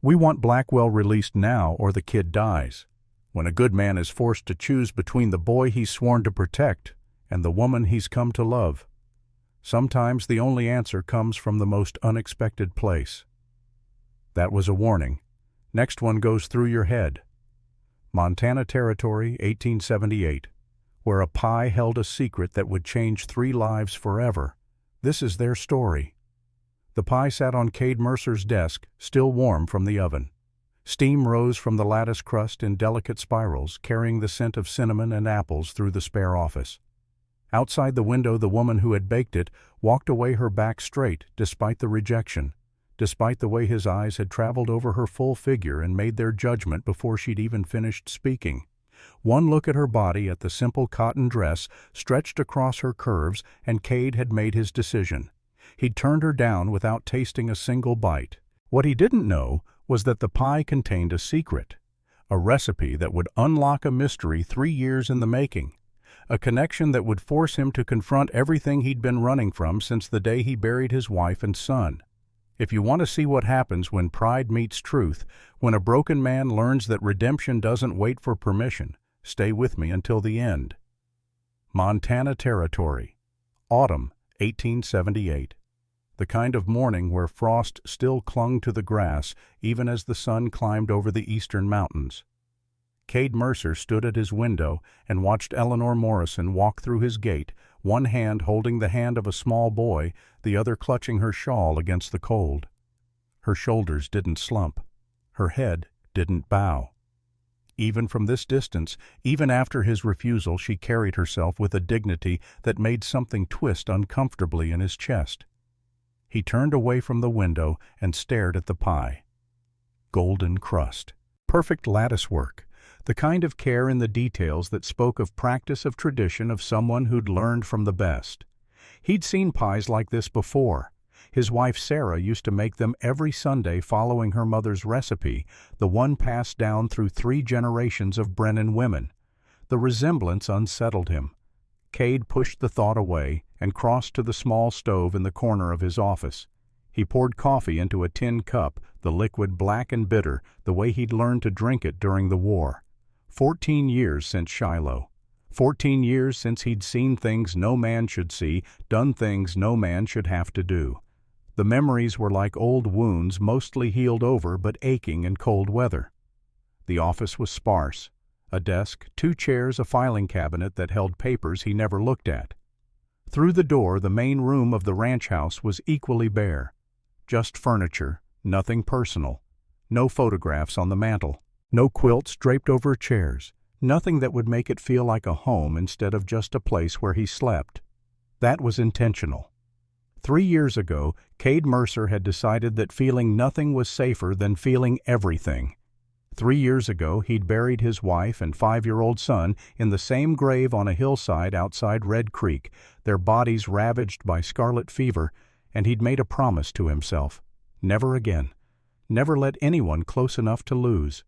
We want Blackwell released now or the kid dies. When a good man is forced to choose between the boy he's sworn to protect and the woman he's come to love, sometimes the only answer comes from the most unexpected place. That was a warning. Next one goes through your head. Montana Territory, 1878, where a pie held a secret that would change 3 lives forever. This is their story. The pie sat on Cade Mercer's desk, still warm from the oven. Steam rose from the lattice crust in delicate spirals, carrying the scent of cinnamon and apples through the spare office. Outside the window, the woman who had baked it walked away, her back straight, despite the rejection, despite the way his eyes had traveled over her full figure and made their judgment before she'd even finished speaking. One look at her body, at the simple cotton dress stretched across her curves, and Cade had made his decision. He'd turned her down without tasting a single bite. What he didn't know was that the pie contained a secret, a recipe that would unlock a mystery 3 years in the making, a connection that would force him to confront everything he'd been running from since the day he buried his wife and son. If you want to see what happens when pride meets truth, when a broken man learns that redemption doesn't wait for permission, stay with me until the end. Montana Territory, autumn 1878. The kind of morning where frost still clung to the grass even as the sun climbed over the eastern mountains. Cade Mercer stood at his window and watched Eleanor Morrison walk through his gate, one hand holding the hand of a small boy, the other clutching her shawl against the cold. Her shoulders didn't slump. Her head didn't bow. Even from this distance, even after his refusal, she carried herself with a dignity that made something twist uncomfortably in his chest. He turned away from the window and stared at the pie. Golden crust. Perfect lattice work. The kind of care in the details that spoke of practice, of tradition, of someone who'd learned from the best. He'd seen pies like this before. His wife Sarah used to make them every Sunday following her mother's recipe, the one passed down through 3 generations of Brennan women. The resemblance unsettled him. Cade pushed the thought away and crossed to the small stove in the corner of his office. He poured coffee into a tin cup, the liquid black and bitter, the way he'd learned to drink it during the war. 14 years since Shiloh. 14 years since he'd seen things no man should see, done things no man should have to do. The memories were like old wounds, mostly healed over but aching in cold weather. The office was sparse. A desk, 2 chairs, a filing cabinet that held papers he never looked at. Through the door, the main room of the ranch house was equally bare. Just furniture, nothing personal. No photographs on the mantel. No quilts draped over chairs. Nothing that would make it feel like a home instead of just a place where he slept. That was intentional. 3 years ago, Cade Mercer had decided that feeling nothing was safer than feeling everything. 3 years ago, he'd buried his wife and 5-year-old son in the same grave on a hillside outside Red Creek, their bodies ravaged by scarlet fever, and he'd made a promise to himself. Never again. Never let anyone close enough to lose.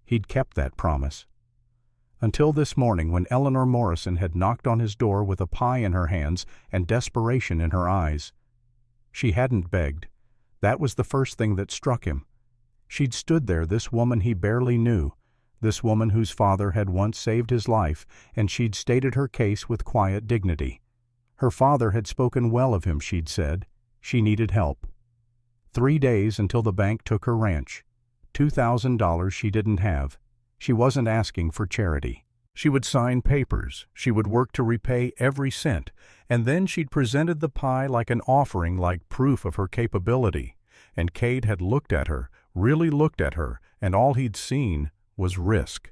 He'd kept that promise. Until this morning, when Eleanor Morrison had knocked on his door with a pie in her hands and desperation in her eyes. She hadn't begged. That was the first thing that struck him. She'd stood there, this woman he barely knew, this woman whose father had once saved his life, and she'd stated her case with quiet dignity. Her father had spoken well of him, she'd said. She needed help. 3 days until the bank took her ranch. $2,000 she didn't have. She wasn't asking for charity. She would sign papers. She would work to repay every cent, and then she'd presented the pie like an offering, like proof of her capability. And Cade had looked at her, really looked at her, and all he'd seen was risk.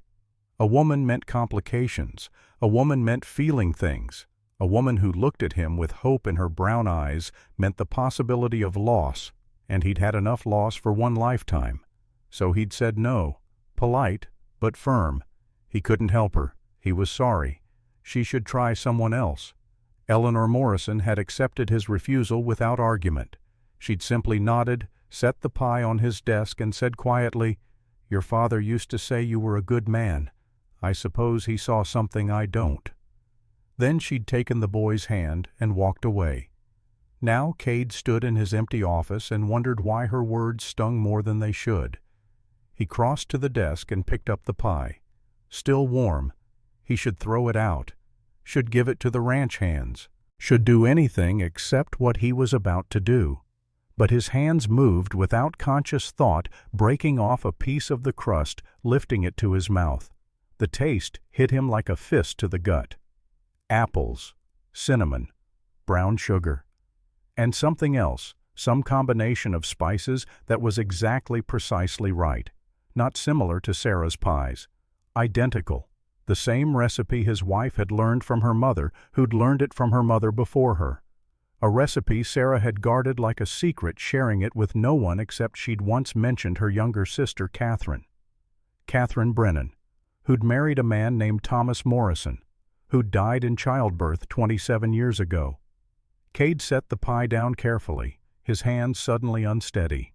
A woman meant complications. A woman meant feeling things. A woman who looked at him with hope in her brown eyes meant the possibility of loss, and he'd had enough loss for one lifetime. So he'd said no, polite but firm. He couldn't help her. He was sorry. She should try someone else. Eleanor Morrison had accepted his refusal without argument. She'd simply nodded, set the pie on his desk, and said quietly, "Your father used to say you were a good man. I suppose he saw something I don't." Then she'd taken the boy's hand and walked away. Now Cade stood in his empty office and wondered why her words stung more than they should. He crossed to the desk and picked up the pie. Still warm. He should throw it out. Should give it to the ranch hands. Should do anything except what he was about to do. But his hands moved without conscious thought, breaking off a piece of the crust, lifting it to his mouth. The taste hit him like a fist to the gut. Apples, cinnamon, brown sugar, and something else, some combination of spices that was precisely right. Not similar to Sarah's pies. Identical. The same recipe his wife had learned from her mother, who'd learned it from her mother before her. A recipe Sarah had guarded like a secret, sharing it with no one except she'd once mentioned her younger sister, Catherine. Catherine Brennan, who'd married a man named Thomas Morrison, who'd died in childbirth 27 years ago. Cade set the pie down carefully, his hands suddenly unsteady.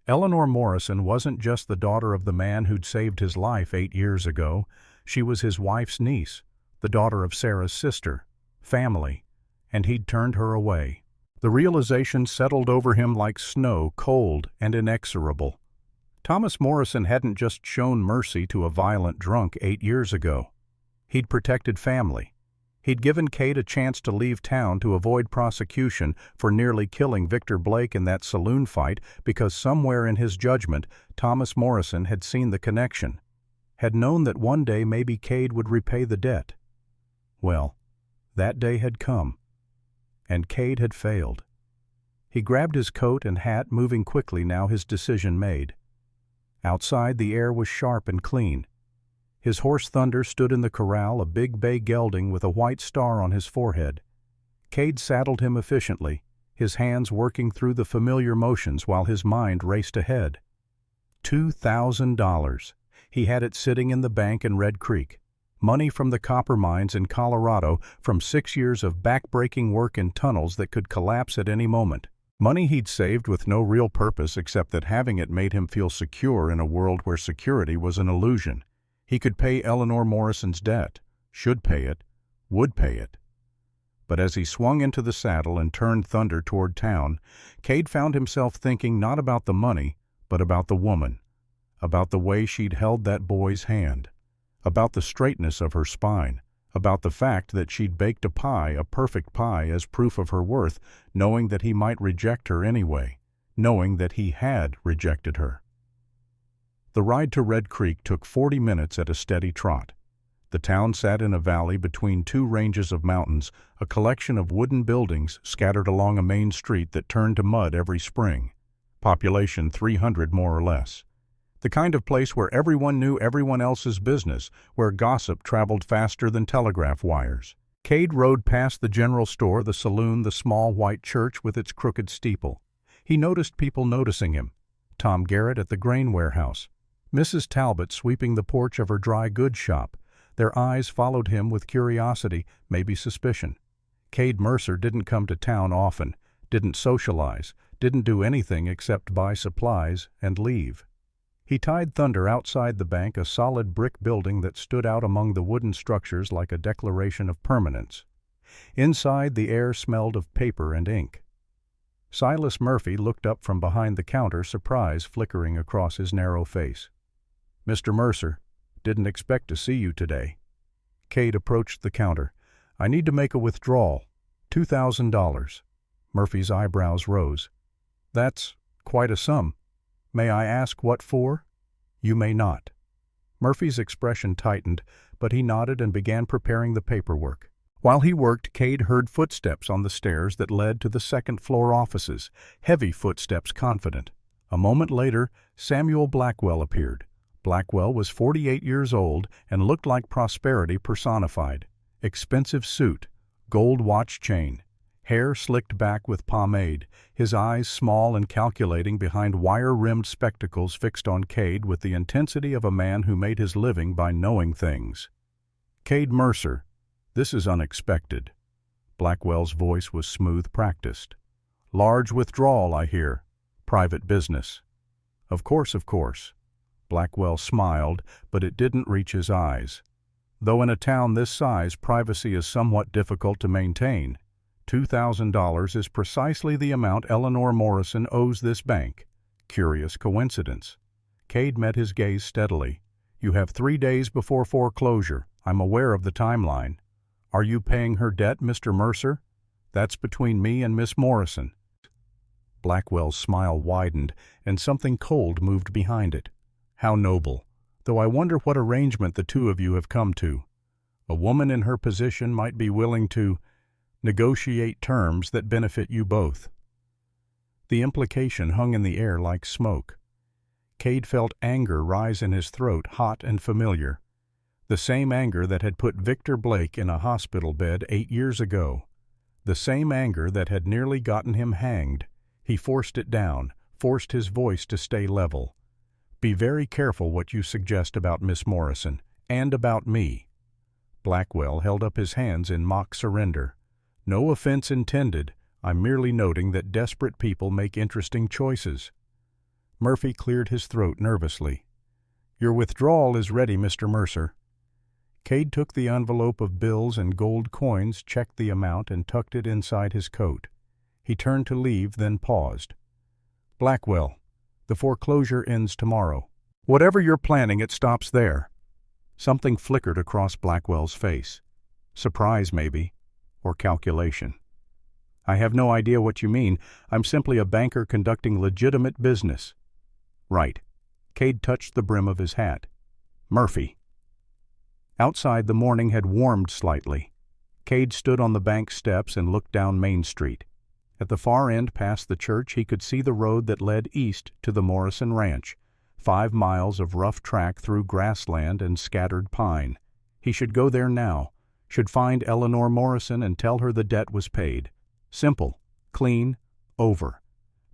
Eleanor Morrison wasn't just the daughter of the man who'd saved his life 8 years ago. She was his wife's niece, the daughter of Sarah's sister, family, and he'd turned her away. The realization settled over him like snow, cold and inexorable. Thomas Morrison hadn't just shown mercy to a violent drunk 8 years ago. He'd protected family. He'd given Cade a chance to leave town to avoid prosecution for nearly killing Victor Blake in that saloon fight because somewhere in his judgment, Thomas Morrison had seen the connection, had known that one day maybe Cade would repay the debt. Well, that day had come, and Cade had failed. He grabbed his coat and hat, moving quickly now, his decision made. Outside, the air was sharp and clean. His horse Thunder stood in the corral, a big bay gelding with a white star on his forehead. Cade saddled him efficiently, his hands working through the familiar motions while his mind raced ahead. $2,000. He had it sitting in the bank in Red Creek. Money from the copper mines in Colorado, from 6 years of back-breaking work in tunnels that could collapse at any moment. Money he'd saved with no real purpose except that having it made him feel secure in a world where security was an illusion. He could pay Eleanor Morrison's debt, should pay it, would pay it. But as he swung into the saddle and turned Thunder toward town, Cade found himself thinking not about the money, but about the woman, about the way she'd held that boy's hand, about the straightness of her spine, about the fact that she'd baked a pie, a perfect pie, as proof of her worth, knowing that he might reject her anyway, knowing that he had rejected her. The ride to Red Creek took 40 minutes at a steady trot. The town sat in a valley between 2 ranges of mountains, a collection of wooden buildings scattered along a main street that turned to mud every spring. Population 300 more or less. The kind of place where everyone knew everyone else's business, where gossip traveled faster than telegraph wires. Cade rode past the general store, the saloon, the small white church with its crooked steeple. He noticed people noticing him. Tom Garrett at the grain warehouse. Mrs. Talbot sweeping the porch of her dry goods shop. Their eyes followed him with curiosity, maybe suspicion. Cade Mercer didn't come to town often, didn't socialize, didn't do anything except buy supplies and leave. He tied Thunder outside the bank, a solid brick building that stood out among the wooden structures like a declaration of permanence. Inside, the air smelled of paper and ink. Silas Murphy looked up from behind the counter, surprise flickering across his narrow face. "Mr. Mercer, didn't expect to see you today." Cade approached the counter. "I need to make a withdrawal. $2,000. Murphy's eyebrows rose. "That's quite a sum. May I ask what for?" "You may not." Murphy's expression tightened, but he nodded and began preparing the paperwork. While he worked, Cade heard footsteps on the stairs that led to the second-floor offices, heavy footsteps, confident. A moment later, Samuel Blackwell appeared. Blackwell was 48 years old and looked like prosperity personified. Expensive suit, gold watch chain, hair slicked back with pomade, his eyes small and calculating behind wire-rimmed spectacles fixed on Cade with the intensity of a man who made his living by knowing things. "Cade Mercer, this is unexpected." Blackwell's voice was smooth, practiced. "Large withdrawal, I hear. Private business." Of course. Blackwell smiled, but it didn't reach his eyes. Though in a town this size, privacy is somewhat difficult to maintain. $2,000 is precisely the amount Eleanor Morrison owes this bank. Curious coincidence. Cade met his gaze steadily. "You have 3 days before foreclosure. I'm aware of the timeline. Are you paying her debt, Mr. Mercer? That's between me and Miss Morrison." Blackwell's smile widened, and something cold moved behind it. "How noble. Though I wonder what arrangement the two of you have come to. A woman in her position might be willing to negotiate terms that benefit you both." The implication hung in the air like smoke. Cade felt anger rise in his throat, hot and familiar. The same anger that had put Victor Blake in a hospital bed 8 years ago. The same anger that had nearly gotten him hanged. He forced it down, forced his voice to stay level. "Be very careful what you suggest about Miss Morrison, and about me." Blackwell held up his hands in mock surrender. "No offense intended. I'm merely noting that desperate people make interesting choices." Murphy cleared his throat nervously. "Your withdrawal is ready, Mr. Mercer." Cade took the envelope of bills and gold coins, checked the amount, and tucked it inside his coat. He turned to leave, then paused. "Blackwell, the foreclosure ends tomorrow. Whatever you're planning, it stops there." Something flickered across Blackwell's face. Surprise, maybe, or calculation. "I have no idea what you mean. I'm simply a banker conducting legitimate business." "Right." Cade touched the brim of his hat. "Murphy." Outside, the morning had warmed slightly. Cade stood on the bank steps and looked down Main Street. At the far end past the church he could see the road that led east to the Morrison Ranch, 5 miles of rough track through grassland and scattered pine. He should go there now, should find Eleanor Morrison and tell her the debt was paid. Simple, clean, over.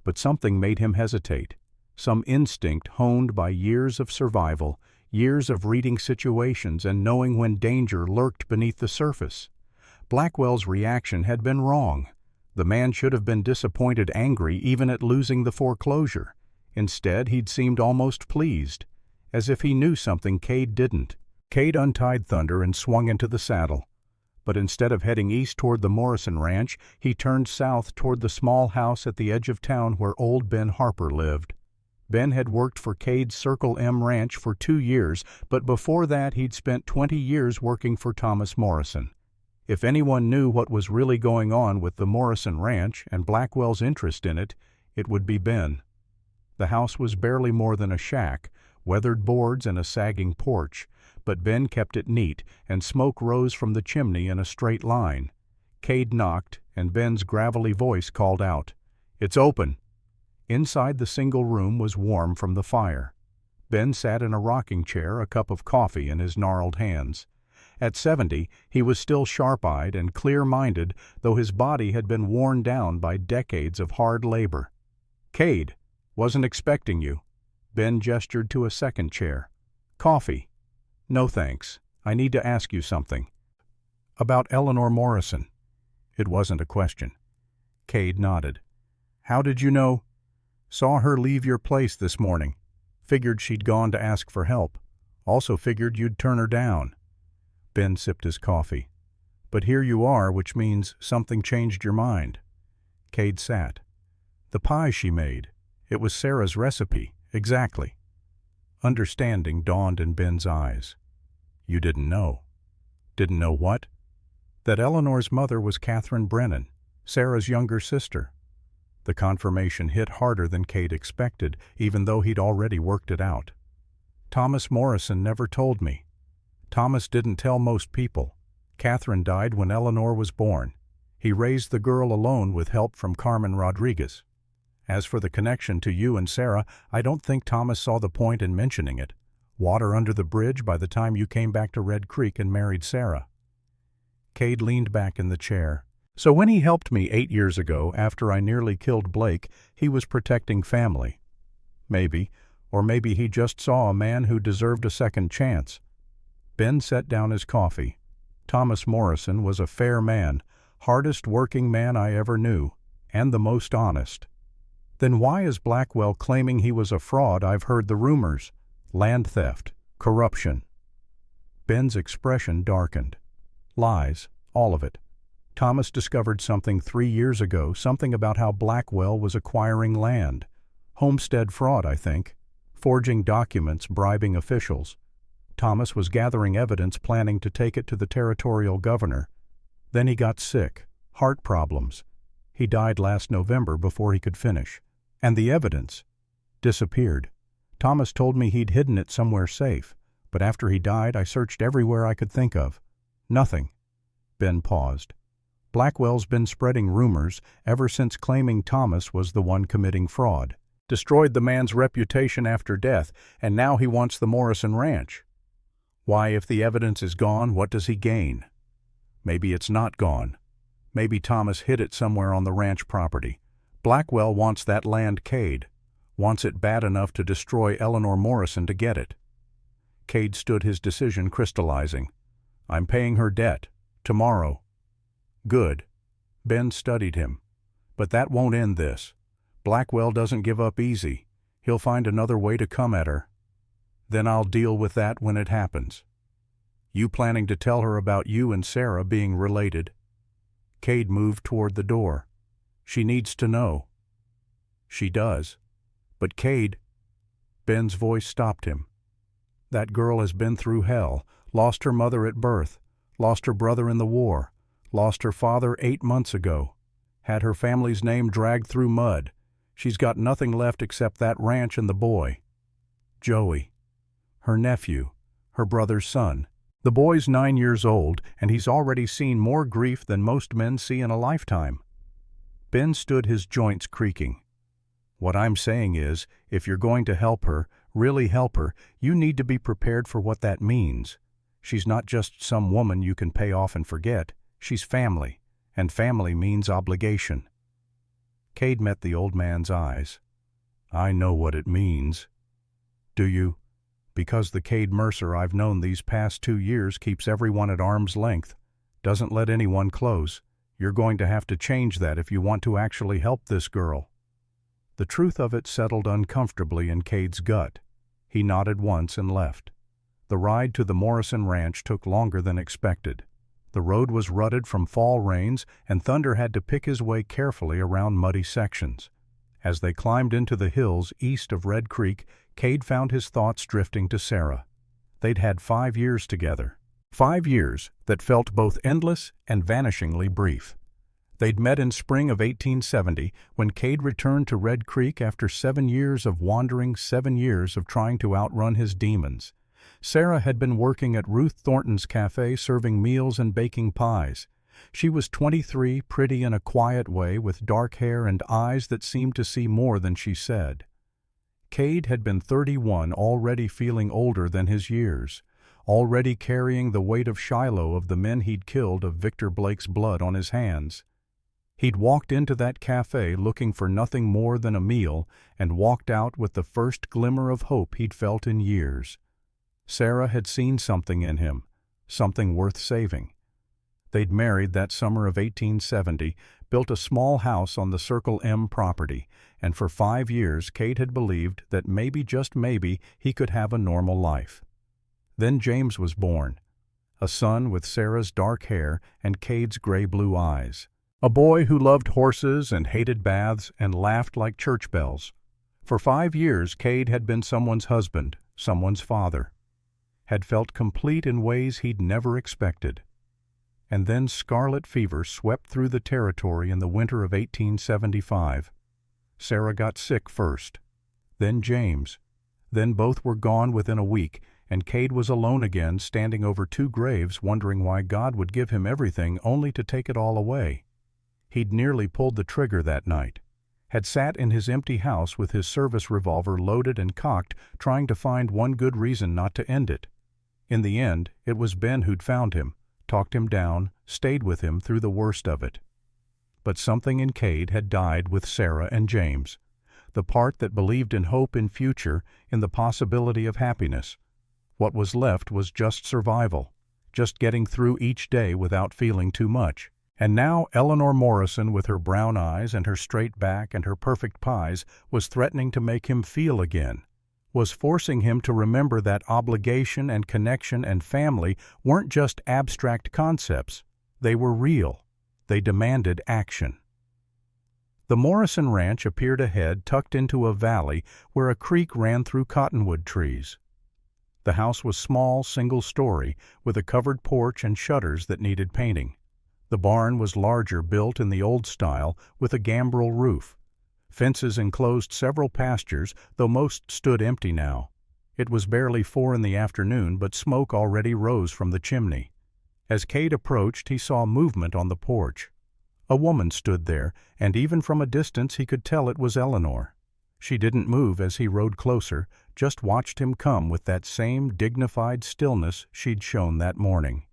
But something made him hesitate. Some instinct honed by years of survival, years of reading situations and knowing when danger lurked beneath the surface. Blackwell's reaction had been wrong. The man should have been disappointed, angry, even at losing the foreclosure. Instead, he'd seemed almost pleased, as if he knew something Cade didn't. Cade untied Thunder and swung into the saddle. But instead of heading east toward the Morrison Ranch, he turned south toward the small house at the edge of town where old Ben Harper lived. Ben had worked for Cade's Circle M Ranch for 2 years, but before that he'd spent 20 years working for Thomas Morrison. If anyone knew what was really going on with the Morrison Ranch and Blackwell's interest in it, it would be Ben. The house was barely more than a shack, weathered boards and a sagging porch, but Ben kept it neat, and smoke rose from the chimney in a straight line. Cade knocked, and Ben's gravelly voice called out, "It's open." Inside, the single room was warm from the fire. Ben sat in a rocking chair, a cup of coffee in his gnarled hands. At 70, he was still sharp-eyed and clear-minded, though his body had been worn down by decades of hard labor. "Cade, wasn't expecting you." Ben gestured to a second chair. "Coffee?" "No, thanks. I need to ask you something." "About Eleanor Morrison." It wasn't a question. Cade nodded. "How did you know?" "Saw her leave your place this morning. Figured she'd gone to ask for help. Also figured you'd turn her down." Ben sipped his coffee. "But here you are, which means something changed your mind." Cade sat. "The pie she made. It was Sarah's recipe, exactly." Understanding dawned in Ben's eyes. "You didn't know." "Didn't know what?" "That Eleanor's mother was Catherine Brennan, Sarah's younger sister." The confirmation hit harder than Cade expected, even though he'd already worked it out. "Thomas Morrison never told me." "Thomas didn't tell most people. Catherine died when Eleanor was born. He raised the girl alone with help from Carmen Rodriguez. As for the connection to you and Sarah, I don't think Thomas saw the point in mentioning it. Water under the bridge by the time you came back to Red Creek and married Sarah." Cade leaned back in the chair. "So when he helped me 8 years ago, after I nearly killed Blake, he was protecting family. Maybe, or maybe he just saw a man who deserved a second chance." Ben set down his coffee. "Thomas Morrison was a fair man, hardest working man I ever knew, and the most honest." "Then why is Blackwell claiming he was a fraud? I've heard the rumors. Land theft, corruption." Ben's expression darkened. "Lies, all of it. Thomas discovered something 3 years ago, something about how Blackwell was acquiring land. Homestead fraud, I think. forging documents, bribing officials. Thomas was gathering evidence, planning to take it to the territorial governor. Then he got sick, heart problems. He died last November before he could finish. And the evidence disappeared. Thomas told me he'd hidden it somewhere safe, but after he died I searched everywhere I could think of. Nothing. Ben paused. Blackwell's been spreading rumors ever since, claiming Thomas was the one committing fraud. Destroyed the man's reputation after death, and now he wants the Morrison Ranch. Why, if the evidence is gone, what does he gain? Maybe it's not gone. Maybe Thomas hid it somewhere on the ranch property. Blackwell wants that land Cade. Wants it bad enough to destroy Eleanor Morrison to get it. Cade stood, his decision crystallizing. I'm paying her debt. Tomorrow. Good. Ben studied him. But that won't end this. Blackwell doesn't give up easy. He'll find another way to come at her. Then I'll deal with that when it happens. You planning to tell her about you and Sarah being related? Cade moved toward the door. She needs to know. She does. But Cade... Ben's voice stopped him. That girl has been through hell, lost her mother at birth, lost her brother in the war, lost her father 8 months ago, had her family's name dragged through mud. She's got nothing left except that ranch and the boy. Joey. Her nephew, her brother's son. The boy's 9 years old, and he's already seen more grief than most men see in a lifetime. Ben stood, his joints creaking. What I'm saying is, if you're going to help her, really help her, you need to be prepared for what that means. She's not just some woman you can pay off and forget. She's family, and family means obligation. Cade met the old man's eyes. I know what it means. Do you? Because the Cade Mercer I've known these past 2 years keeps everyone at arm's length, doesn't let anyone close. You're going to have to change that if you want to actually help this girl. The truth of it settled uncomfortably in Cade's gut. He nodded once and left. The ride to the Morrison Ranch took longer than expected. The road was rutted from fall rains, and Thunder had to pick his way carefully around muddy sections. As they climbed into the hills east of Red Creek, Cade found his thoughts drifting to Sarah. They'd had 5 years together. 5 years that felt both endless and vanishingly brief. They'd met in spring of 1870 when Cade returned to Red Creek after 7 years of wandering, 7 years of trying to outrun his demons. Sarah had been working at Ruth Thornton's cafe serving meals and baking pies. She was 23, pretty in a quiet way, with dark hair and eyes that seemed to see more than she said. Cade had been 31, already feeling older than his years, already carrying the weight of Shiloh, of the men he'd killed, of Victor Blake's blood on his hands. He'd walked into that cafe looking for nothing more than a meal, and walked out with the first glimmer of hope he'd felt in years. Sarah had seen something in him, something worth saving. They'd married that summer of 1870, built a small house on the Circle M property, and for 5 years Cade had believed that maybe, just maybe, he could have a normal life. Then James was born, a son with Sarah's dark hair and Cade's gray-blue eyes. A boy who loved horses and hated baths and laughed like church bells. For 5 years Cade had been someone's husband, someone's father. Had felt complete in ways he'd never expected. And then scarlet fever swept through the territory in the winter of 1875. Sarah got sick first, then James. Then both were gone within a week, and Cade was alone again, standing over 2 graves, wondering why God would give him everything only to take it all away. He'd nearly pulled the trigger that night. Had sat in his empty house with his service revolver loaded and cocked, trying to find one good reason not to end it. In the end, it was Ben who'd found him, talked him down, stayed with him through the worst of it. But something in Cade had died with Sarah and James. The part that believed in hope in future, in the possibility of happiness. What was left was just survival, just getting through each day without feeling too much. And now Eleanor Morrison, with her brown eyes and her straight back and her perfect pies, was threatening to make him feel again. Was forcing him to remember that obligation and connection and family weren't just abstract concepts. They were real. They demanded action. The Morrison Ranch appeared ahead, tucked into a valley where a creek ran through cottonwood trees. The house was small, single-story, with a covered porch and shutters that needed painting. The barn was larger, built in the old style, with a gambrel roof. Fences enclosed several pastures, though most stood empty now. It was barely 4 in the afternoon, but smoke already rose from the chimney. As Cade approached, he saw movement on the porch. A woman stood there, and even from a distance he could tell it was Eleanor. She didn't move as he rode closer, just watched him come with that same dignified stillness she'd shown that morning.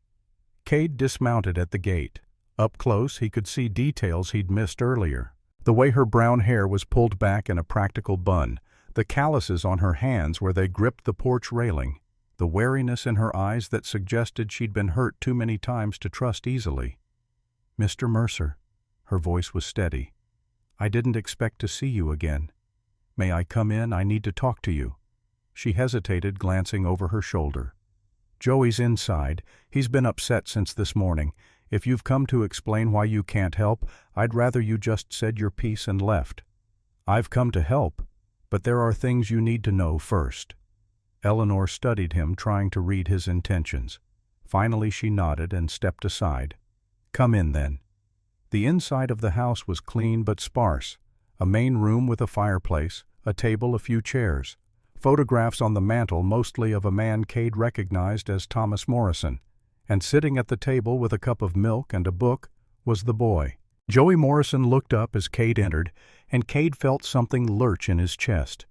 Cade dismounted at the gate. Up close he could see details he'd missed earlier. The way her brown hair was pulled back in a practical bun, the calluses on her hands where they gripped the porch railing, the wariness in her eyes that suggested she'd been hurt too many times to trust easily. "Mr. Mercer," her voice was steady, "I didn't expect to see you again. May I come in? I need to talk to you." She hesitated, glancing over her shoulder. "Joey's inside. He's been upset since this morning. If you've come to explain why you can't help, I'd rather you just said your piece and left." "I've come to help, but there are things you need to know first." Eleanor studied him, trying to read his intentions. Finally she nodded and stepped aside. "Come in, then." The inside of the house was clean but sparse. A main room with a fireplace, a table, a few chairs. Photographs on the mantel, mostly of a man Cade recognized as Thomas Morrison. And sitting at the table with a cup of milk and a book was the boy. Joey Morrison looked up as Cade entered, and Cade felt something lurch in his chest.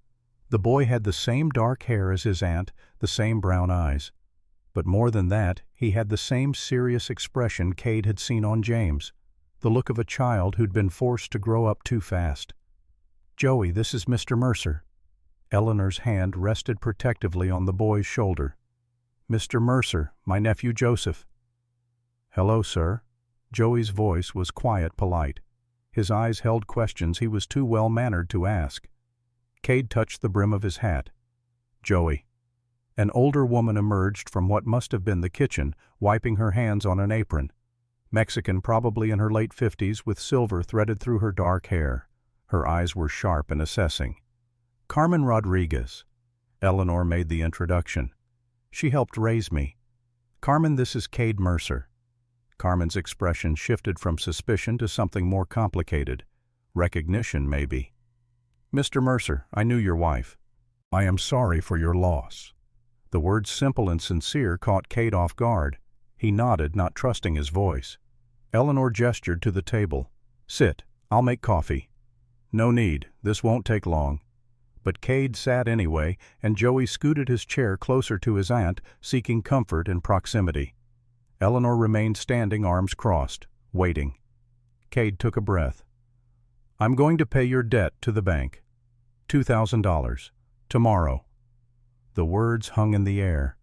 The boy had the same dark hair as his aunt, the same brown eyes. But more than that, he had the same serious expression Cade had seen on James, the look of a child who'd been forced to grow up too fast. "Joey, this is Mr. Mercer." Eleanor's hand rested protectively on the boy's shoulder. "Mr. Mercer, my nephew Joseph." "Hello, sir." Joey's voice was quiet, polite. His eyes held questions he was too well-mannered to ask. Cade touched the brim of his hat. "Joey." An older woman emerged from what must have been the kitchen, wiping her hands on an apron. Mexican, probably in her late 50s, with silver threaded through her dark hair. Her eyes were sharp and assessing. "Carmen Rodriguez." Eleanor made the introduction. "She helped raise me. Carmen, this is Cade Mercer." Carmen's expression shifted from suspicion to something more complicated. Recognition, maybe. "Mr. Mercer, I knew your wife. I am sorry for your loss." The words, simple and sincere, caught Cade off guard. He nodded, not trusting his voice. Eleanor gestured to the table. "Sit. I'll make coffee." "No need. This won't take long." But Cade sat anyway, and Joey scooted his chair closer to his aunt, seeking comfort and proximity. Eleanor remained standing, arms crossed, waiting. Cade took a breath. "I'm going to pay your debt to the bank. $2,000. Tomorrow." The words hung in the air.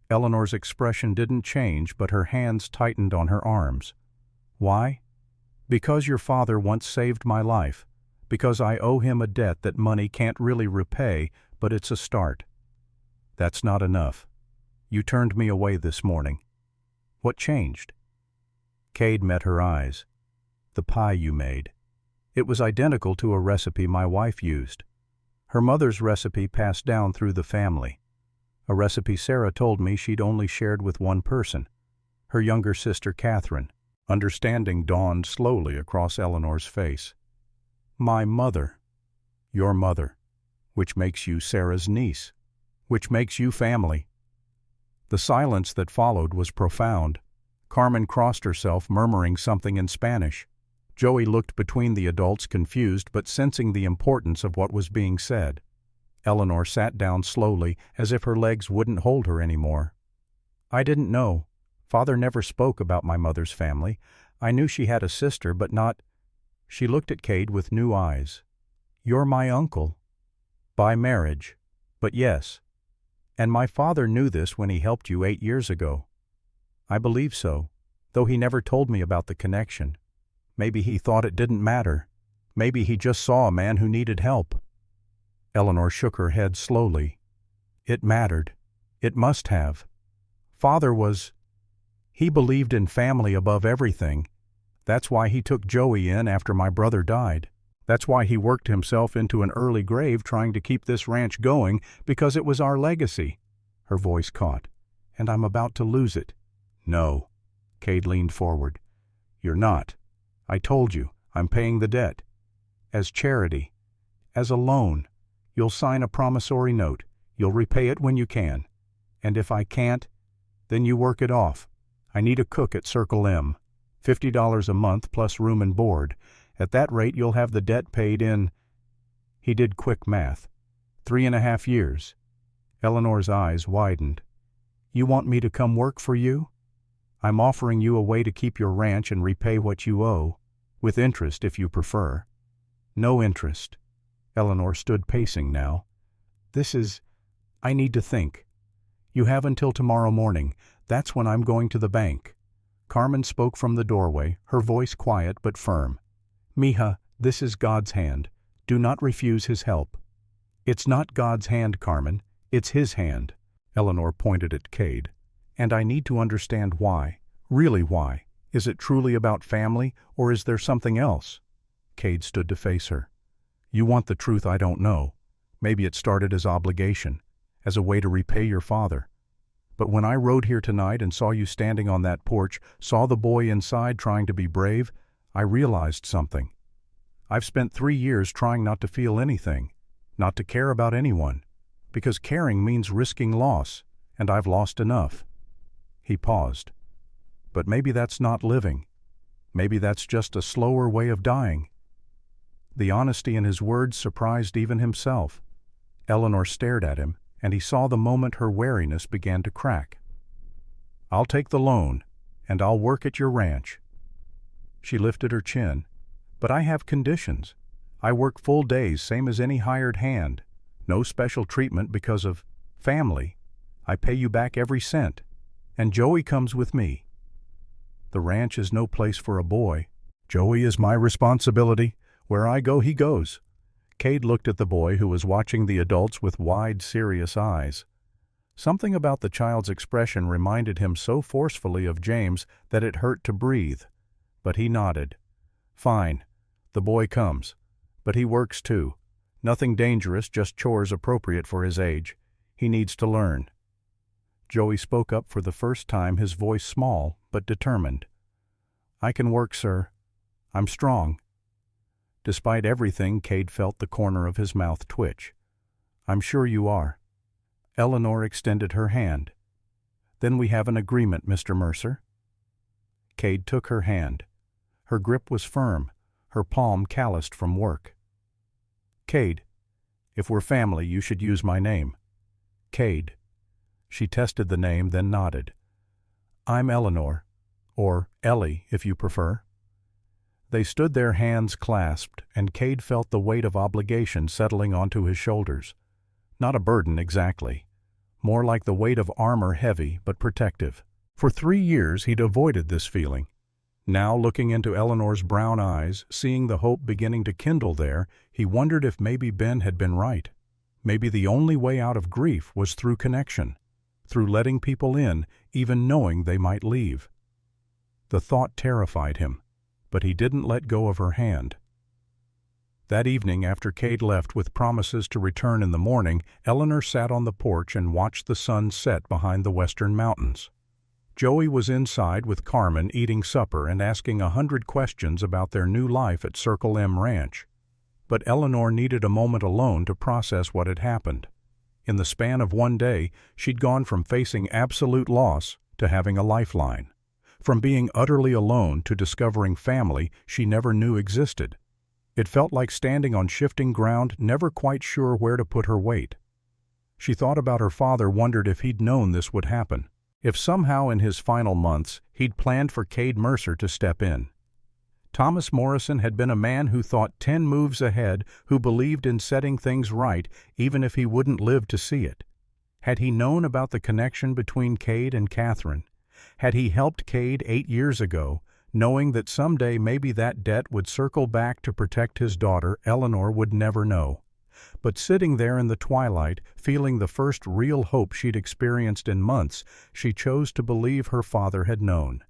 Eleanor's expression didn't change, but her hands tightened on her arms. "Why?" "Because your father once saved my life. Because I owe him a debt that money can't really repay, but it's a start." "That's not enough. You turned me away this morning. What changed?" Cade met her eyes. "The pie you made. It was identical to a recipe my wife used. Her mother's recipe passed down through the family. A recipe Sarah told me she'd only shared with one person, her younger sister Catherine." Understanding dawned slowly across Eleanor's face. "My mother." "Your mother. Which makes you Sarah's niece. Which makes you family." The silence that followed was profound. Carmen crossed herself, murmuring something in Spanish. Joey looked between the adults, confused but sensing the importance of what was being said. Eleanor sat down slowly, as if her legs wouldn't hold her anymore. "I didn't know. Father never spoke about my mother's family. I knew she had a sister, but not—" She looked at Cade with new eyes. "You're my uncle. By marriage. But yes. And my father knew this when he helped you 8 years ago." "I believe so, though he never told me about the connection. Maybe he thought it didn't matter. Maybe he just saw a man who needed help." Eleanor shook her head slowly. "It mattered. It must have. Father was— He believed in family above everything. That's why he took Joey in after my brother died." That's why he worked himself into an early grave trying to keep this ranch going, because it was our legacy." Her voice caught. "And I'm about to lose it." "No." Cade leaned forward. "You're not. I told you, I'm paying the debt. As charity. As a loan. You'll sign a promissory note. You'll repay it when you can. And if I can't, then you work it off. I need a cook at Circle M. $50 a month plus room and board. At that rate you'll have the debt paid in—" He did quick math. 3.5 years. Eleanor's eyes widened. "You want me to come work for you? I'm offering you a way to keep your ranch and repay what you owe, with interest if you prefer." "No interest." Eleanor stood pacing now. I need to think." "You have until tomorrow morning. That's when I'm going to the bank." Carmen spoke from the doorway, her voice quiet but firm. "Mija, this is God's hand. Do not refuse His help." "It's not God's hand, Carmen. It's His hand." Eleanor pointed at Cade. "And I need to understand why. Really why. Is it truly about family, or is there something else?" Cade stood to face her. "You want the truth I don't know. Maybe it started as obligation, as a way to repay your father. But when I rode here tonight and saw you standing on that porch, saw the boy inside trying to be brave, I realized something. I've spent 3 years trying not to feel anything, not to care about anyone, because caring means risking loss, and I've lost enough." He paused. "But maybe that's not living. Maybe that's just a slower way of dying." The honesty in his words surprised even himself. Eleanor stared at him, and he saw the moment her wariness began to crack. "I'll take the loan, and I'll work at your ranch." She lifted her chin. "But I have conditions. I work full days, same as any hired hand. No special treatment because of family. I pay you back every cent. And Joey comes with me." "The ranch is no place for a boy. Joey is my responsibility. Where I go, he goes." Cade looked at the boy, who was watching the adults with wide, serious eyes. Something about the child's expression reminded him so forcefully of James that it hurt to breathe. But he nodded. "Fine. The boy comes. But he works too. Nothing dangerous, just chores appropriate for his age. He needs to learn." Joey spoke up for the first time, his voice small but determined. "I can work, sir. I'm strong." Despite everything, Cade felt the corner of his mouth twitch. "I'm sure you are." Eleanor extended her hand. "Then we have an agreement, Mr. Mercer." Cade took her hand. Her grip was firm, her palm calloused from work. "Cade, if we're family, you should use my name." "Cade." She tested the name, then nodded. "I'm Eleanor, or Ellie, if you prefer." They stood there, hands clasped, and Cade felt the weight of obligation settling onto his shoulders. Not a burden exactly. More like the weight of armor, heavy but protective. For 3 years he'd avoided this feeling. Now, looking into Eleanor's brown eyes, seeing the hope beginning to kindle there, he wondered if maybe Ben had been right. Maybe the only way out of grief was through connection, through letting people in, even knowing they might leave. The thought terrified him, but he didn't let go of her hand. That evening, after Cade left with promises to return in the morning, Eleanor sat on the porch and watched the sun set behind the western mountains. Joey was inside with Carmen eating supper and asking 100 questions about their new life at Circle M Ranch. But Eleanor needed a moment alone to process what had happened. In the span of 1 day, she'd gone from facing absolute loss to having a lifeline. From being utterly alone to discovering family she never knew existed. It felt like standing on shifting ground, never quite sure where to put her weight. She thought about her father, wondered if he'd known this would happen. If somehow in his final months he'd planned for Cade Mercer to step in. Thomas Morrison had been a man who thought 10 moves ahead, who believed in setting things right even if he wouldn't live to see it. Had he known about the connection between Cade and Catherine? Had he helped Cade 8 years ago, knowing that someday maybe that debt would circle back to protect his daughter? Eleanor would never know. But sitting there in the twilight, feeling the first real hope she'd experienced in months, she chose to believe her father had known.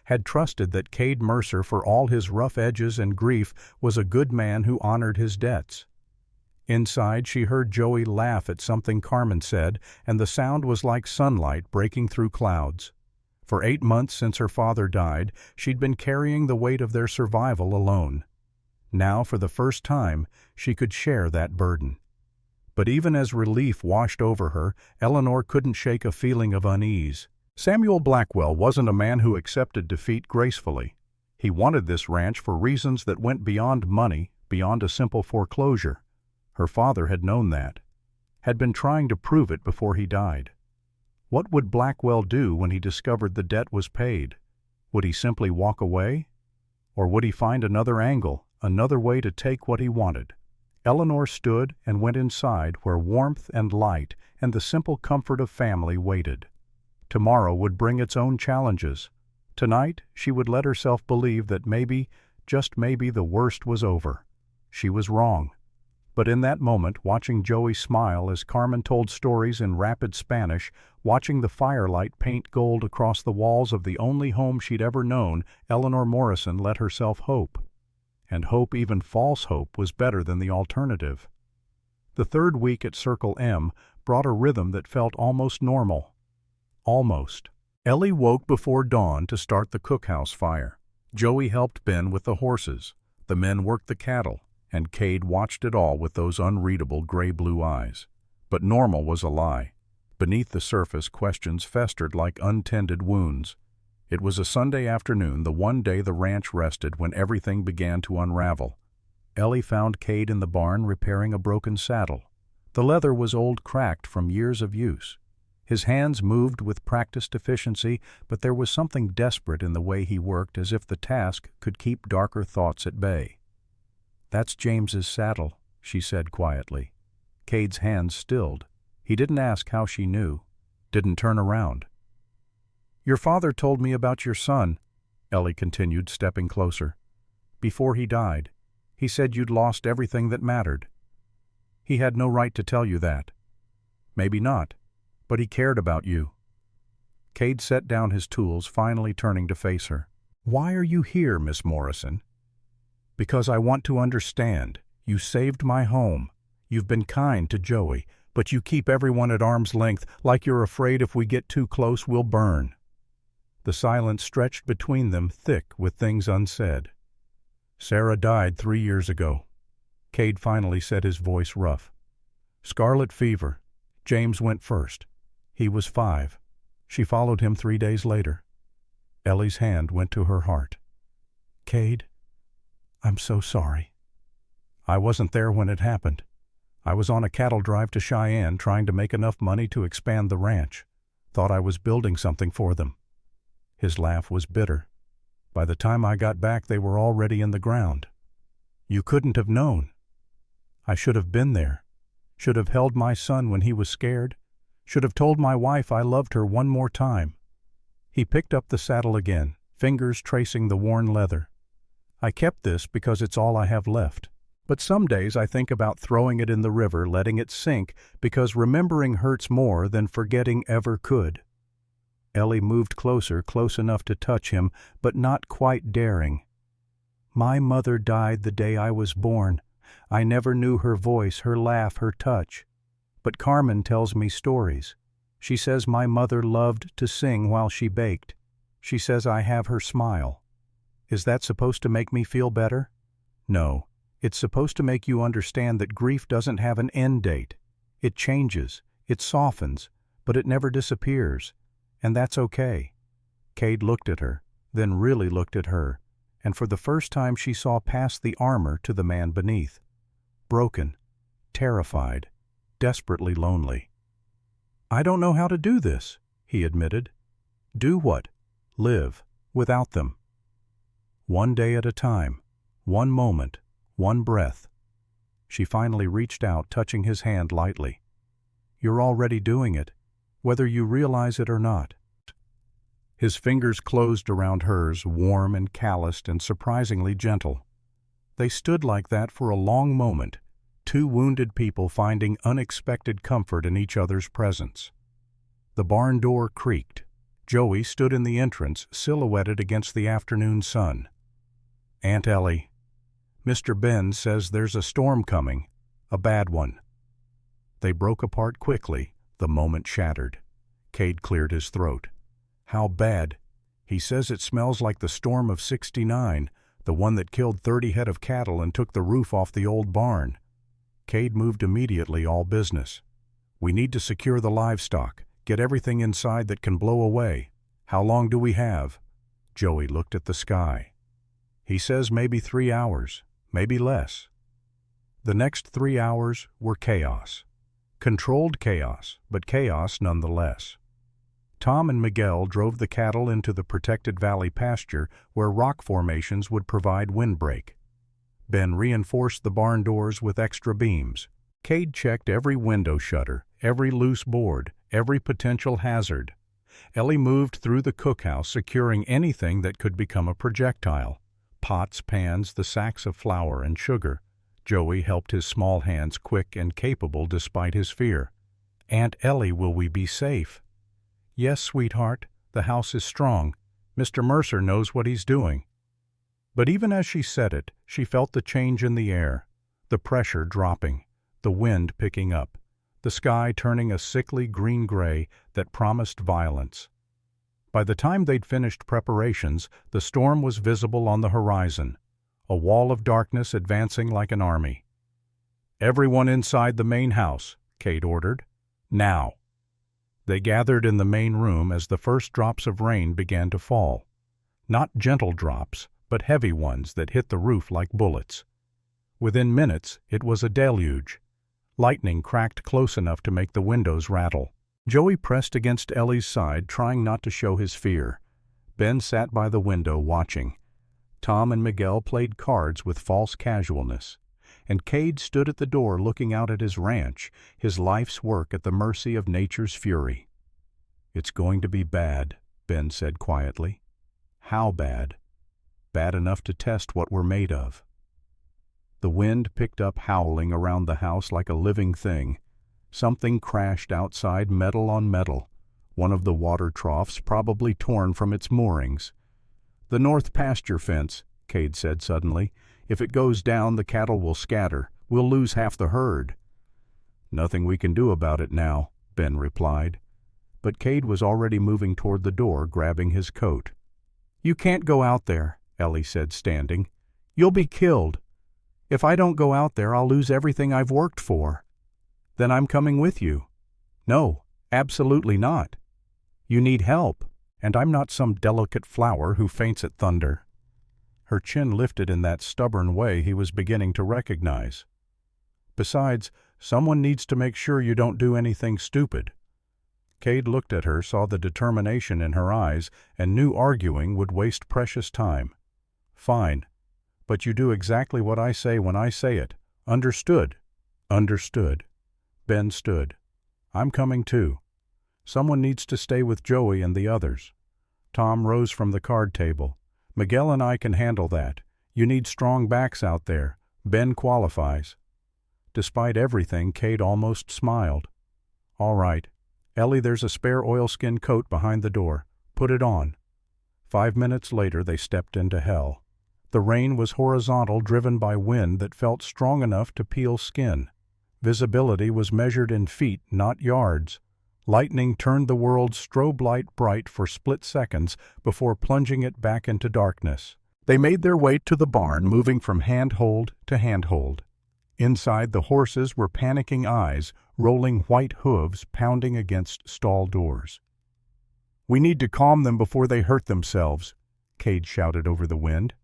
had trusted that Cade Mercer, for all his rough edges and grief, was a good man who honored his debts. Inside, she heard Joey laugh at something Carmen said, and the sound was like sunlight breaking through clouds. For 8 months since her father died, she'd been carrying the weight of their survival alone. Now, for the first time, she could share that burden. But even as relief washed over her, Eleanor couldn't shake a feeling of unease. Samuel Blackwell wasn't a man who accepted defeat gracefully. He wanted this ranch for reasons that went beyond money, beyond a simple foreclosure. Her father had known that, had been trying to prove it before he died. What would Blackwell do when he discovered the debt was paid? Would he simply walk away? Or would he find another angle, another way to take what he wanted? Eleanor stood and went inside where warmth and light and the simple comfort of family waited. Tomorrow would bring its own challenges. Tonight she would let herself believe that maybe, just maybe, the worst was over. She was wrong. But in that moment, watching Joey smile as Carmen told stories in rapid Spanish, watching the firelight paint gold across the walls of the only home she'd ever known, Eleanor Morrison let herself hope. And hope, even false hope, was better than the alternative. The third week at Circle M brought a rhythm that felt almost normal. Almost. Ellie woke before dawn to start the cookhouse fire. Joey helped Ben with the horses. The men worked the cattle, and Cade watched it all with those unreadable gray-blue eyes. But normal was a lie. Beneath the surface, questions festered like untended wounds. It was a Sunday afternoon, the one day the ranch rested, when everything began to unravel. Ellie found Cade in the barn repairing a broken saddle. The leather was old, cracked from years of use. His hands moved with practiced efficiency, but there was something desperate in the way he worked, as if the task could keep darker thoughts at bay. "That's James's saddle," she said quietly. Cade's hands stilled. He didn't ask how she knew, didn't turn around. "Your father told me about your son," Ellie continued, stepping closer. "Before he died, he said you'd lost everything that mattered. He had no right to tell you that. Maybe not, but he cared about you." Cade set down his tools, finally turning to face her. "Why are you here, Miss Morrison?" "Because I want to understand. You saved my home. You've been kind to Joey, but you keep everyone at arm's length, like you're afraid if we get too close we'll burn." The silence stretched between them, thick with things unsaid. "Sarah died 3 years ago." Cade finally said, his voice rough. "Scarlet fever. James went first. He was 5. She followed him 3 days later." Ellie's hand went to her heart. "Cade, I'm so sorry." "I wasn't there when it happened. I was on a cattle drive to Cheyenne trying to make enough money to expand the ranch. Thought I was building something for them." His laugh was bitter. "By the time I got back, they were already in the ground. You couldn't have known. I should have been there. Should have held my son when he was scared. Should have told my wife I loved her one more time." He picked up the saddle again, fingers tracing the worn leather. "I kept this because it's all I have left. But some days I think about throwing it in the river, letting it sink, because remembering hurts more than forgetting ever could." Ellie moved closer, close enough to touch him, but not quite daring. "My mother died the day I was born. I never knew her voice, her laugh, her touch. But Carmen tells me stories. She says my mother loved to sing while she baked. She says I have her smile. Is that supposed to make me feel better? No. It's supposed to make you understand that grief doesn't have an end date. It changes, it softens, but it never disappears. And that's okay." Cade looked at her, then really looked at her, and for the first time she saw past the armor to the man beneath. Broken, terrified, desperately lonely. "I don't know how to do this," he admitted. "Do what? Live, without them. One day at a time, one moment, one breath." She finally reached out, touching his hand lightly. "You're already doing it, whether you realize it or not." His fingers closed around hers, warm and calloused and surprisingly gentle. They stood like that for a long moment, two wounded people finding unexpected comfort in each other's presence. The barn door creaked. Joey stood in the entrance, silhouetted against the afternoon sun. "Aunt Ellie, Mr. Ben says there's a storm coming, a bad one." They broke apart quickly, the moment shattered. Cade cleared his throat. "How bad?" "He says it smells like the storm of '69, the one that killed 30 head of cattle and took the roof off the old barn." Cade moved immediately, all business. "We need to secure the livestock, get everything inside that can blow away. How long do we have?" Joey looked at the sky. "He says maybe 3 hours, maybe less." The next 3 hours were chaos. Controlled chaos, but chaos nonetheless. Tom and Miguel drove the cattle into the protected valley pasture where rock formations would provide windbreak. Ben reinforced the barn doors with extra beams. Cade checked every window shutter, every loose board, every potential hazard. Ellie moved through the cookhouse, securing anything that could become a projectile. Pots, pans, the sacks of flour and sugar. Joey helped his small hands, quick and capable despite his fear. "Aunt Ellie, will we be safe?" "Yes, sweetheart, the house is strong. Mr. Mercer knows what he's doing." But even as she said it, she felt the change in the air, the pressure dropping, the wind picking up, the sky turning a sickly green-gray that promised violence. By the time they'd finished preparations, the storm was visible on the horizon, a wall of darkness advancing like an army. "Everyone inside the main house," Cade ordered. "Now." They gathered in the main room as the first drops of rain began to fall. Not gentle drops, but heavy ones that hit the roof like bullets. Within minutes, it was a deluge. Lightning cracked close enough to make the windows rattle. Joey pressed against Ellie's side, trying not to show his fear. Ben sat by the window watching. Tom and Miguel played cards with false casualness. And Cade stood at the door looking out at his ranch, his life's work at the mercy of nature's fury. "It's going to be bad," Ben said quietly. "How bad?" "Bad enough to test what we're made of." The wind picked up, howling around the house like a living thing. Something crashed outside, metal on metal, one of the water troughs probably torn from its moorings. "The north pasture fence," Cade said suddenly. "If it goes down, the cattle will scatter. We'll lose half the herd." "Nothing we can do about it now," Ben replied. But Cade was already moving toward the door, grabbing his coat. "You can't go out there," Ellie said, standing. "You'll be killed. If I don't go out there, I'll lose everything I've worked for." "Then I'm coming with you." "No, absolutely not. You need help, and I'm not some delicate flower who faints at thunder." Her chin lifted in that stubborn way he was beginning to recognize. "Besides, someone needs to make sure you don't do anything stupid." Cade looked at her, saw the determination in her eyes, and knew arguing would waste precious time. "Fine. But you do exactly what I say when I say it. Understood?" "Understood." Ben stood. "I'm coming too. Someone needs to stay with Joey and the others." Tom rose from the card table. "Miguel and I can handle that. You need strong backs out there. Ben qualifies." Despite everything, Cade almost smiled. "All right. Ellie, there's a spare oilskin coat behind the door. Put it on." 5 minutes later they stepped into hell. The rain was horizontal, driven by wind that felt strong enough to peel skin. Visibility was measured in feet, not yards. Lightning turned the world's strobe light bright for split seconds before plunging it back into darkness. They made their way to the barn, moving from handhold to handhold. Inside, the horses were panicking eyes, rolling white hooves pounding against stall doors. "We need to calm them before they hurt themselves," Cade shouted over the wind.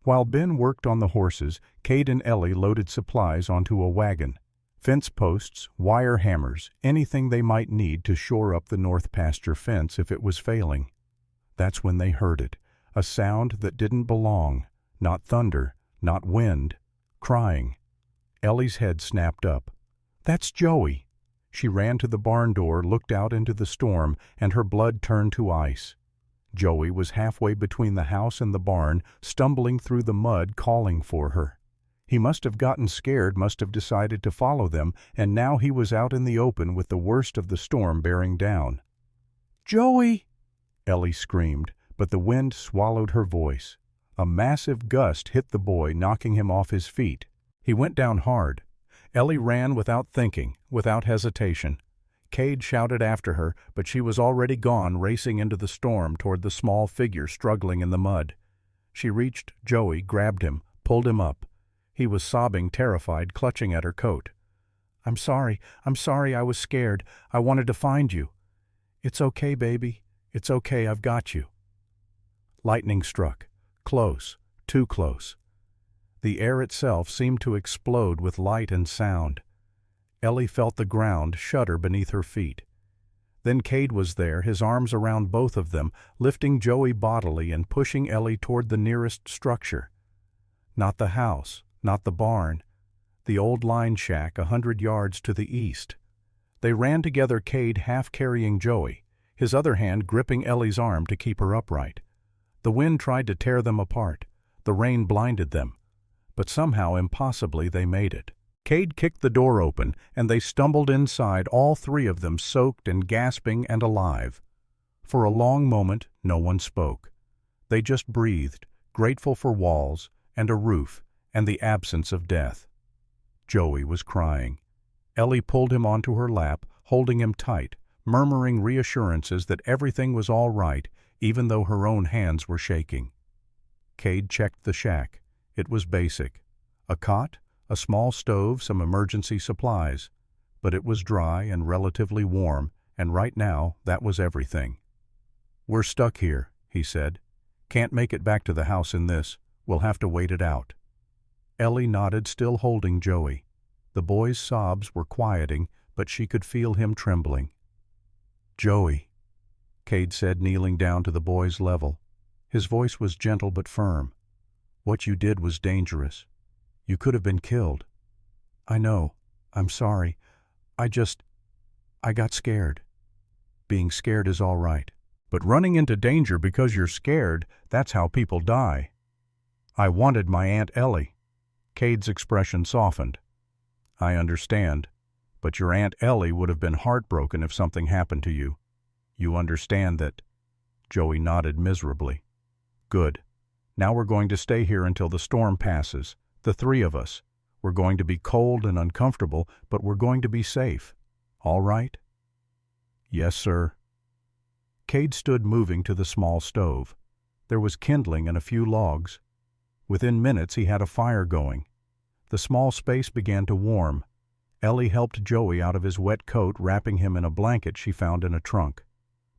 While Ben worked on the horses, Cade and Ellie loaded supplies onto a wagon. Fence posts, wire hammers, anything they might need to shore up the north pasture fence if it was failing. That's when they heard it, a sound that didn't belong, not thunder, not wind, crying. Ellie's head snapped up. "That's Joey." She ran to the barn door, looked out into the storm, and her blood turned to ice. Joey was halfway between the house and the barn, stumbling through the mud, calling for her. He must have gotten scared, must have decided to follow them, and now he was out in the open with the worst of the storm bearing down. "Joey!" Ellie screamed, but the wind swallowed her voice. A massive gust hit the boy, knocking him off his feet. He went down hard. Ellie ran without thinking, without hesitation. Cade shouted after her, but she was already gone, racing into the storm toward the small figure struggling in the mud. She reached Joey, grabbed him, pulled him up. He was sobbing, terrified, clutching at her coat. I'm sorry, I was scared. I wanted to find you." "It's okay, baby. It's okay, I've got you." Lightning struck. Close, too close. The air itself seemed to explode with light and sound. Ellie felt the ground shudder beneath her feet. Then Cade was there, his arms around both of them, lifting Joey bodily and pushing Ellie toward the nearest structure. Not the house, not the barn. The old line shack 100 yards to the east. They ran together, Cade half carrying Joey, his other hand gripping Ellie's arm to keep her upright. The wind tried to tear them apart. The rain blinded them. But somehow, impossibly, they made it. Cade kicked the door open, and they stumbled inside, all three of them soaked and gasping and alive. For a long moment, no one spoke. They just breathed, grateful for walls and a roof and the absence of death. Joey was crying. Ellie pulled him onto her lap, holding him tight, murmuring reassurances that everything was all right, even though her own hands were shaking. Cade checked the shack. It was basic. A cot, a small stove, some emergency supplies. But it was dry and relatively warm, and right now that was everything. "We're stuck here," he said. "Can't make it back to the house in this. We'll have to wait it out." Ellie nodded, still holding Joey. The boy's sobs were quieting, but she could feel him trembling. "Joey," Cade said, kneeling down to the boy's level. His voice was gentle but firm. "What you did was dangerous. You could have been killed." "I know. I'm sorry. I got scared." "Being scared is all right. But running into danger because you're scared, that's how people die." "I wanted my Aunt Ellie." Cade's expression softened. "I understand. But your Aunt Ellie would have been heartbroken if something happened to you. You understand that?" Joey nodded miserably. "Good. Now we're going to stay here until the storm passes. The three of us. We're going to be cold and uncomfortable, but we're going to be safe. All right?" "Yes, sir." Cade stood moving to the small stove. There was kindling and a few logs. Within minutes he had a fire going. The small space began to warm. Ellie helped Joey out of his wet coat, wrapping him in a blanket she found in a trunk.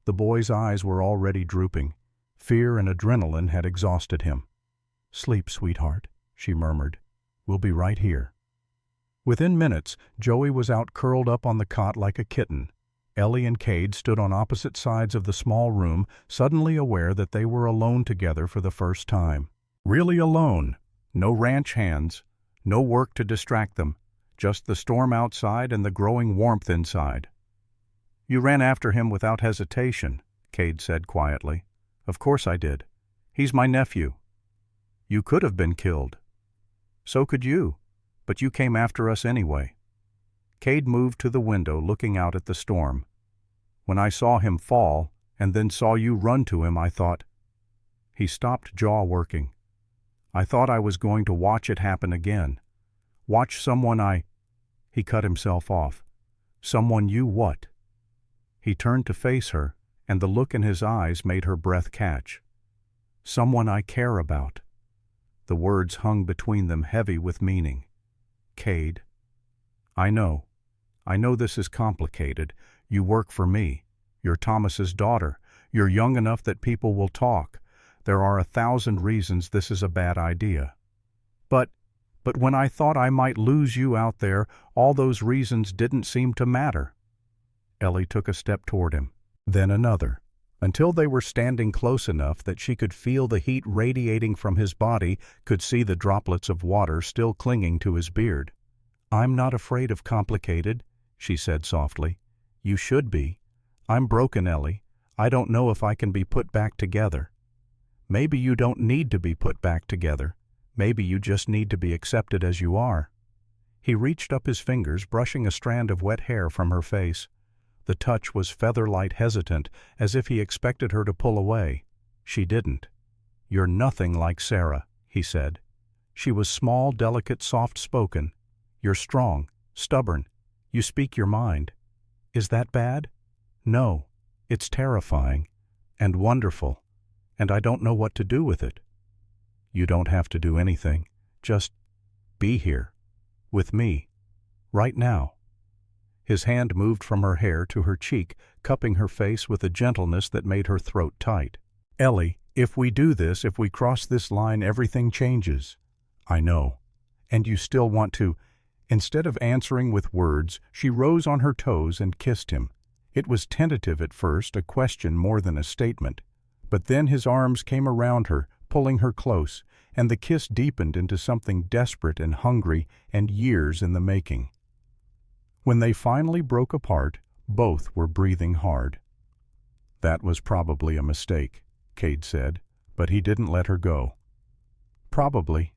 The boy's eyes were already drooping. Fear and adrenaline had exhausted him. "Sleep, sweetheart," she murmured. "We'll be right here." Within minutes, Joey was out curled up on the cot like a kitten. Ellie and Cade stood on opposite sides of the small room, suddenly aware that they were alone together for the first time. Really alone. No ranch hands. No work to distract them. Just the storm outside and the growing warmth inside. "You ran after him without hesitation," Cade said quietly. "Of course I did. He's my nephew." "You could have been killed." "So could you. But you came after us anyway." Cade moved to the window, looking out at the storm. "When I saw him fall, and then saw you run to him, I thought—" He stopped, jaw working. "I thought I was going to watch it happen again. Watch someone He cut himself off. "Someone you what?" He turned to face her, and the look in his eyes made her breath catch. "Someone I care about." The words hung between them, heavy with meaning. "Cade, I know this is complicated. You work for me. You're Thomas's daughter. You're young enough that people will talk. There are 1,000 reasons this is a bad idea. But when I thought I might lose you out there, all those reasons didn't seem to matter." Ellie took a step toward him, then another, until they were standing close enough that she could feel the heat radiating from his body, could see the droplets of water still clinging to his beard. "I'm not afraid of complicated," she said softly. "You should be. I'm broken, Ellie. I don't know if I can be put back together." "Maybe you don't need to be put back together. Maybe you just need to be accepted as you are." He reached up his fingers, brushing a strand of wet hair from her face. The touch was feather-light hesitant, as if he expected her to pull away. She didn't. "You're nothing like Sarah," he said. She was small, delicate, soft-spoken. "You're strong, stubborn. You speak your mind." "Is that bad?" "No. It's terrifying. And wonderful. And I don't know what to do with it." "You don't have to do anything. Just be here. With me. Right now." His hand moved from her hair to her cheek, cupping her face with a gentleness that made her throat tight. "Ellie, if we do this, if we cross this line, everything changes." "I know. And you still want to—" Instead of answering with words, she rose on her toes and kissed him. It was tentative at first, a question more than a statement. But then his arms came around her, pulling her close, and the kiss deepened into something desperate and hungry and years in the making. When they finally broke apart, both were breathing hard. "That was probably a mistake," Cade said, but he didn't let her go. "Probably,"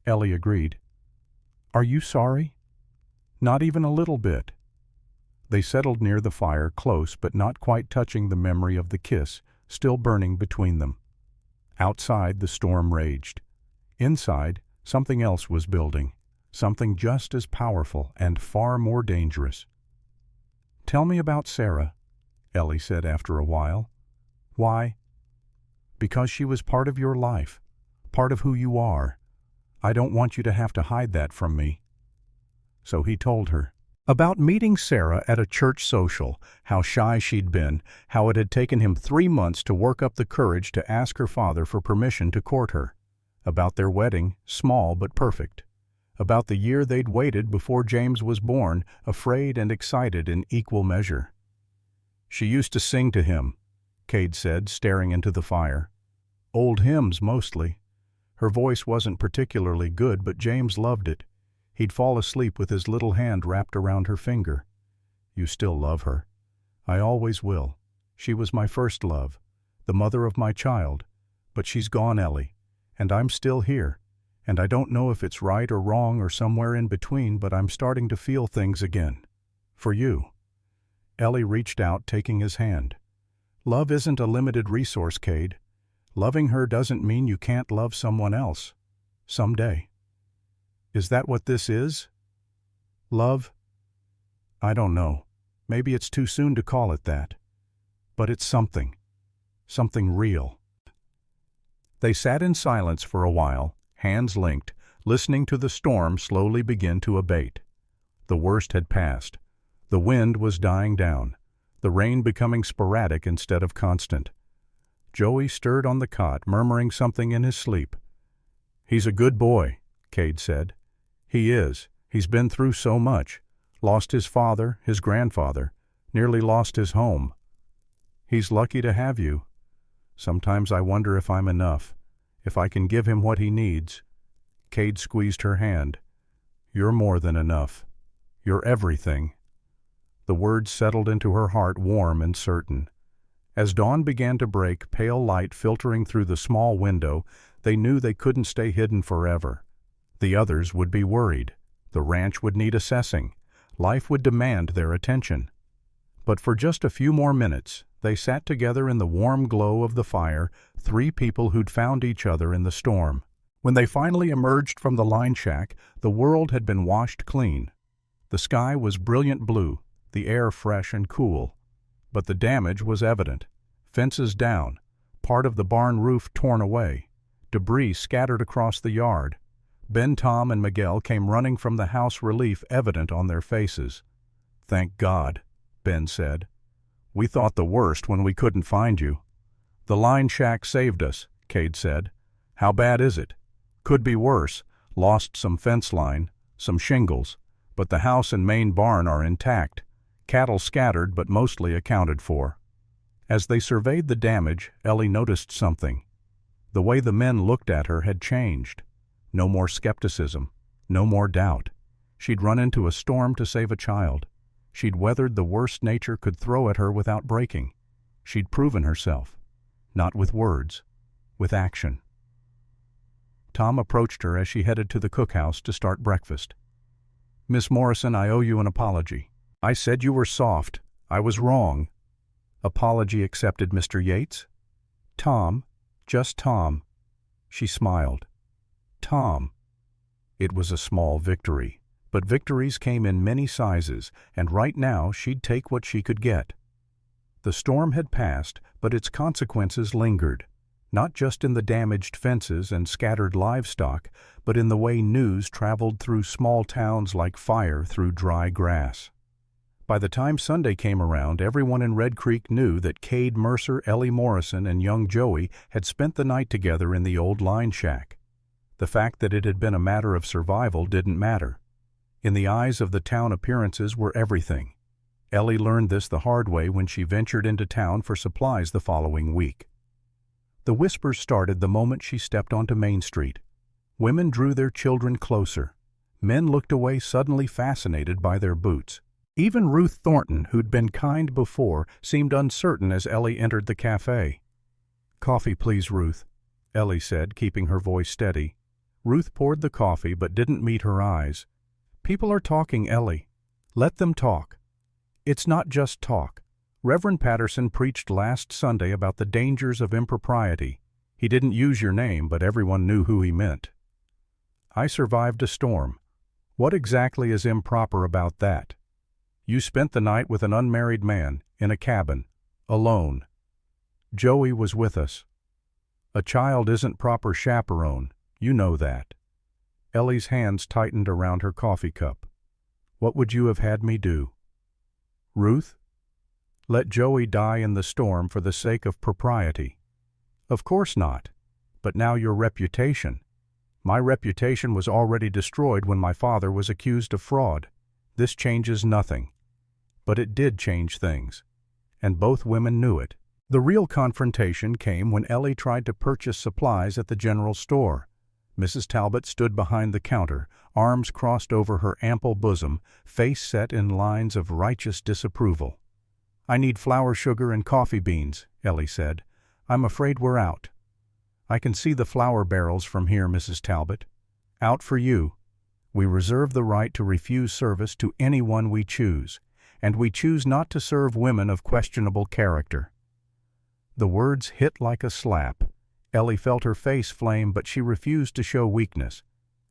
Ellie agreed. "Are you sorry?" "Not even a little bit." They settled near the fire, close but not quite touching the memory of the kiss, still burning between them. Outside, the storm raged. Inside, something else was building, something just as powerful and far more dangerous. "Tell me about Sarah," Ellie said after a while. "Why?" "Because she was part of your life, part of who you are. I don't want you to have to hide that from me." So he told her. About meeting Sarah at a church social, how shy she'd been, how it had taken him 3 months to work up the courage to ask her father for permission to court her. About their wedding, small but perfect. About the year they'd waited before James was born, afraid and excited in equal measure. "She used to sing to him," Cade said, staring into the fire. "Old hymns, mostly. Her voice wasn't particularly good, but James loved it. He'd fall asleep with his little hand wrapped around her finger. You still love her. I always will. She was my first love, the mother of my child. But she's gone, Ellie, and I'm still here. And I don't know if it's right or wrong or somewhere in between, but I'm starting to feel things again. For you." Ellie reached out, taking his hand. "Love isn't a limited resource, Cade. Loving her doesn't mean you can't love someone else. Someday." "Is that what this is? Love?" "I don't know. Maybe it's too soon to call it that. But it's something. Something real." They sat in silence for a while, hands linked, listening to the storm slowly begin to abate. The worst had passed. The wind was dying down, the rain becoming sporadic instead of constant. Joey stirred on the cot, murmuring something in his sleep. "He's a good boy," Cade said. "He is. He's been through so much. Lost his father, his grandfather, nearly lost his home. He's lucky to have you. Sometimes I wonder if I'm enough, if I can give him what he needs." Cade squeezed her hand. "You're more than enough. You're everything." The words settled into her heart, warm and certain. As dawn began to break, pale light filtering through the small window, they knew they couldn't stay hidden forever. The others would be worried. The ranch would need assessing. Life would demand their attention. But for just a few more minutes, they sat together in the warm glow of the fire, 3 people who'd found each other in the storm. When they finally emerged from the line shack, the world had been washed clean. The sky was brilliant blue, the air fresh and cool. But the damage was evident. Fences down, part of the barn roof torn away, debris scattered across the yard. Ben, Tom, and Miguel came running from the house, relief evident on their faces. "Thank God," Ben said. "We thought the worst when we couldn't find you." "The line shack saved us," Cade said. "How bad is it?" "Could be worse. Lost some fence line, some shingles, but the house and main barn are intact. Cattle scattered but mostly accounted for." As they surveyed the damage, Ellie noticed something. The way the men looked at her had changed. No more skepticism, no more doubt. She'd run into a storm to save a child. She'd weathered the worst nature could throw at her without breaking. She'd proven herself, not with words, with action. Tom approached her as she headed to the cookhouse to start breakfast. "Miss Morrison, I owe you an apology. I said you were soft. I was wrong. Apology accepted, Mr. Yates. Tom, just Tom. She smiled. Tom. It was a small victory, but victories came in many sizes, and right now she'd take what she could get. The storm had passed, but its consequences lingered, not just in the damaged fences and scattered livestock, but in the way news traveled through small towns like fire through dry grass. By the time Sunday came around, everyone in Red Creek knew that Cade Mercer, Ellie Morrison, and young Joey had spent the night together in the old line shack. The fact that it had been a matter of survival didn't matter. In the eyes of the town, appearances were everything. Ellie learned this the hard way when she ventured into town for supplies the following week. The whispers started the moment she stepped onto Main Street. Women drew their children closer. Men looked away, suddenly fascinated by their boots. Even Ruth Thornton, who'd been kind before, seemed uncertain as Ellie entered the cafe. "Coffee, please, Ruth," Ellie said, keeping her voice steady. Ruth poured the coffee but didn't meet her eyes. "People are talking, Ellie. Let them talk." "It's not just talk. Reverend Patterson preached last Sunday about the dangers of impropriety. He didn't use your name, but everyone knew who he meant." "I survived a storm. What exactly is improper about that? You spent the night with an unmarried man, in a cabin, alone. Joey was with us. A child isn't proper chaperone, you know that." Ellie's hands tightened around her coffee cup. "What would you have had me do?" "Ruth? Let Joey die in the storm for the sake of propriety?" "Of course not. But now your reputation. My reputation was already destroyed when my father was accused of fraud. This changes nothing." But it did change things, and both women knew it. The real confrontation came when Ellie tried to purchase supplies at the general store. Mrs. Talbot stood behind the counter, arms crossed over her ample bosom, face set in lines of righteous disapproval. "I need flour, sugar, and coffee beans," Ellie said. "I'm afraid we're out." "I can see the flour barrels from here, Mrs. Talbot." "Out for you. We reserve the right to refuse service to anyone we choose, and we choose not to serve women of questionable character." The words hit like a slap. Ellie felt her face flame, but she refused to show weakness.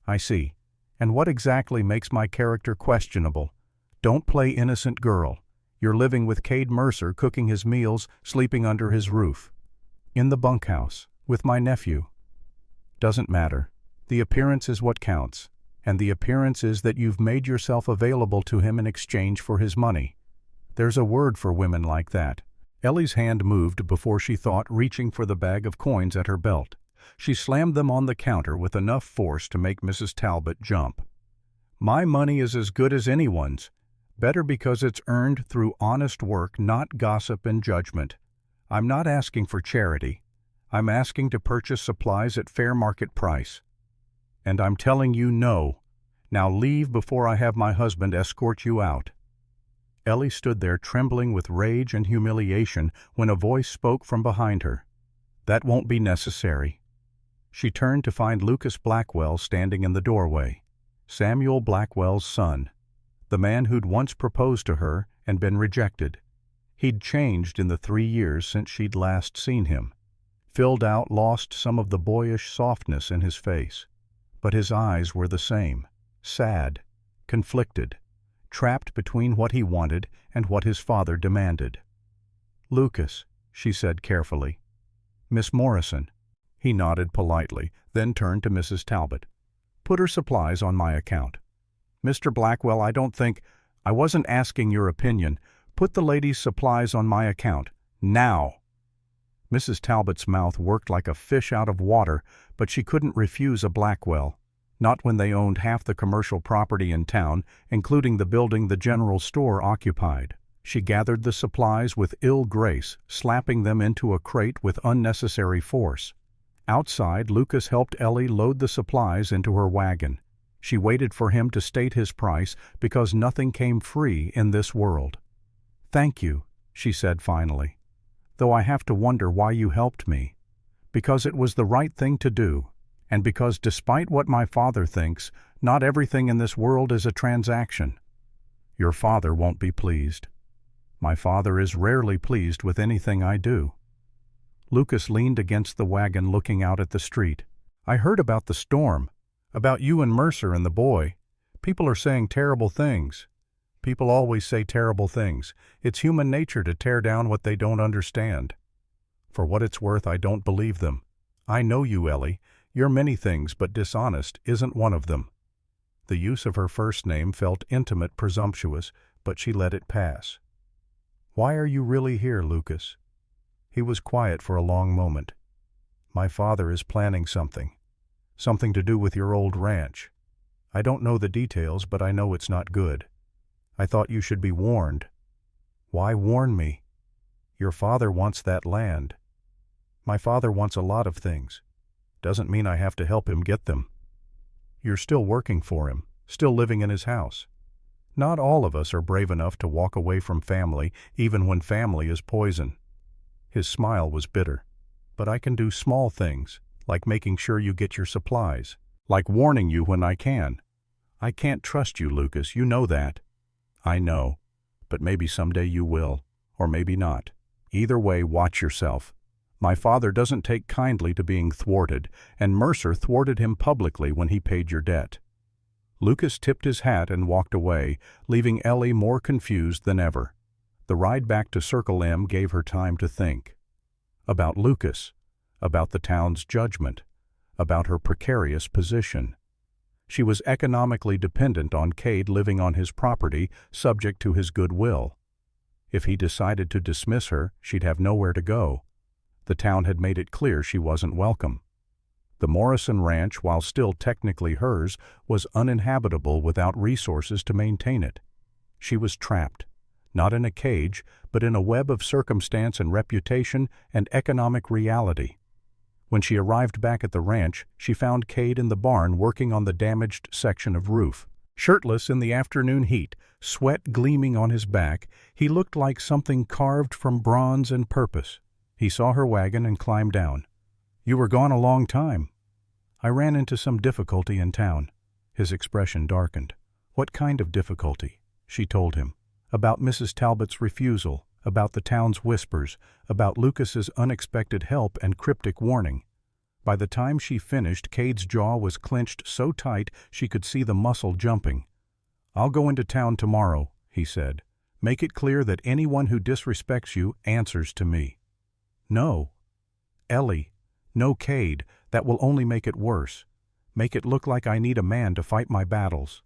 "I see. And what exactly makes my character questionable? Don't play innocent girl. You're living with Cade Mercer, cooking his meals, sleeping under his roof. In the bunkhouse, with my nephew. Doesn't matter. The appearance is what counts, and the appearance is that you've made yourself available to him in exchange for his money. There's a word for women like that." Ellie's hand moved before she thought, reaching for the bag of coins at her belt. She slammed them on the counter with enough force to make Mrs. Talbot jump. "My money is as good as anyone's. Better because it's earned through honest work, not gossip and judgment. I'm not asking for charity. I'm asking to purchase supplies at fair market price. And I'm telling you no. Now leave before I have my husband escort you out." Ellie stood there trembling with rage and humiliation when a voice spoke from behind her. "That won't be necessary." She turned to find Lucas Blackwell standing in the doorway. Samuel Blackwell's son. The man who'd once proposed to her and been rejected. He'd changed in the 3 years since she'd last seen him. Filled out, lost some of the boyish softness in his face. But his eyes were the same. Sad. Conflicted. Trapped between what he wanted and what his father demanded. "Lucas," she said carefully. "Miss Morrison." He nodded politely, then turned to Mrs. Talbot. "Put her supplies on my account." "Mr. Blackwell, I wasn't asking your opinion. Put the lady's supplies on my account. Now!" Mrs. Talbot's mouth worked like a fish out of water, but she couldn't refuse a Blackwell. Not when they owned half the commercial property in town, including the building the general store occupied. She gathered the supplies with ill grace, slapping them into a crate with unnecessary force. Outside, Lucas helped Ellie load the supplies into her wagon. She waited for him to state his price because nothing came free in this world. "Thank you," she said finally, "though I have to wonder why you helped me. Because it was the right thing to do. And because despite what my father thinks, not everything in this world is a transaction. Your father won't be pleased." My father is rarely pleased with anything I do." Lucas leaned against the wagon looking out at the street. "I heard about the storm, about you and Mercer and the boy. People are saying terrible things." "People always say terrible things. It's human nature to tear down what they don't understand." "For what it's worth, I don't believe them. I know you, Ellie. You're many things, but dishonest isn't one of them." The use of her first name felt intimate, presumptuous, but she let it pass. "Why are you really here, Lucas?" He was quiet for a long moment. "My father is planning something. Something to do with your old ranch. I don't know the details, but I know it's not good. I thought you should be warned." "Why warn me?" "Your father wants that land." "My father wants a lot of things. Doesn't mean I have to help him get them." "You're still working for him, still living in his house." "Not all of us are brave enough to walk away from family, even when family is poison." His smile was bitter. "But I can do small things, like making sure you get your supplies, like warning you when I can." "I can't trust you, Lucas, you know that." "I know, but maybe someday you will, or maybe not. Either way, watch yourself. My father doesn't take kindly to being thwarted, and Mercer thwarted him publicly when he paid your debt." Lucas tipped his hat and walked away, leaving Ellie more confused than ever. The ride back to Circle M gave her time to think. About Lucas, about the town's judgment, about her precarious position. She was economically dependent on Cade living on his property, subject to his goodwill. If he decided to dismiss her, she'd have nowhere to go. The town had made it clear she wasn't welcome. The Morrison Ranch, while still technically hers, was uninhabitable without resources to maintain it. She was trapped, not in a cage, but in a web of circumstance and reputation and economic reality. When she arrived back at the ranch, she found Cade in the barn working on the damaged section of roof. Shirtless in the afternoon heat, sweat gleaming on his back, he looked like something carved from bronze and purpose. He saw her wagon and climbed down. "You were gone a long time." "I ran into some difficulty in town." His expression darkened. "What kind of difficulty?" She told him. About Mrs. Talbot's refusal, about the town's whispers, about Lucas's unexpected help and cryptic warning. By the time she finished, Cade's jaw was clenched so tight she could see the muscle jumping. "I'll go into town tomorrow," he said. "Make it clear that anyone who disrespects you answers to me." "No." "Ellie, no Cade, that will only make it worse. Make it look like I need a man to fight my battles."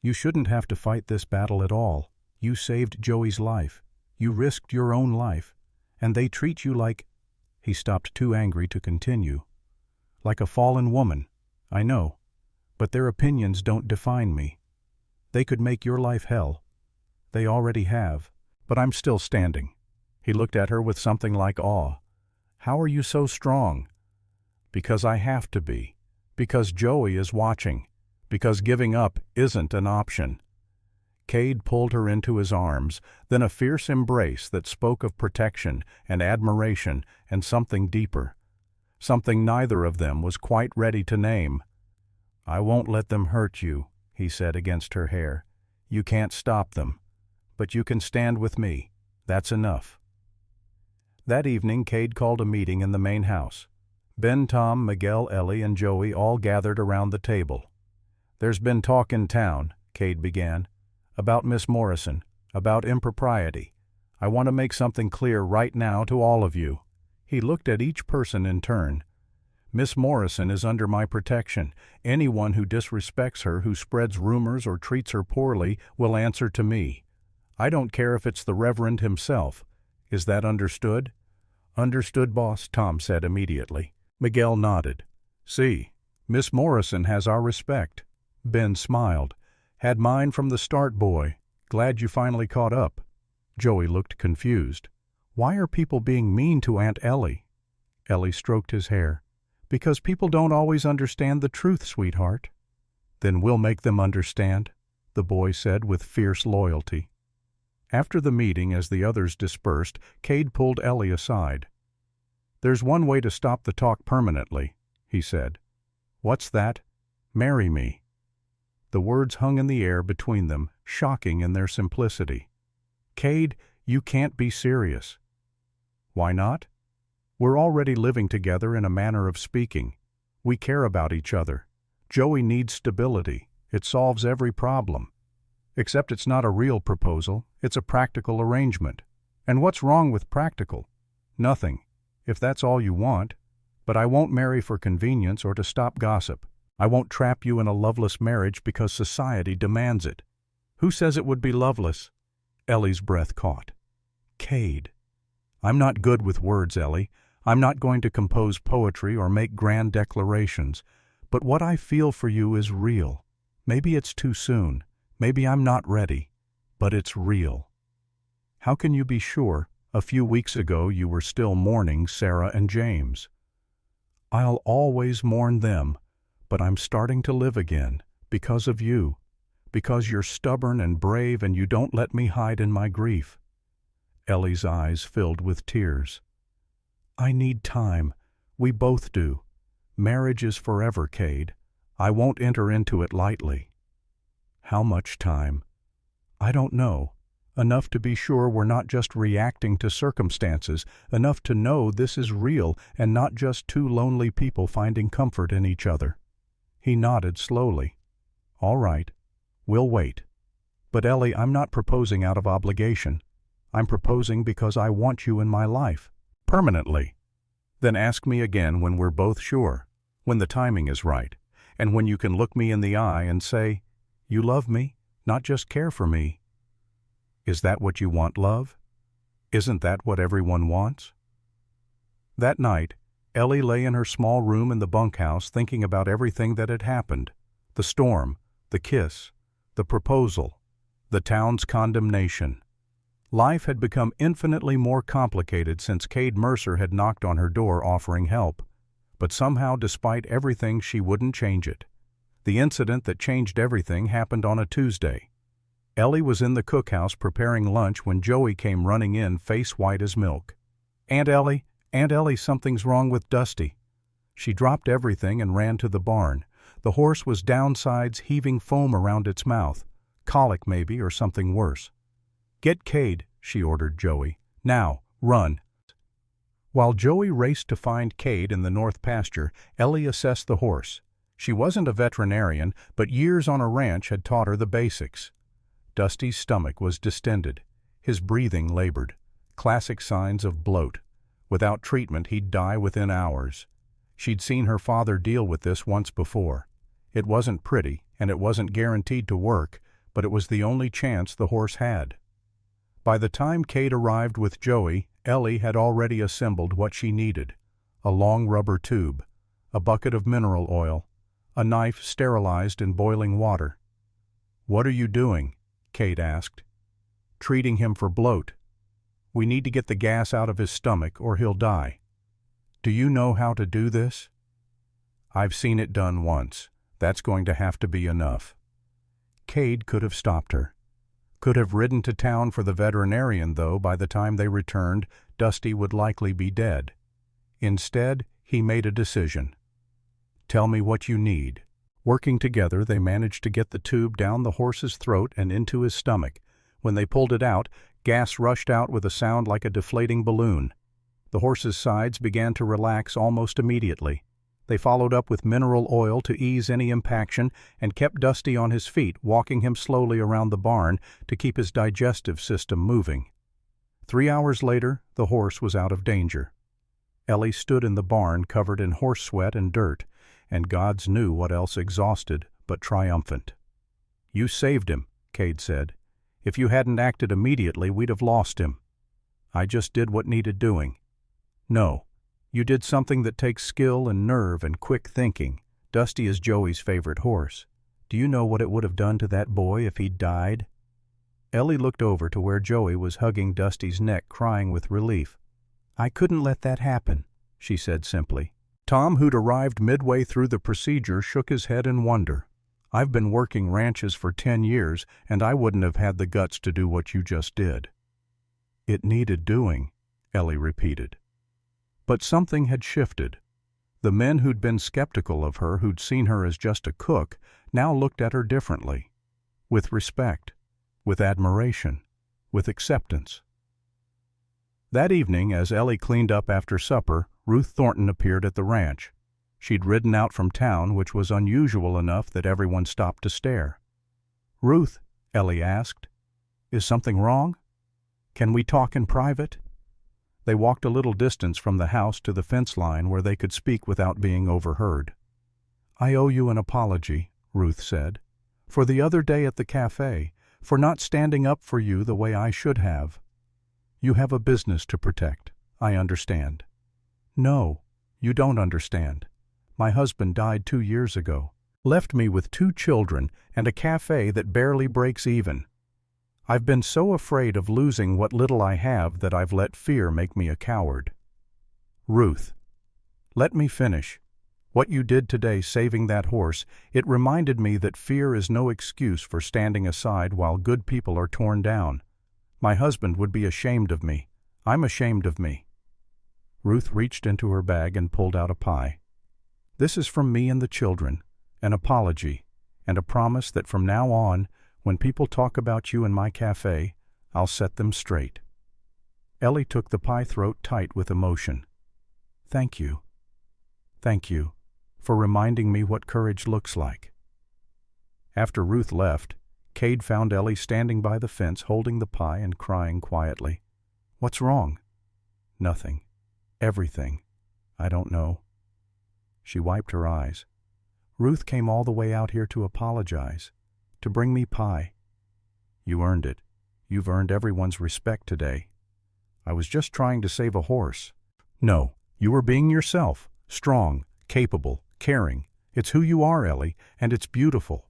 "You shouldn't have to fight this battle at all. You saved Joey's life. You risked your own life. And they treat you like—" He stopped, too angry to continue. "Like a fallen woman. I know. But their opinions don't define me. They could make your life hell. They already have. But I'm still standing." He looked at her with something like awe. "How are you so strong?" "Because I have to be. Because Joey is watching. Because giving up isn't an option." Cade pulled her into his arms, then a fierce embrace that spoke of protection and admiration and something deeper. Something neither of them was quite ready to name. "I won't let them hurt you," he said against her hair. "You can't stop them. But you can stand with me. That's enough." That evening Cade called a meeting in the main house. Ben, Tom, Miguel, Ellie, and Joey all gathered around the table. "There's been talk in town," Cade began, "about Miss Morrison, about impropriety. I want to make something clear right now to all of you." He looked at each person in turn. "Miss Morrison is under my protection. Anyone who disrespects her, who spreads rumors or treats her poorly, will answer to me. I don't care if it's the Reverend himself. Is that understood?" "Understood, boss," Tom said immediately. Miguel nodded. "See, Miss Morrison has our respect." Ben smiled. "Had mine from the start, boy. Glad you finally caught up." Joey looked confused. "Why are people being mean to Aunt Ellie?" Ellie stroked his hair. "Because people don't always understand the truth, sweetheart." "Then we'll make them understand," the boy said with fierce loyalty. After the meeting, as the others dispersed, Cade pulled Ellie aside. "There's one way to stop the talk permanently," he said. "What's that?" "Marry me." The words hung in the air between them, shocking in their simplicity. "Cade, You can't be serious. Why not? We're already living together in a manner of speaking. We care about each other. Joey needs stability. It solves every problem. Except it's not a real proposal, it's a practical arrangement. And what's wrong with practical? Nothing, if that's all you want. But I won't marry for convenience or to stop gossip. I won't trap you in a loveless marriage because society demands it. Who says it would be loveless? Ellie's breath caught. Cade. I'm not good with words, Ellie. I'm not going to compose poetry or make grand declarations. But what I feel for you is real. Maybe it's too soon. Maybe I'm not ready. But it's real. How can you be sure? A few weeks ago you were still mourning Sarah and James. I'll always mourn them, but I'm starting to live again, because of you. Because you're stubborn and brave and you don't let me hide in my grief. Ellie's eyes filled with tears. I need time. We both do. Marriage is forever, Cade. I won't enter into it lightly. How much time? I don't know. Enough to be sure we're not just reacting to circumstances, enough to know this is real and not just two lonely people finding comfort in each other. He nodded slowly. All right. We'll wait. But Ellie, I'm not proposing out of obligation. I'm proposing because I want you in my life. Permanently. Then ask me again when we're both sure, when the timing is right, and when you can look me in the eye and say, you love me, not just care for me. Is that what you want, love? Isn't that what everyone wants? That night, Ellie lay in her small room in the bunkhouse thinking about everything that had happened. The storm, the kiss, the proposal, the town's condemnation. Life had become infinitely more complicated since Cade Mercer had knocked on her door offering help. But somehow, despite everything, she wouldn't change it. The incident that changed everything happened on a Tuesday. Ellie was in the cookhouse preparing lunch when Joey came running in, face white as milk. Aunt Ellie, something's wrong with Dusty." She dropped everything and ran to the barn. The horse was downsides, heaving foam around its mouth. Colic maybe, or something worse. "Get Cade," she ordered Joey. "Now, run." While Joey raced to find Cade in the north pasture, Ellie assessed the horse. She wasn't a veterinarian, but years on a ranch had taught her the basics. Dusty's stomach was distended. His breathing labored. Classic signs of bloat. Without treatment, he'd die within hours. She'd seen her father deal with this once before. It wasn't pretty, and it wasn't guaranteed to work, but it was the only chance the horse had. By the time Cade arrived with Joey, Ellie had already assembled what she needed: a long rubber tube, a bucket of mineral oil, a knife sterilized in boiling water. "What are you doing?" Cade asked. "Treating him for bloat. We need to get the gas out of his stomach or he'll die." "Do you know how to do this?" "I've seen it done once. That's going to have to be enough." Cade could have stopped her. Could have ridden to town for the veterinarian, though by the time they returned, Dusty would likely be dead. Instead, he made a decision. "Tell me what you need." Working together, they managed to get the tube down the horse's throat and into his stomach. When they pulled it out, gas rushed out with a sound like a deflating balloon. The horse's sides began to relax almost immediately. They followed up with mineral oil to ease any impaction and kept Dusty on his feet, walking him slowly around the barn to keep his digestive system moving. 3 hours later, the horse was out of danger. Ellie stood in the barn covered in horse sweat and dirt, and gods knew what else, exhausted but triumphant. "You saved him," Cade said. "If you hadn't acted immediately, we'd have lost him." "I just did what needed doing." "No. You did something that takes skill and nerve and quick thinking. Dusty is Joey's favorite horse. Do you know what it would have done to that boy if he'd died?" Ellie looked over to where Joey was hugging Dusty's neck, crying with relief. "I couldn't let that happen," she said simply. Tom, who'd arrived midway through the procedure, shook his head in wonder. "I've been working ranches for 10 years, and I wouldn't have had the guts to do what you just did." "It needed doing," Ellie repeated. But something had shifted. The men who'd been skeptical of her, who'd seen her as just a cook, now looked at her differently. With respect, with admiration, with acceptance. That evening, as Ellie cleaned up after supper, Ruth Thornton appeared at the ranch. She'd ridden out from town, which was unusual enough that everyone stopped to stare. "Ruth," Ellie asked, "is something wrong? Can we talk in private?" They walked a little distance from the house to the fence line where they could speak without being overheard. "I owe you an apology," Ruth said, "for the other day at the cafe, for not standing up for you the way I should have. You have a business to protect, I understand." "No, you don't understand. My husband died 2 years ago, left me with 2 children and a cafe that barely breaks even. I've been so afraid of losing what little I have that I've let fear make me a coward." "Ruth, let me finish. What you did today saving that horse, it reminded me that fear is no excuse for standing aside while good people are torn down. My husband would be ashamed of me. I'm ashamed of me." Ruth reached into her bag and pulled out a pie. "This is from me and the children, an apology, and a promise that from now on, when people talk about you in my cafe, I'll set them straight." Ellie took the pie throat tight with emotion. "Thank you. Thank you for reminding me what courage looks like." After Ruth left, Cade found Ellie standing by the fence holding the pie and crying quietly. "What's wrong?" "Nothing. Everything. I don't know." She wiped her eyes. "Ruth came all the way out here to apologize, to bring me pie. You earned it. You've earned everyone's respect today. I was just trying to save a horse." "No, you were being yourself, strong, capable, caring. It's who you are, Ellie, and it's beautiful."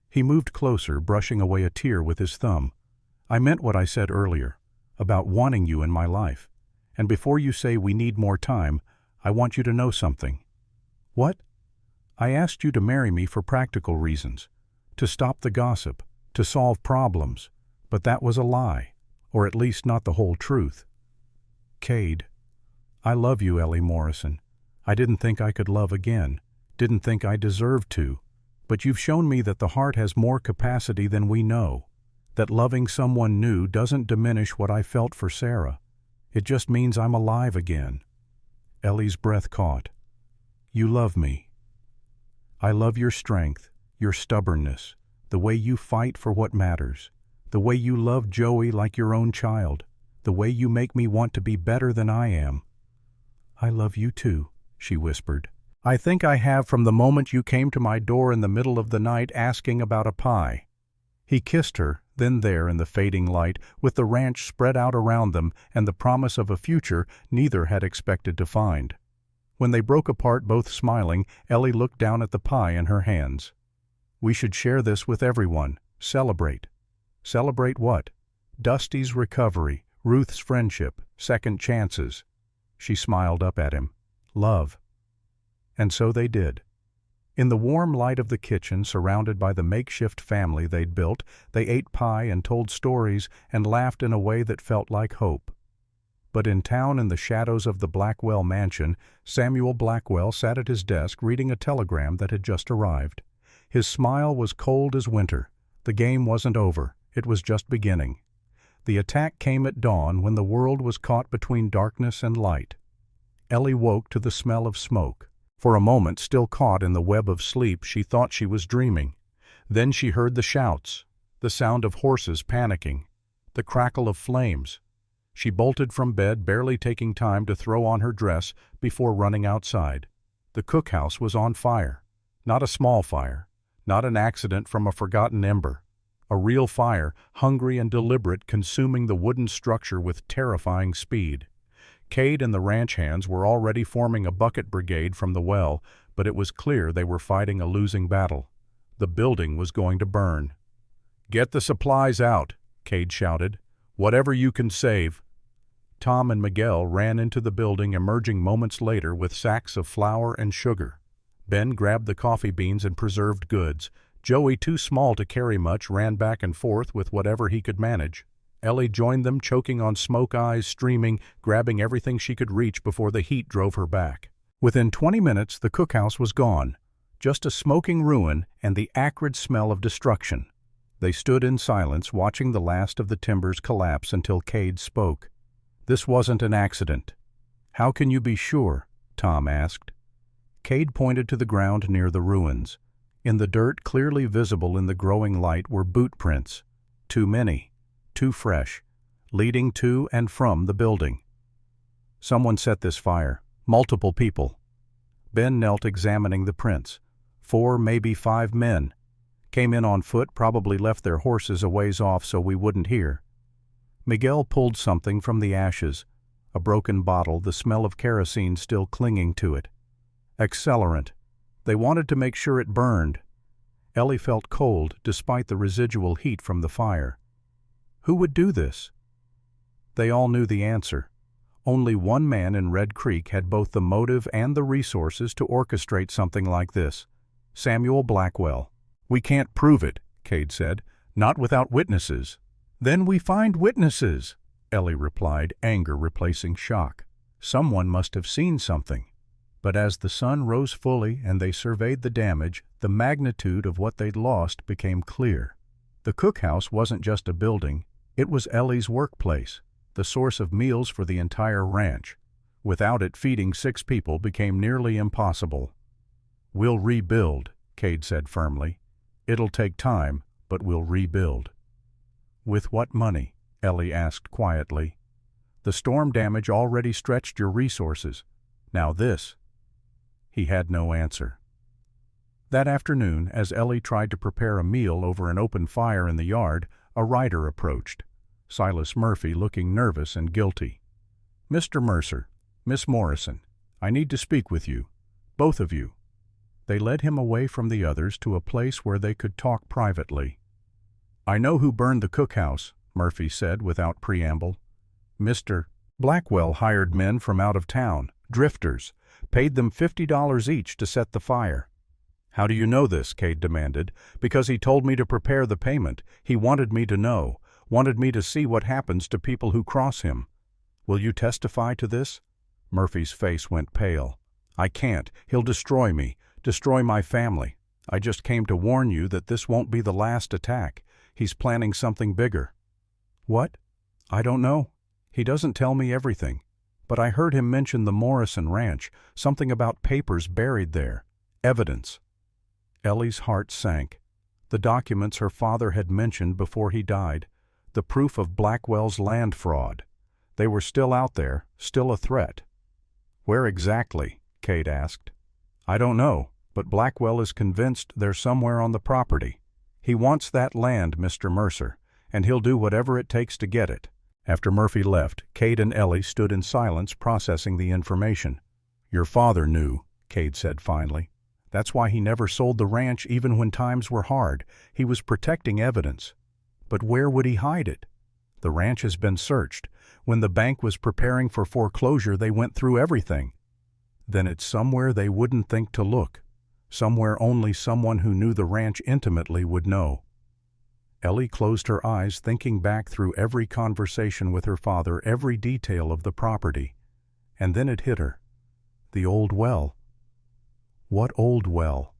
He moved closer, brushing away a tear with his thumb. "I meant what I said earlier, about wanting you in my life. And before you say we need more time, I want you to know something." "What?" "I asked you to marry me for practical reasons, to stop the gossip, to solve problems, but that was a lie, or at least not the whole truth." "Cade, I love you, Ellie Morrison. I didn't think I could love again, didn't think I deserved to, but you've shown me that the heart has more capacity than we know, that loving someone new doesn't diminish what I felt for Sarah. It just means I'm alive again." Ellie's breath caught. "You love me. I love your strength, your stubbornness, the way you fight for what matters, the way you love Joey like your own child, the way you make me want to be better than I am." "I love you too," she whispered. "I think I have from the moment you came to my door in the middle of the night asking about a pie." He kissed her, then there in the fading light, with the ranch spread out around them and the promise of a future neither had expected to find. When they broke apart, both smiling, Ellie looked down at the pie in her hands. "We should share this with everyone. Celebrate." "Celebrate what?" "Dusty's recovery, Ruth's friendship, second chances." She smiled up at him. "Love." And so they did. In the warm light of the kitchen, surrounded by the makeshift family they'd built, they ate pie and told stories and laughed in a way that felt like hope. But in town, in the shadows of the Blackwell mansion, Samuel Blackwell sat at his desk reading a telegram that had just arrived. His smile was cold as winter. The game wasn't over. It was just beginning. The attack came at dawn when the world was caught between darkness and light. Ellie woke to the smell of smoke. For a moment, still caught in the web of sleep, she thought she was dreaming. Then she heard the shouts, the sound of horses panicking, the crackle of flames. She bolted from bed, barely taking time to throw on her dress before running outside. The cookhouse was on fire. Not a small fire, not an accident from a forgotten ember. A real fire, hungry and deliberate, consuming the wooden structure with terrifying speed. Cade and the ranch hands were already forming a bucket brigade from the well, but it was clear they were fighting a losing battle. The building was going to burn. "Get the supplies out," Cade shouted. "Whatever you can save." Tom and Miguel ran into the building, emerging moments later with sacks of flour and sugar. Ben grabbed the coffee beans and preserved goods. Joey, too small to carry much, ran back and forth with whatever he could manage. Ellie joined them, choking on smoke, eyes streaming, grabbing everything she could reach before the heat drove her back. Within 20 minutes, the cookhouse was gone. Just a smoking ruin and the acrid smell of destruction. They stood in silence, watching the last of the timbers collapse until Cade spoke. This wasn't an accident. How can you be sure? Tom asked. Cade pointed to the ground near the ruins. In the dirt, clearly visible in the growing light, were boot prints. Too many, too fresh, leading to and from the building. Someone set this fire. Multiple people. Ben knelt examining the prints. 4, maybe 5 men. Came in on foot, probably left their horses a ways off so we wouldn't hear. Miguel pulled something from the ashes. A broken bottle, the smell of kerosene still clinging to it. Accelerant. They wanted to make sure it burned. Ellie felt cold despite the residual heat from the fire. Who would do this? They all knew the answer. Only one man in Red Creek had both the motive and the resources to orchestrate something like this. Samuel Blackwell. We can't prove it, Cade said. Not without witnesses. Then we find witnesses, Ellie replied, anger replacing shock. Someone must have seen something. But as the sun rose fully and they surveyed the damage, the magnitude of what they'd lost became clear. The cookhouse wasn't just a building, it was Ellie's workplace, the source of meals for the entire ranch. Without it, feeding 6 people became nearly impossible. We'll rebuild, Cade said firmly. It'll take time, but we'll rebuild. With what money? Ellie asked quietly. The storm damage already stretched your resources. Now this. He had no answer. That afternoon, as Ellie tried to prepare a meal over an open fire in the yard, a rider approached. Silas Murphy looking nervous and guilty. Mr. Mercer, Miss Morrison, I need to speak with you. Both of you. They led him away from the others to a place where they could talk privately. I know who burned the cookhouse, Murphy said without preamble. Mr. Blackwell hired men from out of town, drifters, paid them $50 each to set the fire. How do you know this? Cade demanded. Because he told me to prepare the payment. He wanted me to know, wanted me to see what happens to people who cross him. Will you testify to this? Murphy's face went pale. I can't. He'll destroy me, destroy my family. I just came to warn you that this won't be the last attack. He's planning something bigger. What? I don't know. He doesn't tell me everything. But I heard him mention the Morrison Ranch, something about papers buried there. Evidence. Ellie's heart sank. The documents her father had mentioned before he died. The proof of Blackwell's land fraud. They were still out there, still a threat. Where exactly? Cade asked. I don't know, but Blackwell is convinced they're somewhere on the property. He wants that land, Mr. Mercer, and he'll do whatever it takes to get it. After Murphy left, Cade and Ellie stood in silence processing the information. Your father knew, Cade said finally. That's why he never sold the ranch even when times were hard. He was protecting evidence. But where would he hide it? The ranch has been searched. When the bank was preparing for foreclosure, they went through everything. Then it's somewhere they wouldn't think to look. Somewhere only someone who knew the ranch intimately would know. Ellie closed her eyes, thinking back through every conversation with her father, every detail of the property. And then it hit her. The old well. What old well?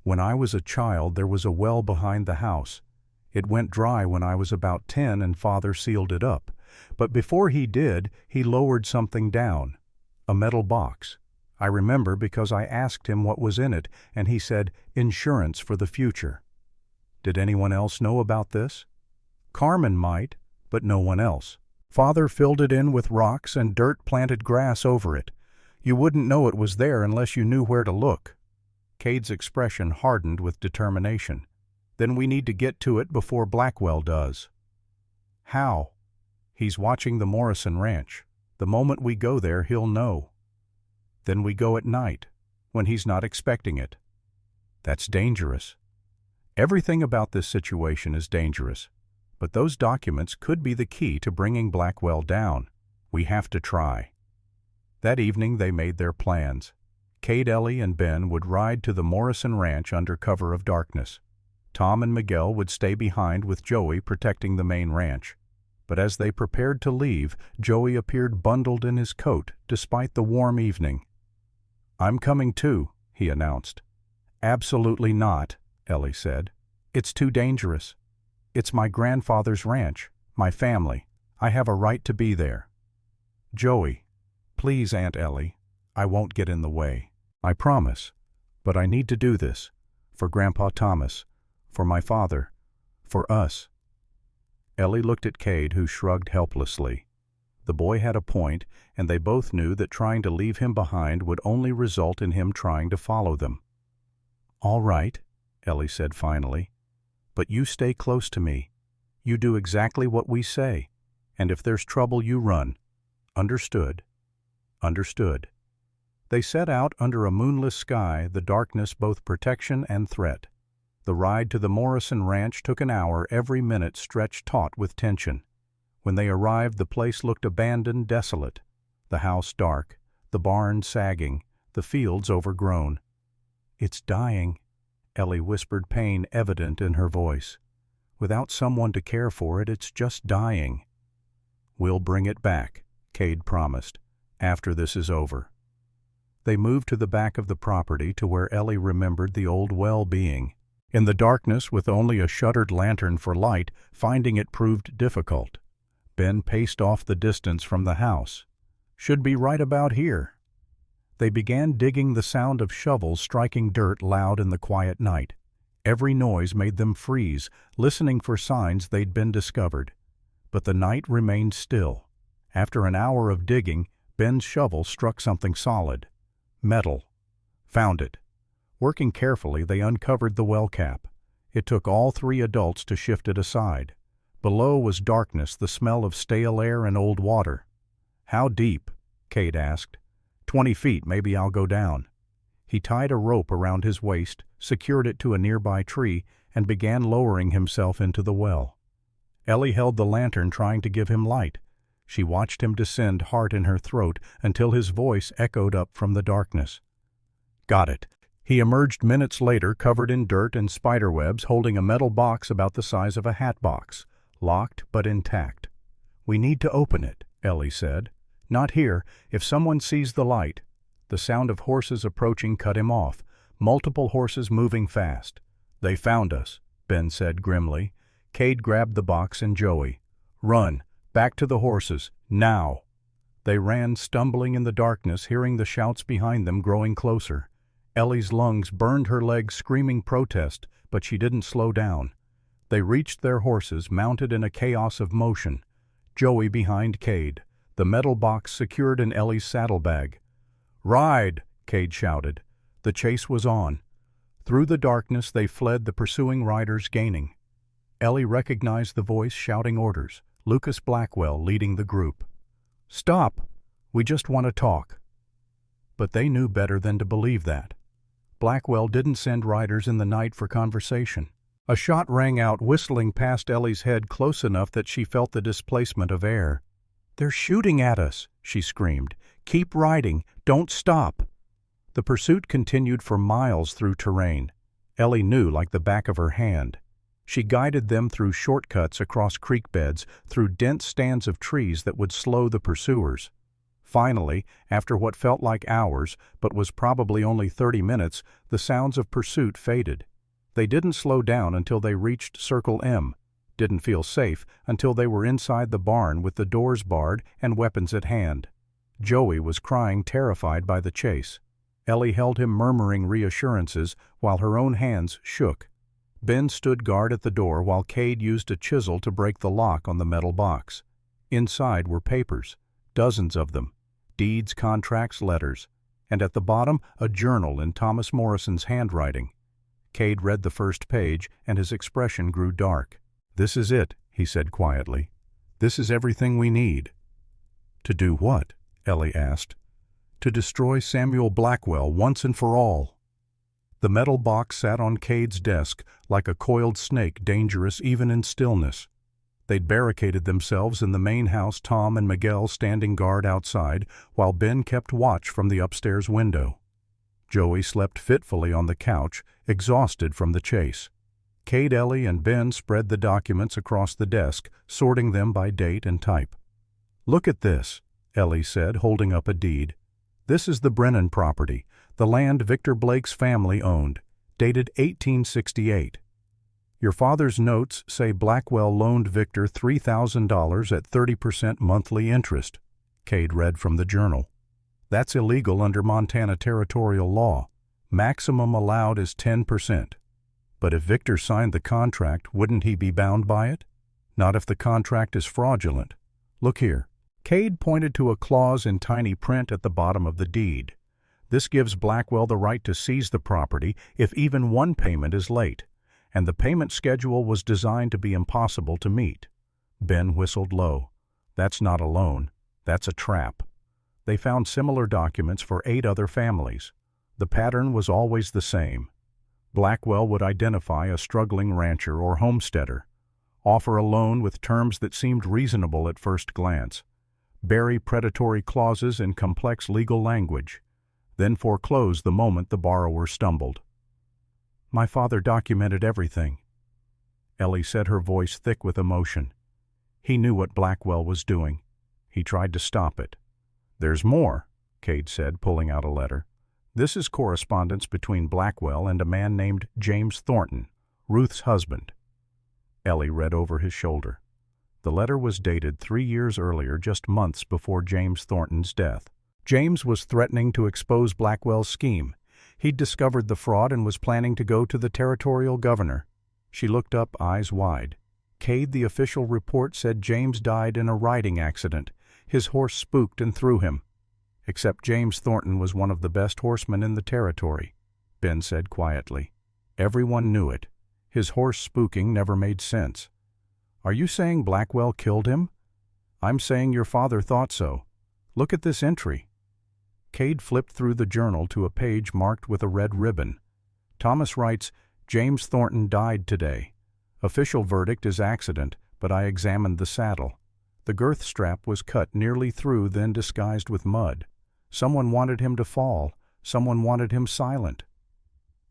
When I was a child, there was a well behind the house. It went dry when I was about 10 and Father sealed it up. But before he did, he lowered something down. A metal box. I remember because I asked him what was in it, and he said, insurance for the future. Did anyone else know about this? Carmen might, but no one else. Father filled it in with rocks and dirt, planted grass over it. You wouldn't know it was there unless you knew where to look. Cade's expression hardened with determination. Then we need to get to it before Blackwell does. How? He's watching the Morrison Ranch. The moment we go there, he'll know. Then we go at night, when he's not expecting it. That's dangerous. Everything about this situation is dangerous, but those documents could be the key to bringing Blackwell down. We have to try. That evening they made their plans. Cade, Ellie, and Ben would ride to the Morrison Ranch under cover of darkness. Tom and Miguel would stay behind with Joey protecting the main ranch. But as they prepared to leave, Joey appeared bundled in his coat despite the warm evening. I'm coming too, he announced. Absolutely not, Ellie said. It's too dangerous. It's my grandfather's ranch, my family. I have a right to be there. "Joey, please, Aunt Ellie, I won't get in the way. I promise. But I need to do this. For Grandpa Thomas. For my father. For us." Ellie looked at Cade, who shrugged helplessly. The boy had a point, and they both knew that trying to leave him behind would only result in him trying to follow them. "All right," Ellie said finally. "But you stay close to me. You do exactly what we say. And if there's trouble, you run. Understood?" "Understood." They set out under a moonless sky, the darkness both protection and threat. The ride to the Morrison Ranch took an hour, every minute stretched taut with tension. When they arrived, the place looked abandoned, desolate. The house dark, the barn sagging, the fields overgrown. "It's dying," Ellie whispered, pain evident in her voice. "Without someone to care for it, it's just dying." "We'll bring it back," Cade promised, "after this is over." They moved to the back of the property, to where Ellie remembered the old well being. In the darkness, with only a shuttered lantern for light, finding it proved difficult. Ben paced off the distance from the house. "Should be right about here." They began digging, the sound of shovels striking dirt loud in the quiet night. Every noise made them freeze, listening for signs they'd been discovered. But the night remained still. After an hour of digging, Ben's shovel struck something solid. Metal. Found it. Working carefully, they uncovered the well cap. It took all three adults to shift it aside. Below was darkness, the smell of stale air and old water. "How deep?" Cade asked. 20 feet, maybe I'll go down." He tied a rope around his waist, secured it to a nearby tree, and began lowering himself into the well. Ellie held the lantern, trying to give him light. She watched him descend, heart in her throat, until his voice echoed up from the darkness. "Got it." He emerged minutes later, covered in dirt and spiderwebs, holding a metal box about the size of a hat box, locked but intact. "We need to open it," Ellie said. "Not here. If someone sees the light." The sound of horses approaching cut him off, multiple horses moving fast. "They found us," Ben said grimly. Cade grabbed the box and Joey. "Run. Back to the horses. Now." They ran, stumbling in the darkness, hearing the shouts behind them growing closer. Ellie's lungs burned her legs, screaming protest, but she didn't slow down. They reached their horses, mounted in a chaos of motion. Joey behind Cade, the metal box secured in Ellie's saddlebag. "Ride!" Cade shouted. The chase was on. Through the darkness they fled, the pursuing riders gaining. Ellie recognized the voice shouting orders, Lucas Blackwell leading the group. "Stop! We just want to talk." But they knew better than to believe that. Blackwell didn't send riders in the night for conversation. A shot rang out, whistling past Ellie's head close enough that she felt the displacement of air. "They're shooting at us," she screamed. "Keep riding. Don't stop." The pursuit continued for miles through terrain. Ellie knew like the back of her hand. She guided them through shortcuts across creek beds, through dense stands of trees that would slow the pursuers. Finally, after what felt like hours, but was probably only 30 minutes, the sounds of pursuit faded. They didn't slow down until they reached Circle M, didn't feel safe until they were inside the barn with the doors barred and weapons at hand. Joey was crying, terrified by the chase. Ellie held him, murmuring reassurances, while her own hands shook. Ben stood guard at the door while Cade used a chisel to break the lock on the metal box. Inside were papers, dozens of them. Deeds, contracts, letters, and at the bottom a journal in Thomas Morrison's handwriting. Cade read the first page, and his expression grew dark. "This is it," he said quietly. "This is everything we need." "To do what?" Ellie asked. "To destroy Samuel Blackwell once and for all." The metal box sat on Cade's desk like a coiled snake, dangerous even in stillness. They'd barricaded themselves in the main house, Tom and Miguel standing guard outside, while Ben kept watch from the upstairs window. Joey slept fitfully on the couch, exhausted from the chase. Cade, Ellie, and Ben spread the documents across the desk, sorting them by date and type. "Look at this," Ellie said, holding up a deed. "This is the Brennan property, the land Victor Blake's family owned, dated 1868. Your father's notes say Blackwell loaned Victor $3,000 at 30% monthly interest. Cade read from the journal. That's illegal under Montana territorial law. Maximum allowed is 10%. But if Victor signed the contract, wouldn't he be bound by it? Not if the contract is fraudulent. Look here. Cade pointed to a clause in tiny print at the bottom of the deed. This gives Blackwell the right to seize the property if even one payment is late, and the payment schedule was designed to be impossible to meet. Ben whistled low. That's not a loan. That's a trap. They found similar documents for 8 other families. The pattern was always the same. Blackwell would identify a struggling rancher or homesteader, offer a loan with terms that seemed reasonable at first glance, bury predatory clauses in complex legal language, then foreclose the moment the borrower stumbled. My father documented everything. Ellie said, her voice thick with emotion. He knew what Blackwell was doing. He tried to stop it. There's more, Cade said, pulling out a letter. This is correspondence between Blackwell and a man named James Thornton, Ruth's husband. Ellie read over his shoulder. The letter was dated 3 years earlier, just months before James Thornton's death. James was threatening to expose Blackwell's scheme. He'd discovered the fraud and was planning to go to the territorial governor. She looked up, eyes wide. Cade, the official report said James died in a riding accident. His horse spooked and threw him. Except James Thornton was one of the best horsemen in the territory, Ben said quietly. Everyone knew it. His horse spooking never made sense. Are you saying Blackwell killed him? I'm saying your father thought so. Look at this entry. Cade flipped through the journal to a page marked with a red ribbon. Thomas writes, James Thornton died today. Official verdict is accident, but I examined the saddle. The girth strap was cut nearly through, then disguised with mud. Someone wanted him to fall. Someone wanted him silent.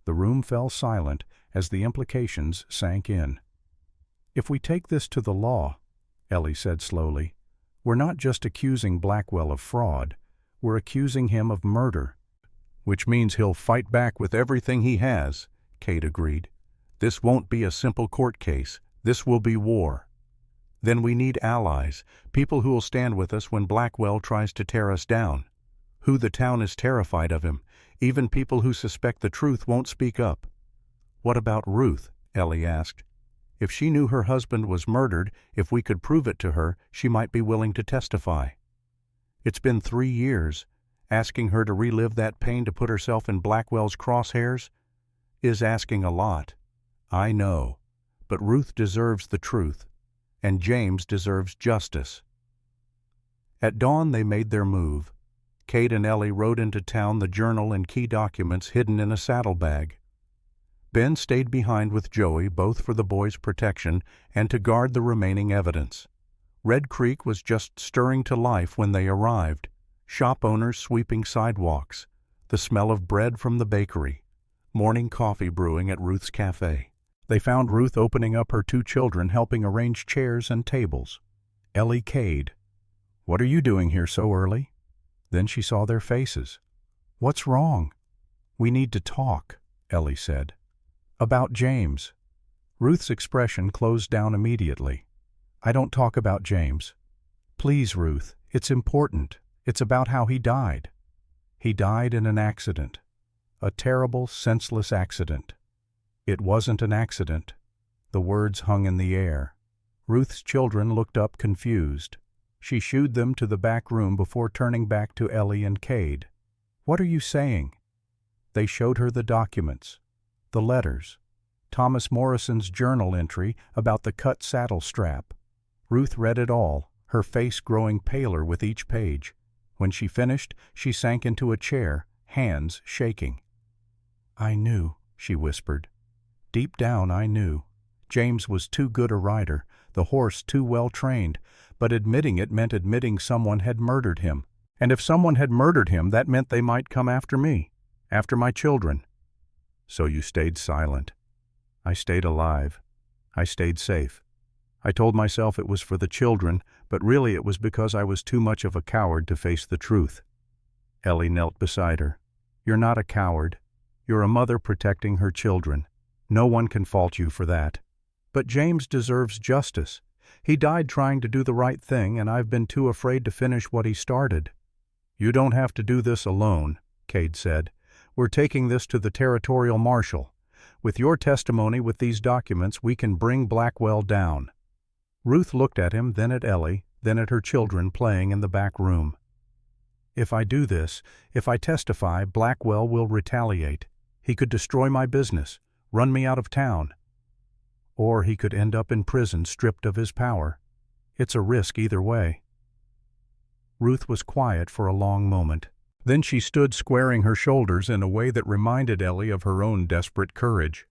The room fell silent as the implications sank in. If we take this to the law, Ellie said slowly, we're not just accusing Blackwell of fraud, we're accusing him of murder. Which means he'll fight back with everything he has, Cade agreed. This won't be a simple court case. This will be war. Then we need allies, people who will stand with us when Blackwell tries to tear us down. Who the town is terrified of him. Even people who suspect the truth won't speak up. What about Ruth? Ellie asked. If she knew her husband was murdered, if we could prove it to her, she might be willing to testify. It's been 3 years. Asking her to relive that pain to put herself in Blackwell's crosshairs is asking a lot. I know. But Ruth deserves the truth. And James deserves justice. At dawn they made their move. Cade and Ellie rode into town, the journal and key documents hidden in a saddlebag. Ben stayed behind with Joey, both for the boys' protection and to guard the remaining evidence. Red Creek was just stirring to life when they arrived. Shop owners sweeping sidewalks, the smell of bread from the bakery, morning coffee brewing at Ruth's cafe. They found Ruth opening up her 2 children, helping arrange chairs and tables. Ellie, Cade. What are you doing here so early? Then she saw their faces. What's wrong? We need to talk, Ellie said. About James. Ruth's expression closed down immediately. I don't talk about James. Please, Ruth, it's important. It's about how he died. He died in an accident. A terrible, senseless accident. It wasn't an accident. The words hung in the air. Ruth's children looked up confused. She shooed them to the back room before turning back to Ellie and Cade. What are you saying? They showed her the documents. The letters. Thomas Morrison's journal entry about the cut saddle strap. Ruth read it all, her face growing paler with each page. When she finished, she sank into a chair, hands shaking. I knew, she whispered. Deep down I knew. James was too good a rider, the horse too well trained, but admitting it meant admitting someone had murdered him. And if someone had murdered him, that meant they might come after me, after my children. So you stayed silent. I stayed alive. I stayed safe. I told myself it was for the children, but really it was because I was too much of a coward to face the truth. Ellie knelt beside her. You're not a coward. You're a mother protecting her children. No one can fault you for that. But James deserves justice. He died trying to do the right thing, and I've been too afraid to finish what he started." "You don't have to do this alone," Cade said. "We're taking this to the territorial marshal. With your testimony with these documents, we can bring Blackwell down." Ruth looked at him, then at Ellie, then at her children playing in the back room. "If I do this, if I testify, Blackwell will retaliate. He could destroy my business, run me out of town. Or he could end up in prison stripped of his power. It's a risk either way." Ruth was quiet for a long moment. Then she stood squaring her shoulders in a way that reminded Ellie of her own desperate courage.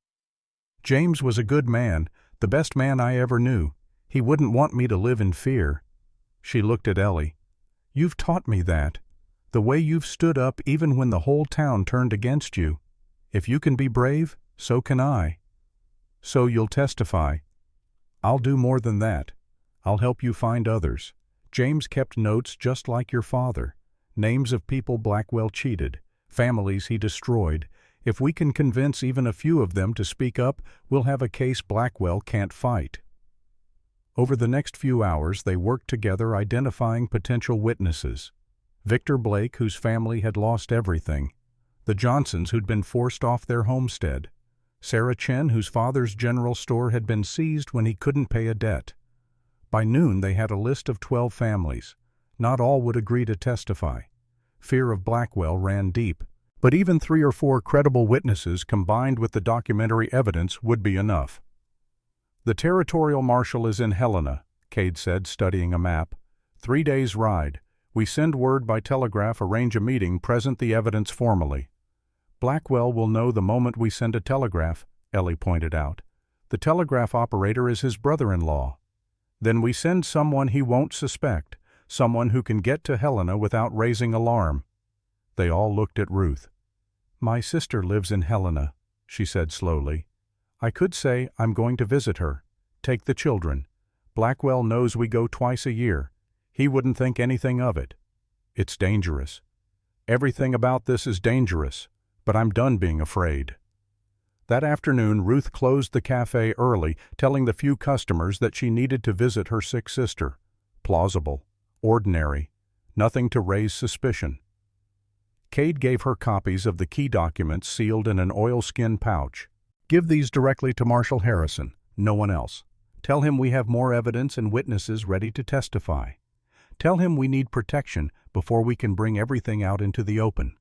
"James was a good man, the best man I ever knew. He wouldn't want me to live in fear." She looked at Ellie. "You've taught me that. The way you've stood up even when the whole town turned against you. If you can be brave, so can I." "So you'll testify." "I'll do more than that. I'll help you find others. James kept notes just like your father. Names of people Blackwell cheated, families he destroyed. If we can convince even a few of them to speak up, we'll have a case Blackwell can't fight." Over the next few hours, they worked together identifying potential witnesses. Victor Blake, whose family had lost everything. The Johnsons, who'd been forced off their homestead. Sarah Chen, whose father's general store had been seized when he couldn't pay a debt. By noon, they had a list of 12 families. Not all would agree to testify. Fear of Blackwell ran deep. But even 3 or 4 credible witnesses combined with the documentary evidence would be enough. "The territorial marshal is in Helena," Cade said, studying a map. 3 days' ride. We send word by telegraph, arrange a meeting, present the evidence formally." "Blackwell will know the moment we send a telegraph," Ellie pointed out. "The telegraph operator is his brother-in-law." "Then we send someone he won't suspect, someone who can get to Helena without raising alarm." They all looked at Ruth. "My sister lives in Helena," she said slowly. "I could say I'm going to visit her. Take the children. Blackwell knows we go twice a year. He wouldn't think anything of it. It's dangerous. Everything about this is dangerous, but I'm done being afraid." That afternoon, Ruth closed the cafe early, telling the few customers that she needed to visit her sick sister. Plausible, ordinary, nothing to raise suspicion. Cade gave her copies of the key documents sealed in an oilskin pouch. "Give these directly to Marshal Harrison, no one else. Tell him we have more evidence and witnesses ready to testify. Tell him we need protection before we can bring everything out into the open.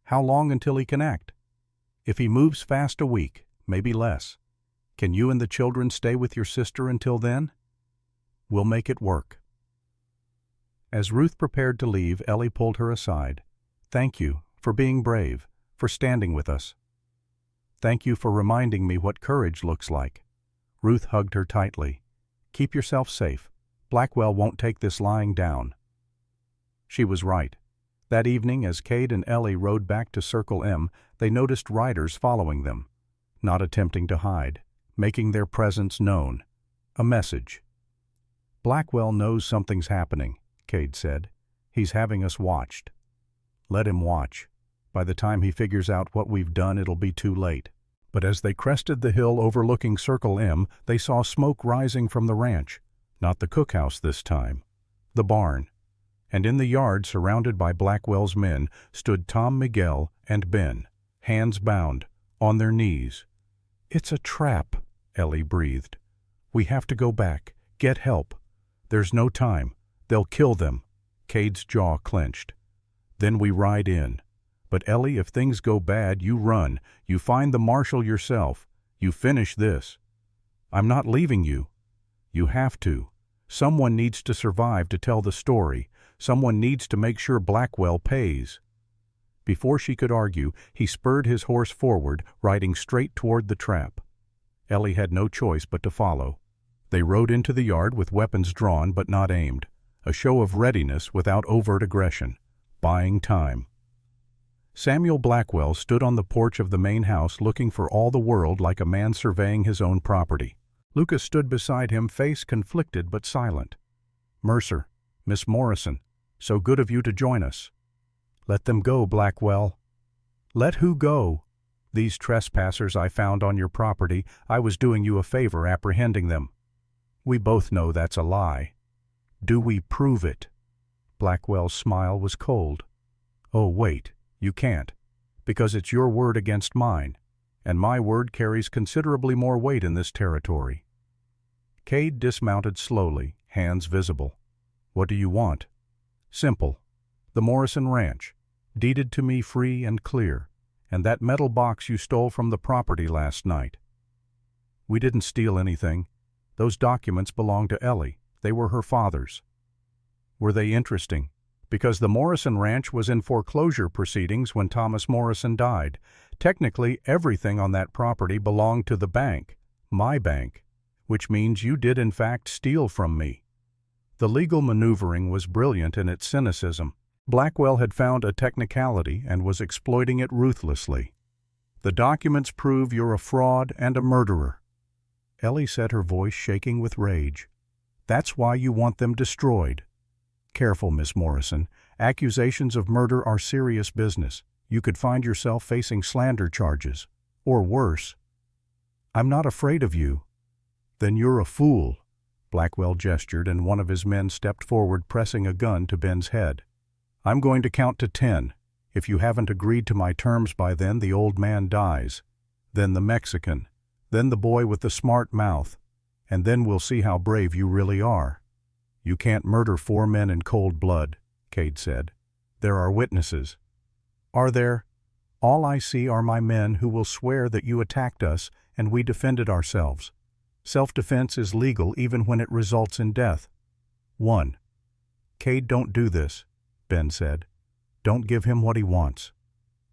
How long until he can act? If he moves fast, a week, maybe less. Can you and the children stay with your sister until then? We'll make it work." As Ruth prepared to leave, Ellie pulled her aside. "Thank you for being brave, for standing with us. Thank you for reminding me what courage looks like." Ruth hugged her tightly. "Keep yourself safe. Blackwell won't take this lying down." She was right. That evening, as Cade and Ellie rode back to Circle M, they noticed riders following them, not attempting to hide, making their presence known. A message. "Blackwell knows something's happening," Cade said. "He's having us watched. Let him watch. By the time he figures out what we've done, it'll be too late." But as they crested the hill overlooking Circle M, they saw smoke rising from the ranch. Not the cookhouse this time. The barn. And in the yard, surrounded by Blackwell's men, stood Tom Miguel and Ben, hands bound, on their knees. "It's a trap," Ellie breathed. "We have to go back, get help. There's no time. They'll kill them." Cade's jaw clenched. "Then we ride in. But Ellie, if things go bad, you run. You find the marshal yourself. You finish this. I'm not leaving you. You have to. Someone needs to survive to tell the story. Someone needs to make sure Blackwell pays." Before she could argue, he spurred his horse forward, riding straight toward the trap. Ellie had no choice but to follow. They rode into the yard with weapons drawn but not aimed, a show of readiness without overt aggression, buying time. Samuel Blackwell stood on the porch of the main house looking for all the world like a man surveying his own property. Lucas stood beside him, face conflicted but silent. "Mercer, Miss Morrison, so good of you to join us." "Let them go, Blackwell." "Let who go?" "These trespassers I found on your property. I was doing you a favor apprehending them." We both know that's a lie. Do we prove it? Blackwell's smile was cold. Oh, wait, you can't, because it's your word against mine, and my word carries considerably more weight in this territory. Cade dismounted slowly, hands visible. What do you want? Simple. The Morrison Ranch, deeded to me free and clear, and that metal box you stole from the property last night. We didn't steal anything. Those documents belonged to Ellie. They were her father's. Were they interesting? Because the Morrison Ranch was in foreclosure proceedings when Thomas Morrison died. Technically, everything on that property belonged to the bank, my bank, which means you did in fact steal from me. The legal maneuvering was brilliant in its cynicism. Blackwell had found a technicality and was exploiting it ruthlessly. The documents prove you're a fraud and a murderer. Ellie said, her voice shaking with rage. That's why you want them destroyed. Careful, Miss Morrison. Accusations of murder are serious business. You could find yourself facing slander charges. Or worse. I'm not afraid of you. Then you're a fool. Blackwell gestured, and one of his men stepped forward, pressing a gun to Ben's head. I'm going to count to 10. If you haven't agreed to my terms by then, the old man dies. Then the Mexican. Then the boy with the smart mouth. And then we'll see how brave you really are. You can't murder 4 men in cold blood, Cade said. There are witnesses. Are there? All I see are my men who will swear that you attacked us and we defended ourselves. Self-defense is legal even when it results in death. 1. Cade, don't do this, Ben said. Don't give him what he wants.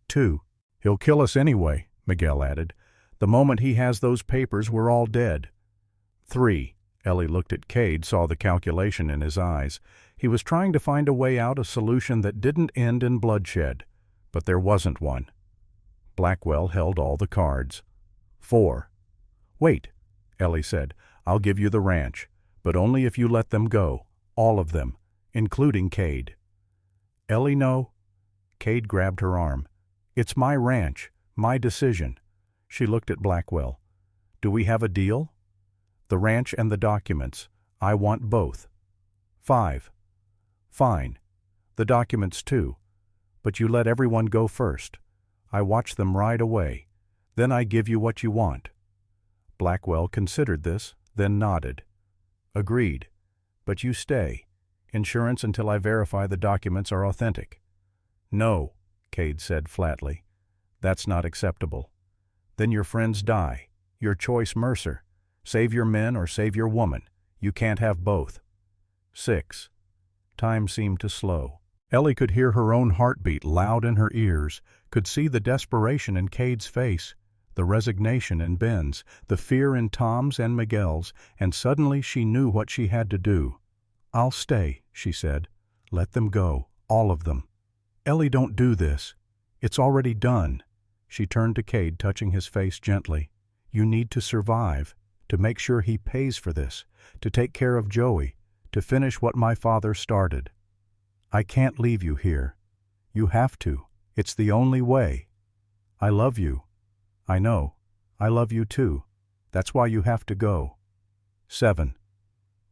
2. He'll kill us anyway, Miguel added. The moment he has those papers, we're all dead. 3. Ellie looked at Cade, saw the calculation in his eyes. He was trying to find a way out, a solution that didn't end in bloodshed. But there wasn't one. Blackwell held all the cards. 4. Wait, Ellie said. I'll give you the ranch, but only if you let them go. All of them, including Cade. Ellie, no. Cade grabbed her arm. It's my ranch, my decision. She looked at Blackwell. Do we have a deal? The ranch and the documents. I want both. 5. Fine. The documents too. But you let everyone go first. I watch them ride away. Then I give you what you want. Blackwell considered this, then nodded. Agreed. But you stay. Insurance until I verify the documents are authentic. No, Cade said flatly. That's not acceptable. Then your friends die. Your choice, Mercer. Save your men or save your woman. You can't have both. 6. Time seemed to slow. Ellie could hear her own heartbeat loud in her ears, could see the desperation in Cade's face, the resignation in Ben's, the fear in Tom's and Miguel's, and suddenly she knew what she had to do. I'll stay, she said. Let them go, all of them. Ellie, don't do this. It's already done. She turned to Cade, touching his face gently. You need to survive, to make sure he pays for this, to take care of Joey, to finish what my father started. I can't leave you here. You have to. It's the only way. I love you. I know. I love you too. That's why you have to go. 7.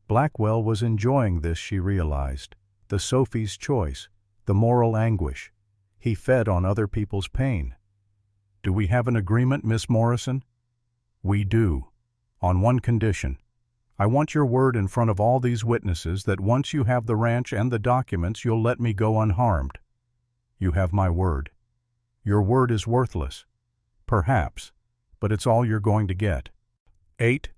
Blackwell was enjoying this, she realized. The Sophie's choice, the moral anguish. He fed on other people's pain. Do we have an agreement, Miss Morrison? We do. On one condition. I want your word in front of all these witnesses that once you have the ranch and the documents, you'll let me go unharmed. You have my word. Your word is worthless. Perhaps, but it's all you're going to get. 8.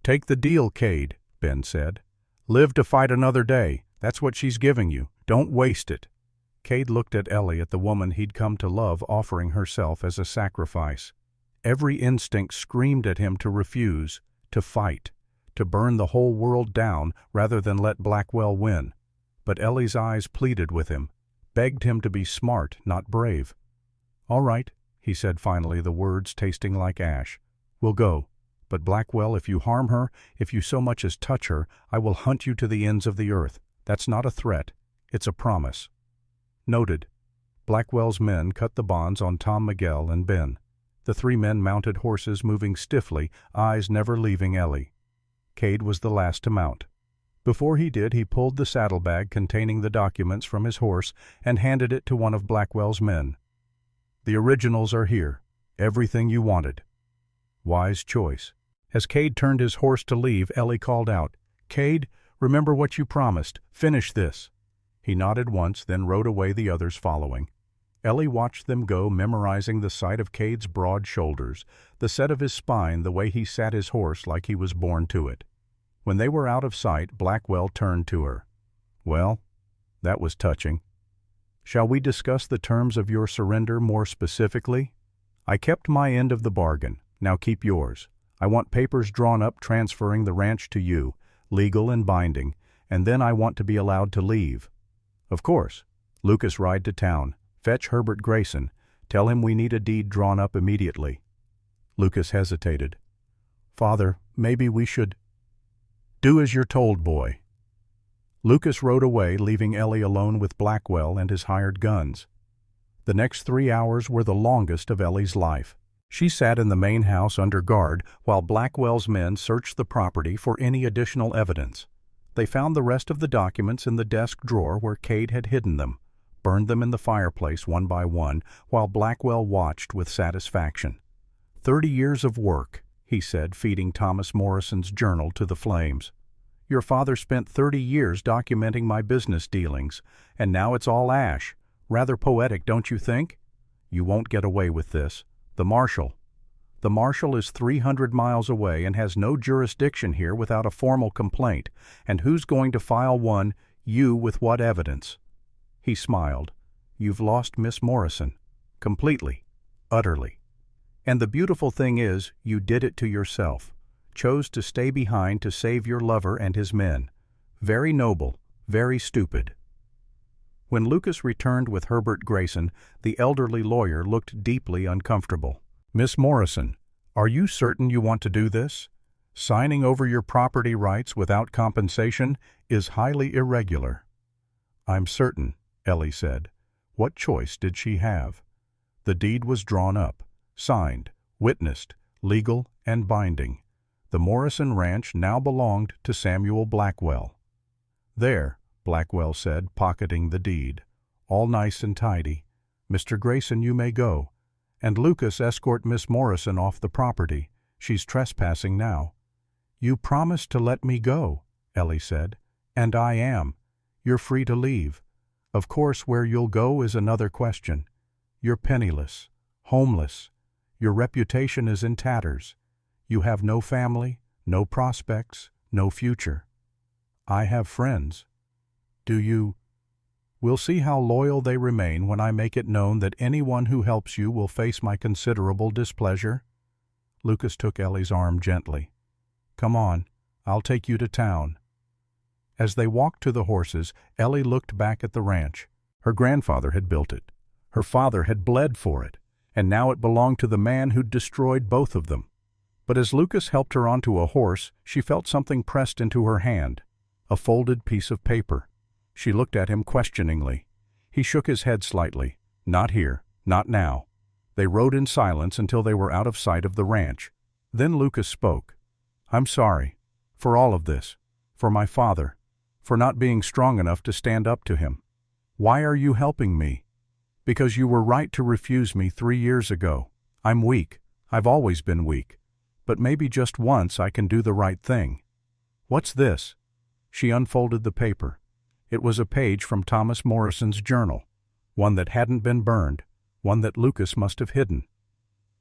Take the deal, Cade, Ben said. Live to fight another day. That's what she's giving you. Don't waste it. Cade looked at Ellie, at the woman he'd come to love, offering herself as a sacrifice. Every instinct screamed at him to refuse, to fight, to burn the whole world down rather than let Blackwell win. But Ellie's eyes pleaded with him, begged him to be smart, not brave. All right, he said finally, the words tasting like ash. We'll go. But Blackwell, if you harm her, if you so much as touch her, I will hunt you to the ends of the earth. That's not a threat. It's a promise. Noted. Blackwell's men cut the bonds on Tom, Miguel, and Ben. The 3 men mounted horses, moving stiffly, eyes never leaving Ellie. Cade was the last to mount. Before he did, he pulled the saddlebag containing the documents from his horse and handed it to one of Blackwell's men. "The originals are here. Everything you wanted." Wise choice. As Cade turned his horse to leave, Ellie called out, "Cade, remember what you promised. Finish this." He nodded once, then rode away, the others following. Ellie watched them go, memorizing the sight of Cade's broad shoulders, the set of his spine, the way he sat his horse like he was born to it. When they were out of sight, Blackwell turned to her. "Well, that was touching. Shall we discuss the terms of your surrender more specifically? I kept my end of the bargain. Now keep yours. I want papers drawn up transferring the ranch to you, legal and binding, and then I want to be allowed to leave. Of course. Lucas, ride to town. Fetch Herbert Grayson. Tell him we need a deed drawn up immediately." Lucas hesitated. "Father, maybe we should—" "Do as you're told, boy." Lucas rode away, leaving Ellie alone with Blackwell and his hired guns. The next 3 hours were the longest of Ellie's life. She sat in the main house under guard while Blackwell's men searched the property for any additional evidence. They found the rest of the documents in the desk drawer where Cade had hidden them, burned them in the fireplace one by one, while Blackwell watched with satisfaction. 30 years of work," he said, feeding Thomas Morrison's journal to the flames. "Your father spent 30 years documenting my business dealings, and now it's all ash. Rather poetic, don't you think? You won't get away with this. The marshal is 300 miles away and has no jurisdiction here without a formal complaint. And who's going to file one? You, with what evidence?" He smiled. "You've lost Miss Morrison. Completely. Utterly. And the beautiful thing is, you did it to yourself. Chose to stay behind to save your lover and his men. Very noble, very stupid." When Lucas returned with Herbert Grayson, the elderly lawyer looked deeply uncomfortable. "Miss Morrison, are you certain you want to do this? Signing over your property rights without compensation is highly irregular." "I'm certain," Ellie said. What choice did she have? The deed was drawn up, signed, witnessed, legal and binding. The Morrison Ranch now belonged to Samuel Blackwell. "There," Blackwell said, pocketing the deed. "All nice and tidy. Mr. Grayson, you may go. And Lucas, escort Miss Morrison off the property. She's trespassing now." "You promised to let me go," Ellie said. "And I am. You're free to leave. Of course, where you'll go is another question. You're penniless, homeless. Your reputation is in tatters. You have no family, no prospects, no future. I have friends. Do you? We'll see how loyal they remain when I make it known that anyone who helps you will face my considerable displeasure." Lucas took Ellie's arm gently. "Come on, I'll take you to town." As they walked to the horses, Ellie looked back at the ranch. Her grandfather had built it. Her father had bled for it, and now it belonged to the man who'd destroyed both of them. But as Lucas helped her onto a horse, she felt something pressed into her hand, a folded piece of paper. She looked at him questioningly. He shook his head slightly. "Not here, not now." They rode in silence until they were out of sight of the ranch. Then Lucas spoke. "I'm sorry. For all of this. For my father. For not being strong enough to stand up to him. Why are you helping me? Because you were right to refuse me 3 years ago. I'm weak. I've always been weak. But maybe just once I can do the right thing. What's this?" She unfolded the paper. It was a page from Thomas Morrison's journal, one that hadn't been burned, one that Lucas must have hidden.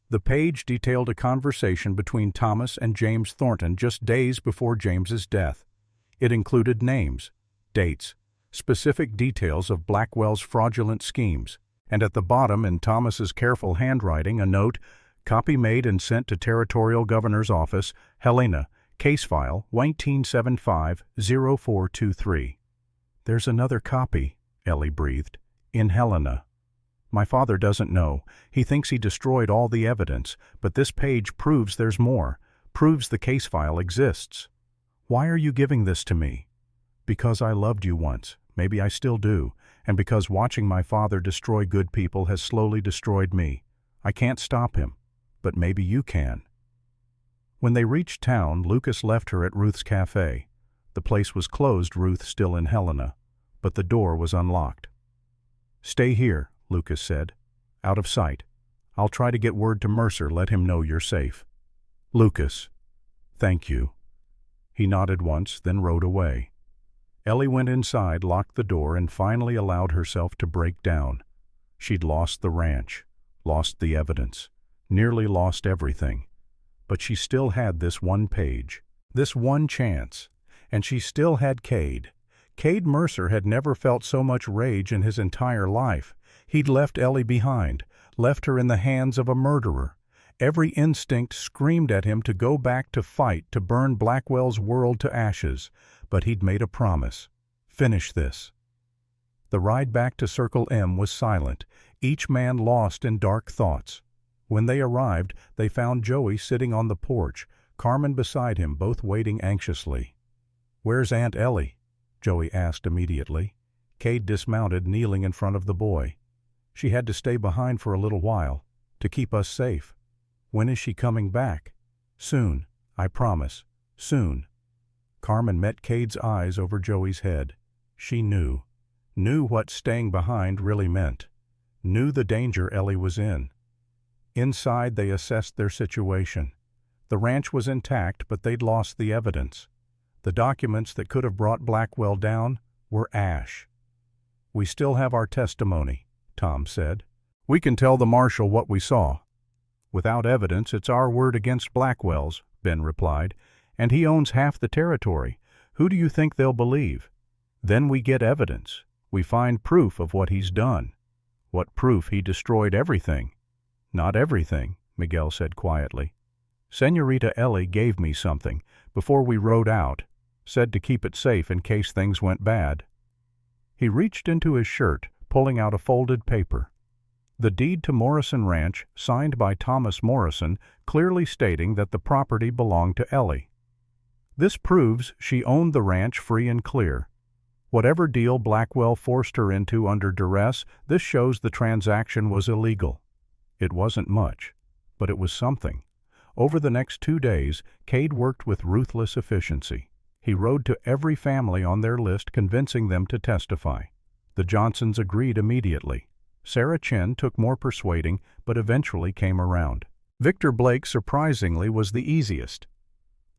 The page detailed a conversation between Thomas and James Thornton just days before James's death. It included names, dates, specific details of Blackwell's fraudulent schemes, and at the bottom, in Thomas's careful handwriting, a note, "Copy made and sent to Territorial Governor's Office, Helena, case file 1975-0423. "There's another copy," Ellie breathed, "in Helena. My father doesn't know. He thinks he destroyed all the evidence, but this page proves there's more, proves the case file exists. Why are you giving this to me? Because I loved you once, maybe I still do, and because watching my father destroy good people has slowly destroyed me. I can't stop him, but maybe you can." When they reached town, Lucas left her at Ruth's cafe. The place was closed, Ruth still in Helena, but the door was unlocked. "Stay here," Lucas said. "Out of sight. I'll try to get word to Mercer, let him know you're safe." "Lucas, thank you." He nodded once, then rode away. Ellie went inside, locked the door, and finally allowed herself to break down. She'd lost the ranch, lost the evidence, nearly lost everything. But she still had this one page, this one chance, and she still had Cade. Cade Mercer had never felt so much rage in his entire life. He'd left Ellie behind, left her in the hands of a murderer. Every instinct screamed at him to go back to fight, to burn Blackwell's world to ashes. But he'd made a promise. Finish this. The ride back to Circle M was silent, each man lost in dark thoughts. When they arrived, they found Joey sitting on the porch, Carmen beside him, both waiting anxiously. "Where's Aunt Ellie?" Joey asked immediately. Cade dismounted, kneeling in front of the boy. "She had to stay behind for a little while, to keep us safe." "When is she coming back?" "Soon, I promise, soon." Carmen met Cade's eyes over Joey's head. She knew what staying behind really meant, knew the danger Ellie was in. Inside, they assessed their situation. The ranch was intact, but they'd lost the evidence. The documents that could have brought Blackwell down were ash. "We still have our testimony," Tom said. "We can tell the marshal what we saw." "Without evidence, it's our word against Blackwell's," Ben replied, "and he owns half the territory. Who do you think they'll believe? Then we get evidence. We find proof of what he's done. What proof he destroyed everything?" "Not everything," Miguel said quietly. "Senorita Ellie gave me something before we rode out, said to keep it safe in case things went bad." He reached into his shirt, pulling out a folded paper. The deed to Morrison Ranch, signed by Thomas Morrison, clearly stating that the property belonged to Ellie. This proves she owned the ranch free and clear. Whatever deal Blackwell forced her into under duress, this shows the transaction was illegal. It wasn't much, but it was something. Over the next 2 days, Cade worked with ruthless efficiency. He rode to every family on their list, convincing them to testify. The Johnsons agreed immediately. Sarah Chin took more persuading, but eventually came around. Victor Blake, surprisingly, was the easiest.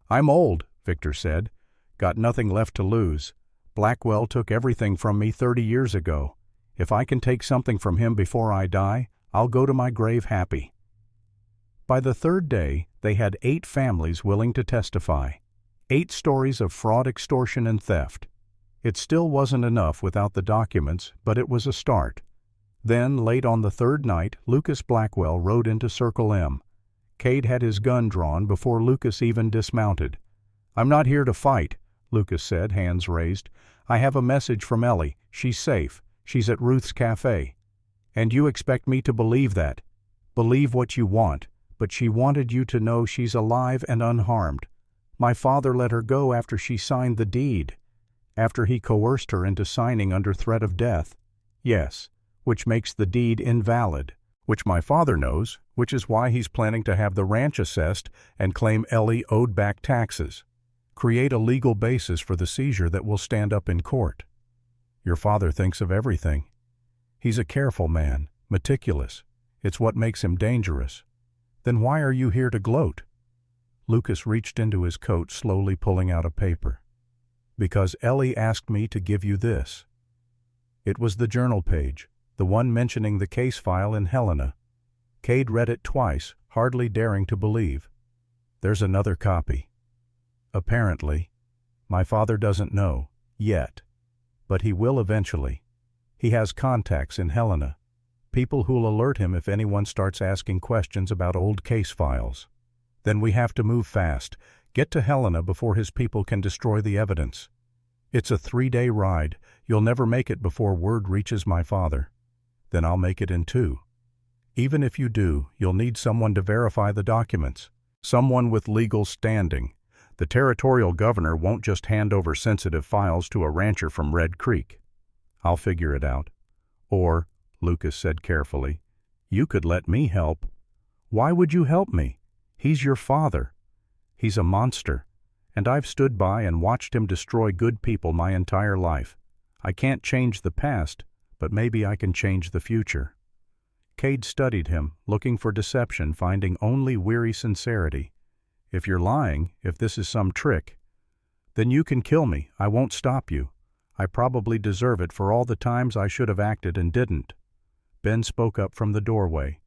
"I'm old," Victor said. "Got nothing left to lose. Blackwell took everything from me 30 years ago. If I can take something from him before I die, I'll go to my grave happy." By the 3rd day, they had 8 families willing to testify. 8 stories of fraud, extortion, and theft. It still wasn't enough without the documents, but it was a start. Then, late on the 3rd night, Lucas Blackwell rode into Circle M. Cade had his gun drawn before Lucas even dismounted. "I'm not here to fight," Lucas said, hands raised. "I have a message from Ellie. She's safe. She's at Ruth's cafe. And you expect me to believe that. Believe what you want, but she wanted you to know she's alive and unharmed. My father let her go after she signed the deed, after he coerced her into signing under threat of death. Yes, which makes the deed invalid, which my father knows, which is why he's planning to have the ranch assessed and claim Ellie owed back taxes. Create a legal basis for the seizure that will stand up in court. Your father thinks of everything. He's a careful man, meticulous. It's what makes him dangerous. Then why are you here to gloat?" Lucas reached into his coat, slowly pulling out a paper. "Because Ellie asked me to give you this." It was the journal page, the one mentioning the case file in Helena. Cade read it twice, hardly daring to believe. "There's another copy. Apparently, my father doesn't know, yet, but he will eventually. He has contacts in Helena, people who'll alert him if anyone starts asking questions about old case files. Then we have to move fast, get to Helena before his people can destroy the evidence. It's a 3-day ride. You'll never make it before word reaches my father. Then I'll make it in 2. Even if you do, you'll need someone to verify the documents, someone with legal standing. The territorial governor won't just hand over sensitive files to a rancher from Red Creek. I'll figure it out. Or," Lucas said carefully, "you could let me help." "Why would you help me? He's your father." He's a monster, and I've stood by and watched him destroy good people my entire life. I can't change the past, but maybe I can change the future." Cade studied him, looking for deception, finding only weary sincerity. "If you're lying, if this is some trick, then you can kill me. I won't stop you. I probably deserve it for all the times I should have acted and didn't." Ben spoke up from the doorway.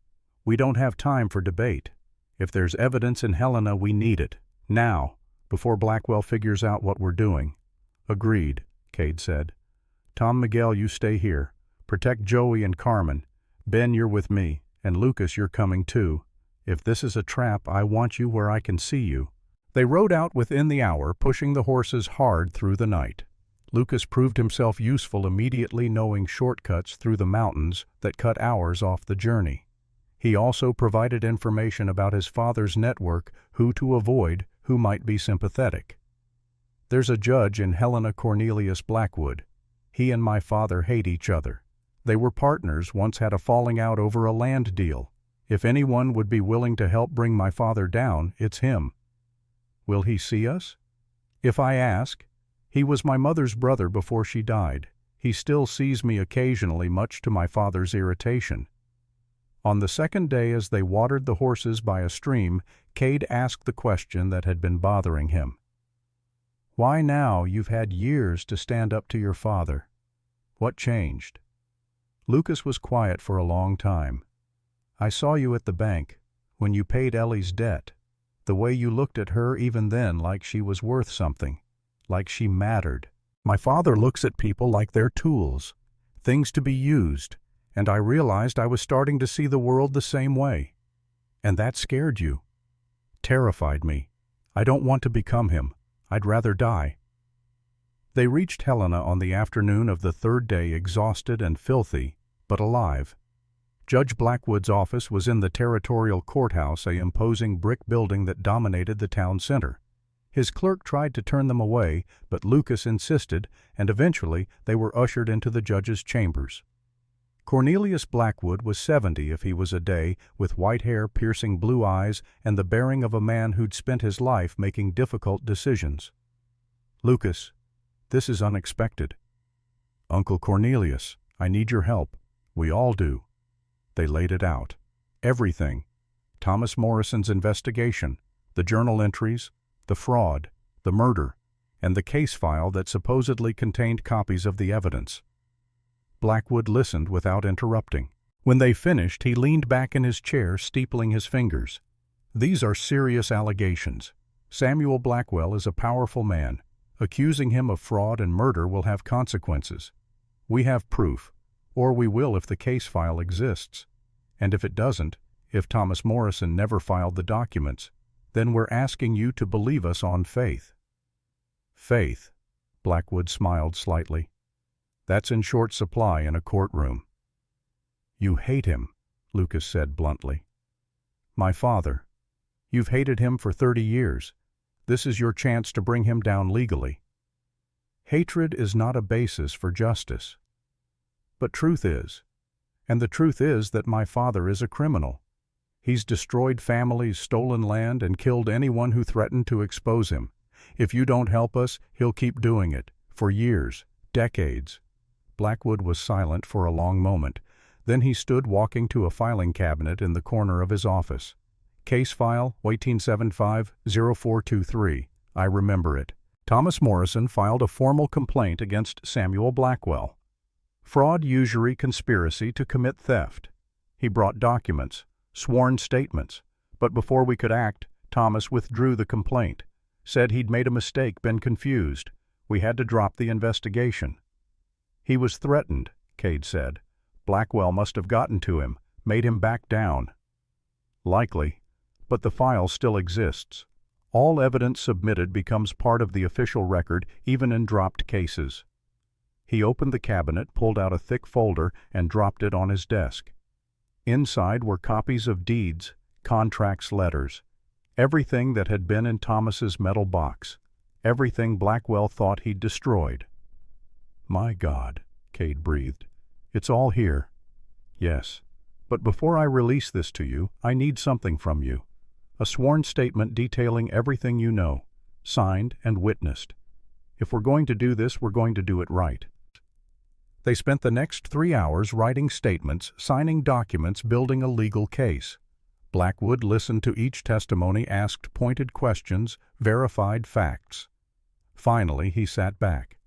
"We don't have time for debate. If there's evidence in Helena, we need it. Now, before Blackwell figures out what we're doing." "Agreed," Cade said. "Tom Miguel, you stay here. Protect Joey and Carmen. Ben, you're with me. And Lucas, you're coming too. If this is a trap, I want you where I can see you." They rode out within the hour, pushing the horses hard through the night. Lucas proved himself useful immediately, knowing shortcuts through the mountains that cut hours off the journey. He also provided information about his father's network, who to avoid, who might be sympathetic. "There's a judge in Helena Cornelius Blackwood. He and my father hate each other. They were partners, once had a falling out over a land deal. If anyone would be willing to help bring my father down, it's him." "Will he see us?" "If I ask. He was my mother's brother before she died. He still sees me occasionally, much to my father's irritation." On the second day, as they watered the horses by a stream, Cade asked the question that had been bothering him. "Why now? You've had years to stand up to your father. What changed?" Lucas was quiet for a long time. "I saw you at the bank, when you paid Ellie's debt. The way you looked at her even then, like she was worth something, like she mattered. My father looks at people like they're tools, things to be used, and I realized I was starting to see the world the same way. And that scared you. Terrified me. I don't want to become him. I'd rather die." They reached Helena on the afternoon of the third day, exhausted and filthy, but alive. Judge Blackwood's office was in the territorial courthouse, a imposing brick building that dominated the town center. His clerk tried to turn them away, but Lucas insisted, and eventually they were ushered into the judge's chambers. Cornelius Blackwood was 70 if he was a day, with white hair, piercing blue eyes, and the bearing of a man who'd spent his life making difficult decisions. "Lucas, this is unexpected." "Uncle Cornelius, I need your help. We all do." They laid it out. Everything. Thomas Morrison's investigation, the journal entries, the fraud, the murder, and the case file that supposedly contained copies of the evidence. Blackwood listened without interrupting. When they finished, he leaned back in his chair, steepling his fingers. "These are serious allegations. Samuel Blackwell is a powerful man. Accusing him of fraud and murder will have consequences. We have proof, or we will if the case file exists. And if it doesn't, if Thomas Morrison never filed the documents, then we're asking you to believe us on faith." "Faith," Blackwood smiled slightly. "That's in short supply in a courtroom." "You hate him," Lucas said bluntly. "My father. You've hated him for 30 years. This is your chance to bring him down legally." "Hatred is not a basis for justice. But truth is. And the truth is that my father is a criminal. He's destroyed families, stolen land, and killed anyone who threatened to expose him. If you don't help us, he'll keep doing it, for years, decades." Blackwood was silent for a long moment. Then he stood, walking to a filing cabinet in the corner of his office. "Case file, 1875-0423. I remember it. Thomas Morrison filed a formal complaint against Samuel Blackwell. Fraud, usury, conspiracy to commit theft. He brought documents, sworn statements, but before we could act, Thomas withdrew the complaint, said he'd made a mistake, been confused. We had to drop the investigation." "He was threatened," Cade said. "Blackwell must have gotten to him, made him back down." "Likely, but the file still exists. All evidence submitted becomes part of the official record, even in dropped cases." He opened the cabinet, pulled out a thick folder, and dropped it on his desk. Inside were copies of deeds, contracts, letters, everything that had been in Thomas's metal box, everything Blackwell thought he'd destroyed. "My God," Cade breathed. "It's all here." "Yes, but before I release this to you, I need something from you. A sworn statement detailing everything you know, signed and witnessed. If we're going to do this, we're going to do it right. They spent the next 3 hours writing statements, signing documents, building a legal case. Blackwood listened to each testimony, asked pointed questions, verified facts. Finally, he sat back.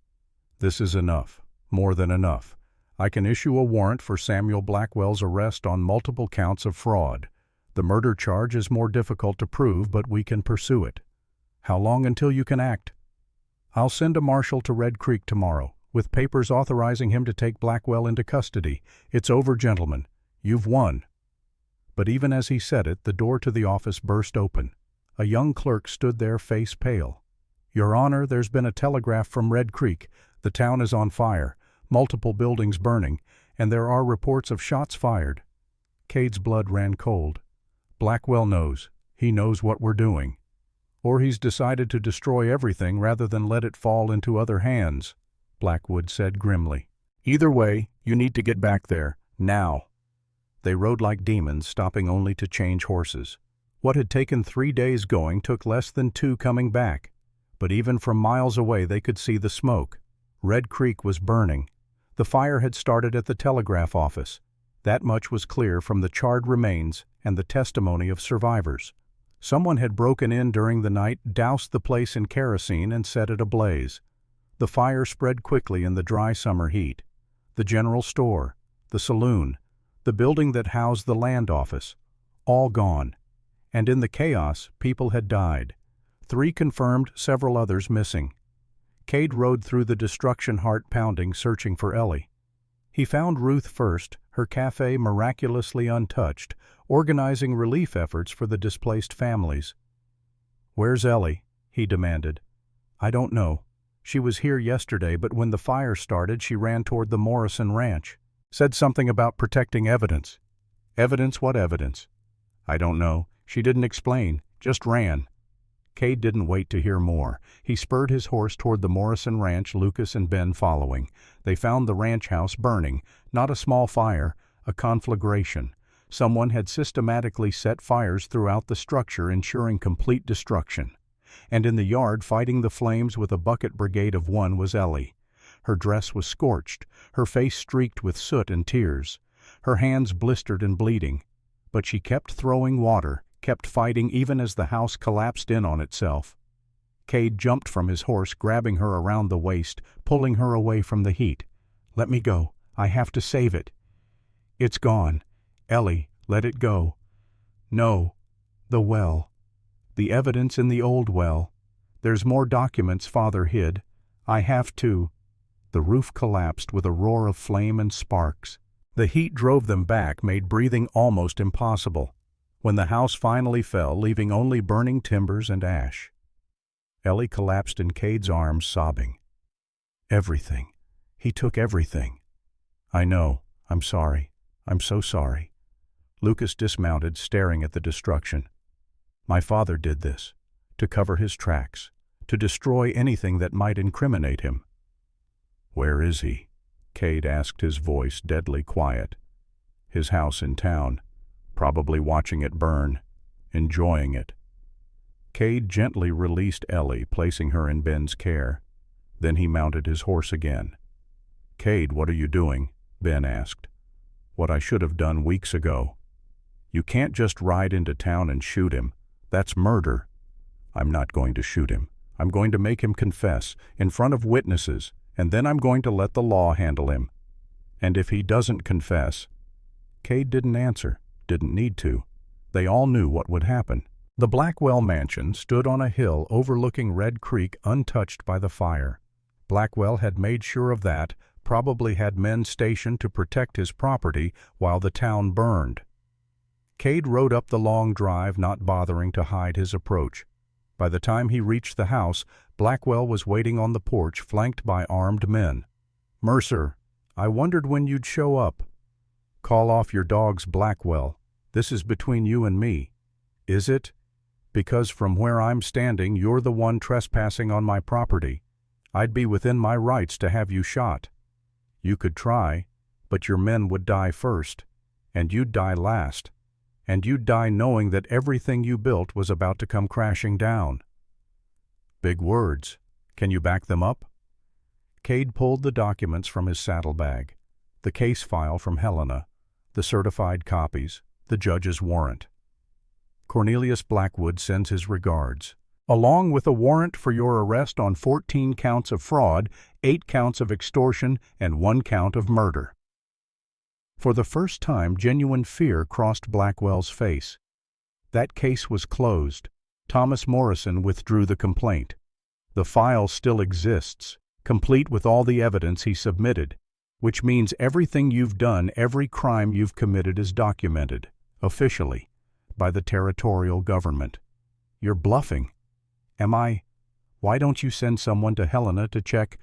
This is enough, more than enough. I can issue a warrant for Samuel Blackwell's arrest on multiple counts of fraud. The murder charge is more difficult to prove, but we can pursue it. How long until you can act? I'll send a marshal to Red Creek tomorrow, with papers authorizing him to take Blackwell into custody. It's over, gentlemen. You've won. But even as he said it, the door to the office burst open. A young clerk stood there, face pale. Your Honor, there's been a telegraph from Red Creek. The town is on fire, multiple buildings burning, and there are reports of shots fired. Cade's blood ran cold. Blackwell knows. He knows what we're doing. Or he's decided to destroy everything rather than let it fall into other hands, Blackwood said grimly. Either way, you need to get back there, now. They rode like demons, stopping only to change horses. What had taken 3 days going took less than 2 coming back. But even from miles away they could see the smoke. Red Creek was burning. The fire had started at the telegraph office. That much was clear from the charred remains and the testimony of survivors. Someone had broken in during the night, doused the place in kerosene, and set it ablaze. The fire spread quickly in the dry summer heat. The general store, the saloon, the building that housed the land office, all gone. And in the chaos, people had died. 3 confirmed, several others missing. Cade rode through the destruction, heart pounding, searching for Ellie. He found Ruth first, her cafe miraculously untouched, organizing relief efforts for the displaced families. "Where's Ellie?" he demanded. "I don't know. She was here yesterday, but when the fire started, she ran toward the Morrison Ranch. Said something about protecting evidence." "Evidence? What evidence?" "I don't know. She didn't explain, just ran." Cade didn't wait to hear more. He spurred his horse toward the Morrison Ranch, Lucas and Ben following. They found the ranch house burning, not a small fire, a conflagration. Someone had systematically set fires throughout the structure, ensuring complete destruction. And in the yard, fighting the flames with a bucket brigade of 1, was Ellie. Her dress was scorched, her face streaked with soot and tears, her hands blistered and bleeding. But she kept throwing water, kept fighting even as the house collapsed in on itself. Cade jumped from his horse, grabbing her around the waist, pulling her away from the heat. "Let me go. I have to save it." "It's gone. Ellie, let it go." "No. The well. The evidence in the old well. There's more documents Father hid. I have to." The roof collapsed with a roar of flame and sparks. The heat drove them back, made breathing almost impossible. When the house finally fell, leaving only burning timbers and ash, Ellie collapsed in Cade's arms, sobbing. "Everything. He took everything." "I know. I'm sorry. I'm so sorry." Lucas dismounted, staring at the destruction. "My father did this, to cover his tracks, to destroy anything that might incriminate him." "Where is he?" Cade asked, his voice deadly quiet. "His house in town. Probably watching it burn, enjoying it." Cade gently released Ellie, placing her in Ben's care. Then he mounted his horse again. "Cade, what are you doing?" Ben asked. "What I should have done weeks ago. You can't just ride into town and shoot him. That's murder." "I'm not going to shoot him. I'm going to make him confess, in front of witnesses, and then I'm going to let the law handle him. And if he doesn't confess..." Cade didn't answer. Didn't need to. They all knew what would happen. The Blackwell mansion stood on a hill overlooking Red Creek, untouched by the fire. Blackwell had made sure of that, probably had men stationed to protect his property while the town burned. Cade rode up the long drive, not bothering to hide his approach. By the time he reached the house, Blackwell was waiting on the porch, flanked by armed men. "Mercer, I wondered when you'd show up." "Call off your dogs, Blackwell. This is between you and me." "Is it? Because from where I'm standing, you're the one trespassing on my property. I'd be within my rights to have you shot. You could try, but your men would die first, and you'd die last. and you'd die knowing that everything you built was about to come crashing down." "Big words. Can you back them up?" Cade pulled the documents from his saddlebag, the case file from Helena, the certified copies, the judge's warrant. "Cornelius Blackwood sends his regards, along with a warrant for your arrest on 14 counts of fraud, 8 counts of extortion, and 1 count of murder." For the first time, genuine fear crossed Blackwell's face. That case was closed. Thomas Morrison withdrew the complaint. The file still exists, complete with all the evidence he submitted, which means everything you've done, every crime you've committed is documented, officially, by the territorial government. "You're bluffing." "Am I? Why don't you send someone to Helena to check?"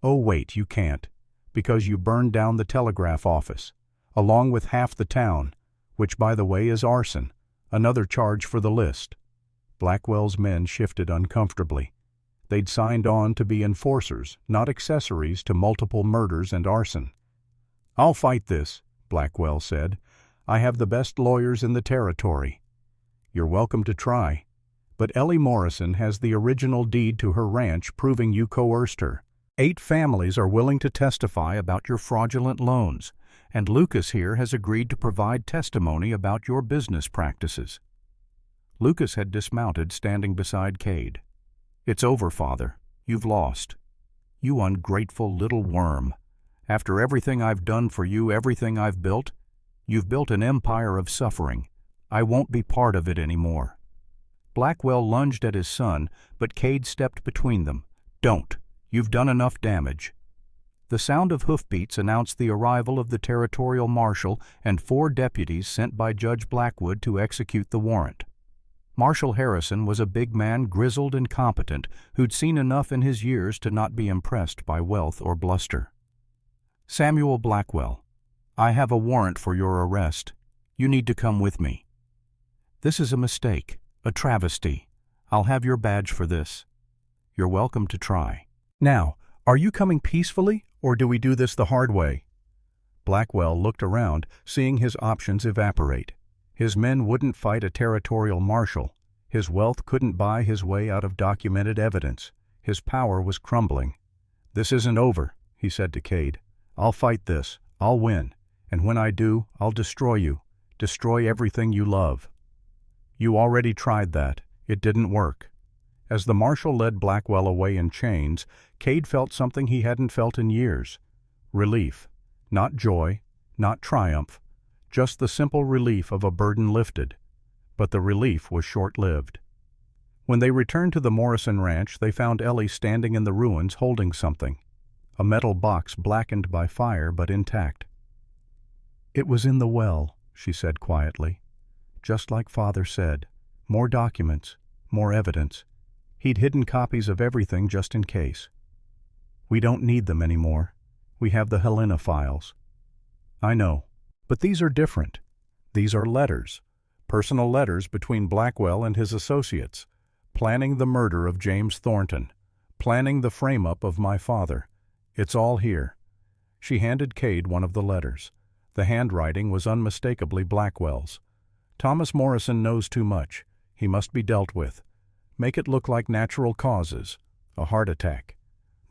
"Oh, wait, you can't, because you burned down the telegraph office, along with half the town, which, by the way, is arson, another charge for the list." Blackwell's men shifted uncomfortably. They'd signed on to be enforcers, not accessories to multiple murders and arson. "I'll fight this," Blackwell said. "I have the best lawyers in the territory." "You're welcome to try. But Ellie Morrison has the original deed to her ranch proving you coerced her. 8 families are willing to testify about your fraudulent loans, and Lucas here has agreed to provide testimony about your business practices." Lucas had dismounted, standing beside Cade. "It's over, Father. You've lost. You ungrateful little worm. After everything I've done for you, everything I've built, you've built an empire of suffering. I won't be part of it anymore." Blackwell lunged at his son, but Cade stepped between them. "Don't. You've done enough damage." The sound of hoofbeats announced the arrival of the territorial marshal and 4 deputies sent by Judge Blackwood to execute the warrant. Marshal Harrison was a big man, grizzled and competent, who'd seen enough in his years to not be impressed by wealth or bluster. "Samuel Blackwell, I have a warrant for your arrest. You need to come with me." "This is a mistake, a travesty. I'll have your badge for this." "You're welcome to try." "Now, are you coming peacefully, or do we do this the hard way?" Blackwell looked around, seeing his options evaporate. His men wouldn't fight a territorial marshal. His wealth couldn't buy his way out of documented evidence. His power was crumbling. "This isn't over," he said to Cade. "I'll fight this. I'll win. And when I do, I'll destroy you. Destroy everything you love." "You already tried that. It didn't work." As the marshal led Blackwell away in chains, Cade felt something he hadn't felt in years. Relief. Not joy, not triumph. Just the simple relief of a burden lifted. But the relief was short-lived. When they returned to the Morrison ranch, they found Ellie standing in the ruins holding something. A metal box blackened by fire but intact. "It was in the well," she said quietly. "Just like Father said. More documents, more evidence. He'd hidden copies of everything just in case. We don't need them anymore. We have the Helena files." "I know. But these are different. These are letters, personal letters between Blackwell and his associates, planning the murder of James Thornton, planning the frame-up of my father. It's all here." She handed Cade one of the letters. The handwriting was unmistakably Blackwell's. "Thomas Morrison knows too much. He must be dealt with. Make it look like natural causes, a heart attack.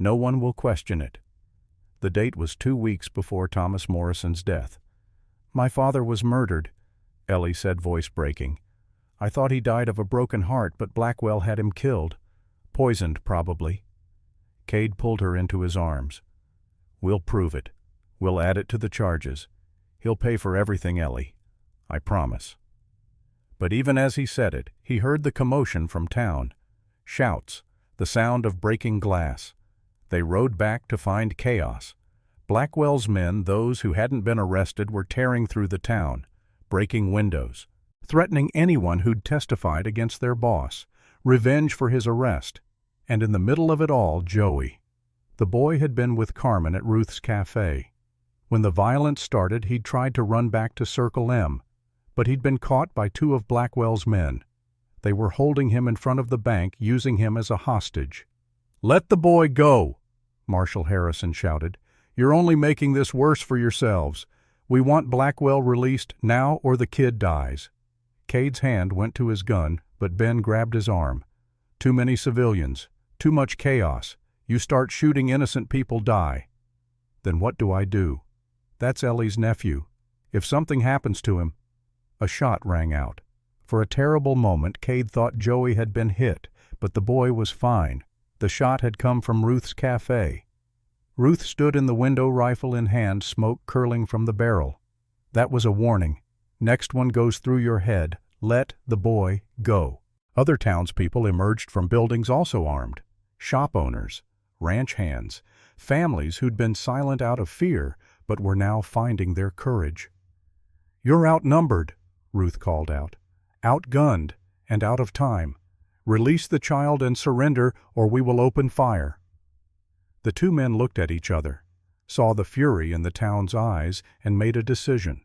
No one will question it." The date was 2 weeks before Thomas Morrison's death. "My father was murdered," Ellie said, voice breaking. "I thought he died of a broken heart, but Blackwell had him killed. Poisoned, probably." Cade pulled her into his arms. "We'll prove it. We'll add it to the charges. He'll pay for everything, Ellie. I promise." But even as he said it, he heard the commotion from town. Shouts, the sound of breaking glass. They rode back to find chaos. Blackwell's men, those who hadn't been arrested, were tearing through the town, breaking windows, threatening anyone who'd testified against their boss, revenge for his arrest. And in the middle of it all, Joey. The boy had been with Carmen at Ruth's cafe. When the violence started, he'd tried to run back to Circle M, but he'd been caught by 2 of Blackwell's men. They were holding him in front of the bank, using him as a hostage. "Let the boy go," Marshal Harrison shouted. "You're only making this worse for yourselves. We want Blackwell released now or the kid dies." Cade's hand went to his gun, but Ben grabbed his arm. Too many civilians. Too much chaos. You start shooting, innocent people die. Then what do I do? That's Ellie's nephew. If something happens to him... A shot rang out. For a terrible moment, Cade thought Joey had been hit, but the boy was fine. The shot had come from Ruth's cafe. Ruth stood in the window, rifle in hand, smoke curling from the barrel. That was a warning. Next one goes through your head. Let the boy go. Other townspeople emerged from buildings also armed. Shop owners, ranch hands, families who'd been silent out of fear, but were now finding their courage. "You're outnumbered," Ruth called out. "Outgunned and out of time. Release the child and surrender, or we will open fire." The two men looked at each other, saw the fury in the town's eyes, and made a decision.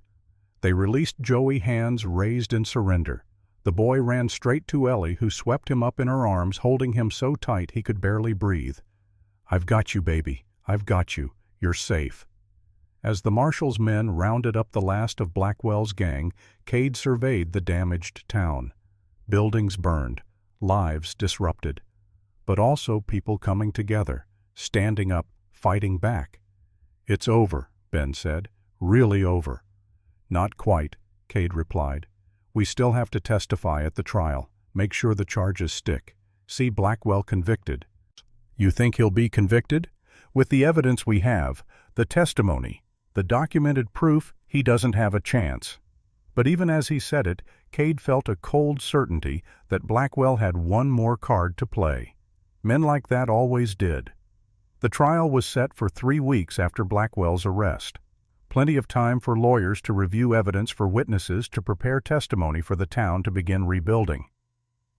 They released Joey, hands raised in surrender. The boy ran straight to Ellie, who swept him up in her arms, holding him so tight he could barely breathe. "I've got you, baby. I've got you. You're safe." As the marshal's men rounded up the last of Blackwell's gang, Cade surveyed the damaged town. Buildings burned, lives disrupted, but also people coming together, standing up, fighting back. "It's over," Ben said. "Really over." "Not quite," Cade replied. "We still have to testify at the trial, make sure the charges stick, see Blackwell convicted." "You think he'll be convicted?" "With the evidence we have, the testimony, the documented proof, he doesn't have a chance." But even as he said it, Cade felt a cold certainty that Blackwell had one more card to play. Men like that always did. The trial was set for 3 weeks after Blackwell's arrest. Plenty of time for lawyers to review evidence, for witnesses to prepare testimony, for the town to begin rebuilding.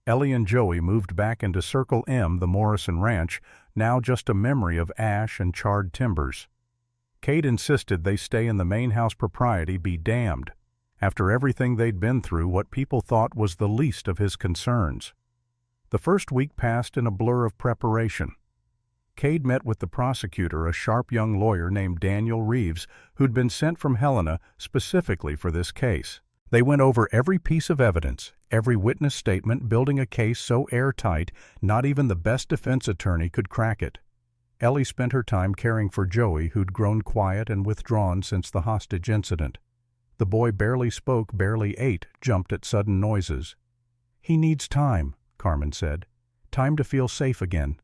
Ellie and Joey moved back into Circle M, the Morrison Ranch, now just a memory of ash and charred timbers. Cade insisted they stay in the main house. Propriety be damned. After everything they'd been through, what people thought was the least of his concerns. The first week passed in a blur of preparation. Cade met with the prosecutor, a sharp young lawyer named Daniel Reeves, who'd been sent from Helena specifically for this case. They went over every piece of evidence, every witness statement, building a case so airtight not even the best defense attorney could crack it. Ellie spent her time caring for Joey, who'd grown quiet and withdrawn since the hostage incident. The boy barely spoke, barely ate, jumped at sudden noises. "He needs time," Carmen said. "Time to feel safe again."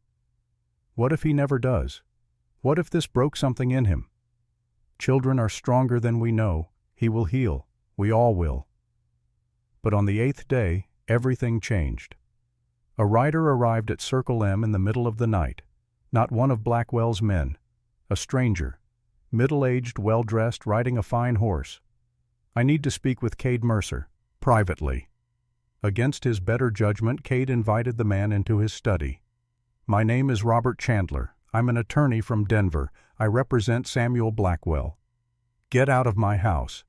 What if he never does? What if this broke something in him? Children are stronger than we know. He will heal. We all will. But on the 8th day, everything changed. A rider arrived at Circle M in the middle of the night. Not one of Blackwell's men. A stranger. Middle-aged, well-dressed, riding a fine horse. "I need to speak with Cade Mercer. Privately." Against his better judgment, Cade invited the man into his study. "My name is Robert Chandler. I'm an attorney from Denver. I represent Samuel Blackwell. Get out of my house.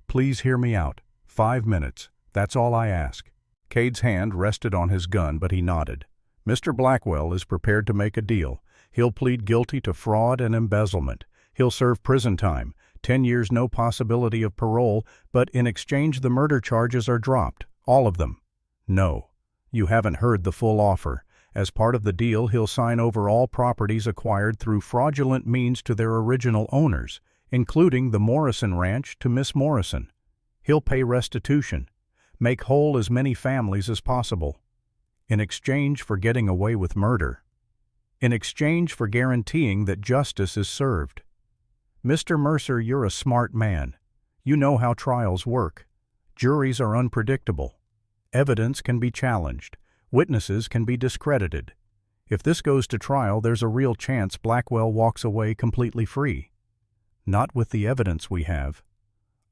Please hear me out. 5 minutes. That's all I ask." Cade's hand rested on his gun, but he nodded. "Mr. Blackwell is prepared to make a deal. He'll plead guilty to fraud and embezzlement. He'll serve prison time, 10 years, no possibility of parole, but in exchange the murder charges are dropped, all of them." "No, you haven't heard the full offer. As part of the deal, he'll sign over all properties acquired through fraudulent means to their original owners, including the Morrison Ranch to Miss Morrison. He'll pay restitution, make whole as many families as possible, in exchange for getting away with murder, in exchange for guaranteeing that justice is served. Mr. Mercer, you're a smart man. You know how trials work. Juries are unpredictable. Evidence can be challenged. Witnesses can be discredited. If this goes to trial, there's a real chance Blackwell walks away completely free. Not with the evidence we have.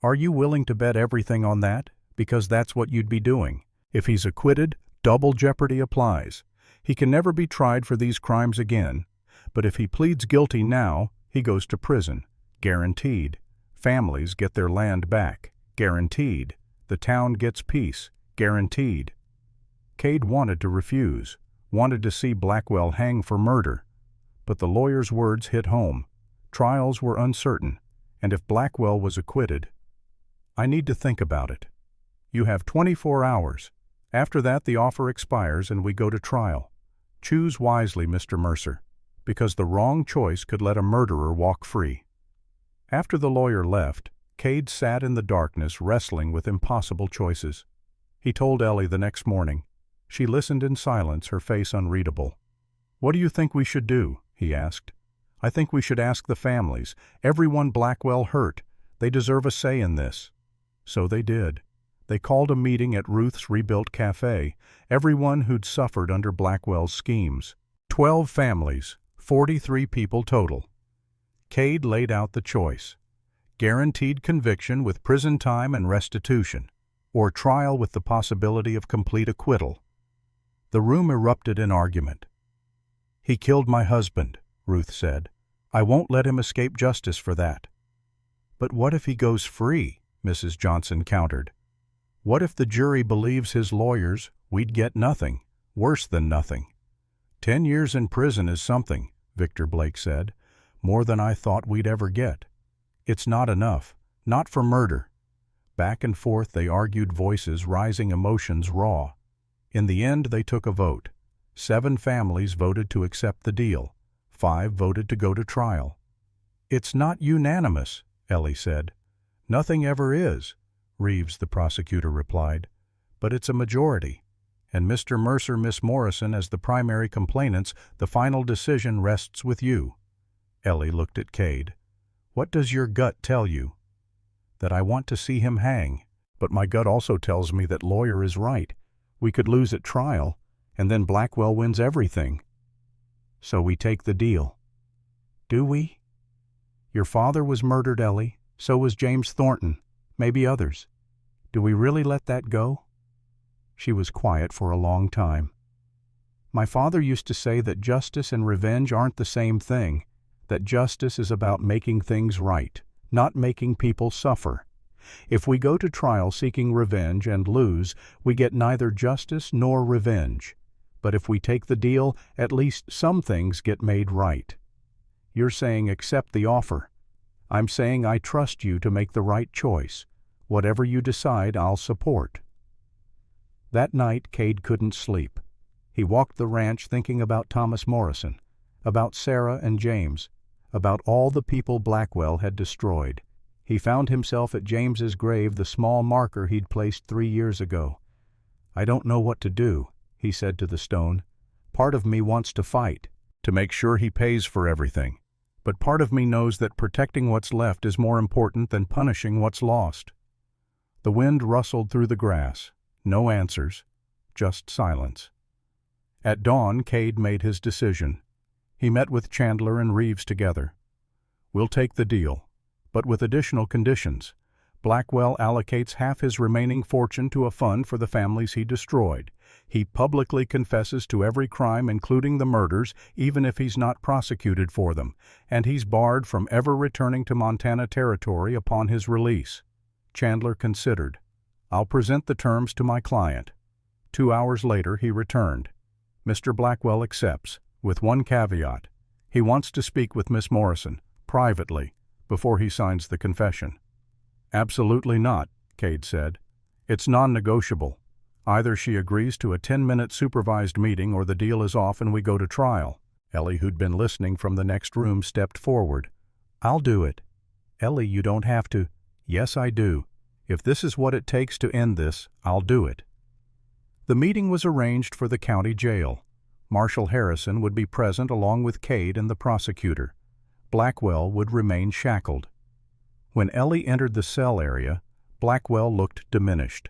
Are you willing to bet everything on that? Because that's what you'd be doing. If he's acquitted, double jeopardy applies. He can never be tried for these crimes again. But if he pleads guilty now, he goes to prison. Guaranteed. Families get their land back. Guaranteed. The town gets peace. Guaranteed." Cade wanted to refuse, wanted to see Blackwell hang for murder. But the lawyer's words hit home. Trials were uncertain, and if Blackwell was acquitted, "I need to think about it." You have 24 hours. After that, the offer expires and we go to trial. Choose wisely, Mr. Mercer, because the wrong choice could let a murderer walk free." After the lawyer left, Cade sat in the darkness wrestling with impossible choices. He told Ellie the next morning. She listened in silence, her face unreadable. "What do you think we should do?" he asked. "I think we should ask the families. Everyone Blackwell hurt. They deserve a say in this." So they did. They called a meeting at Ruth's rebuilt cafe, everyone who'd suffered under Blackwell's schemes. 12 families, 43 people total. Cade laid out the choice: guaranteed conviction with prison time and restitution, or trial with the possibility of complete acquittal. The room erupted in argument. "He killed my husband," Ruth said. "I won't let him escape justice for that." "But what if he goes free?" Mrs. Johnson countered. "What if the jury believes his lawyers? We'd get nothing, worse than nothing." 10 years in prison is something," Victor Blake said. "More than I thought we'd ever get." "It's not enough. Not for murder." Back and forth they argued, voices rising, emotions raw. In the end they took a vote. 7 families voted to accept the deal. 5 voted to go to trial. "It's not unanimous," Ellie said. "Nothing ever is," Reeves, the prosecutor, replied. "But it's a majority. And Mr. Mercer, Miss Morrison, as the primary complainants, the final decision rests with you." Ellie looked at Cade. "What does your gut tell you?" "That I want to see him hang. But my gut also tells me that lawyer is right. We could lose at trial, and then Blackwell wins everything." "So we take the deal." "Do we?" "Your father was murdered, Ellie. So was James Thornton. Maybe others. Do we really let that go?" She was quiet for a long time. "My father used to say that justice and revenge aren't the same thing, that justice is about making things right, not making people suffer. If we go to trial seeking revenge and lose, we get neither justice nor revenge. But if we take the deal, at least some things get made right. You're saying accept the offer. I'm saying I trust you to make the right choice. Whatever you decide, I'll support." That night, Cade couldn't sleep. He walked the ranch thinking about Thomas Morrison, about Sarah and James, about all the people Blackwell had destroyed. He found himself at James's grave, the small marker he'd placed 3 years ago. "I don't know what to do," he said to the stone. "Part of me wants to fight, to make sure he pays for everything. But part of me knows that protecting what's left is more important than punishing what's lost." The wind rustled through the grass. No answers, just silence. At dawn, Cade made his decision. He met with Chandler and Reeves together. "We'll take the deal, but with additional conditions. Blackwell allocates half his remaining fortune to a fund for the families he destroyed. He publicly confesses to every crime, including the murders, even if he's not prosecuted for them, and he's barred from ever returning to Montana Territory upon his release." Chandler considered. "I'll present the terms to my client." 2 hours later he returned. "Mr. Blackwell accepts, with one caveat. He wants to speak with Miss Morrison, privately, before he signs the confession." "Absolutely not," Cade said. "It's non-negotiable. Either she agrees to a 10-minute supervised meeting or the deal is off and we go to trial." Ellie, who'd been listening from the next room, stepped forward. "I'll do it." "Ellie, you don't have to." "Yes, I do. If this is what it takes to end this, I'll do it." The meeting was arranged for the county jail. Marshal Harrison would be present along with Cade and the prosecutor. Blackwell would remain shackled. When Ellie entered the cell area, Blackwell looked diminished.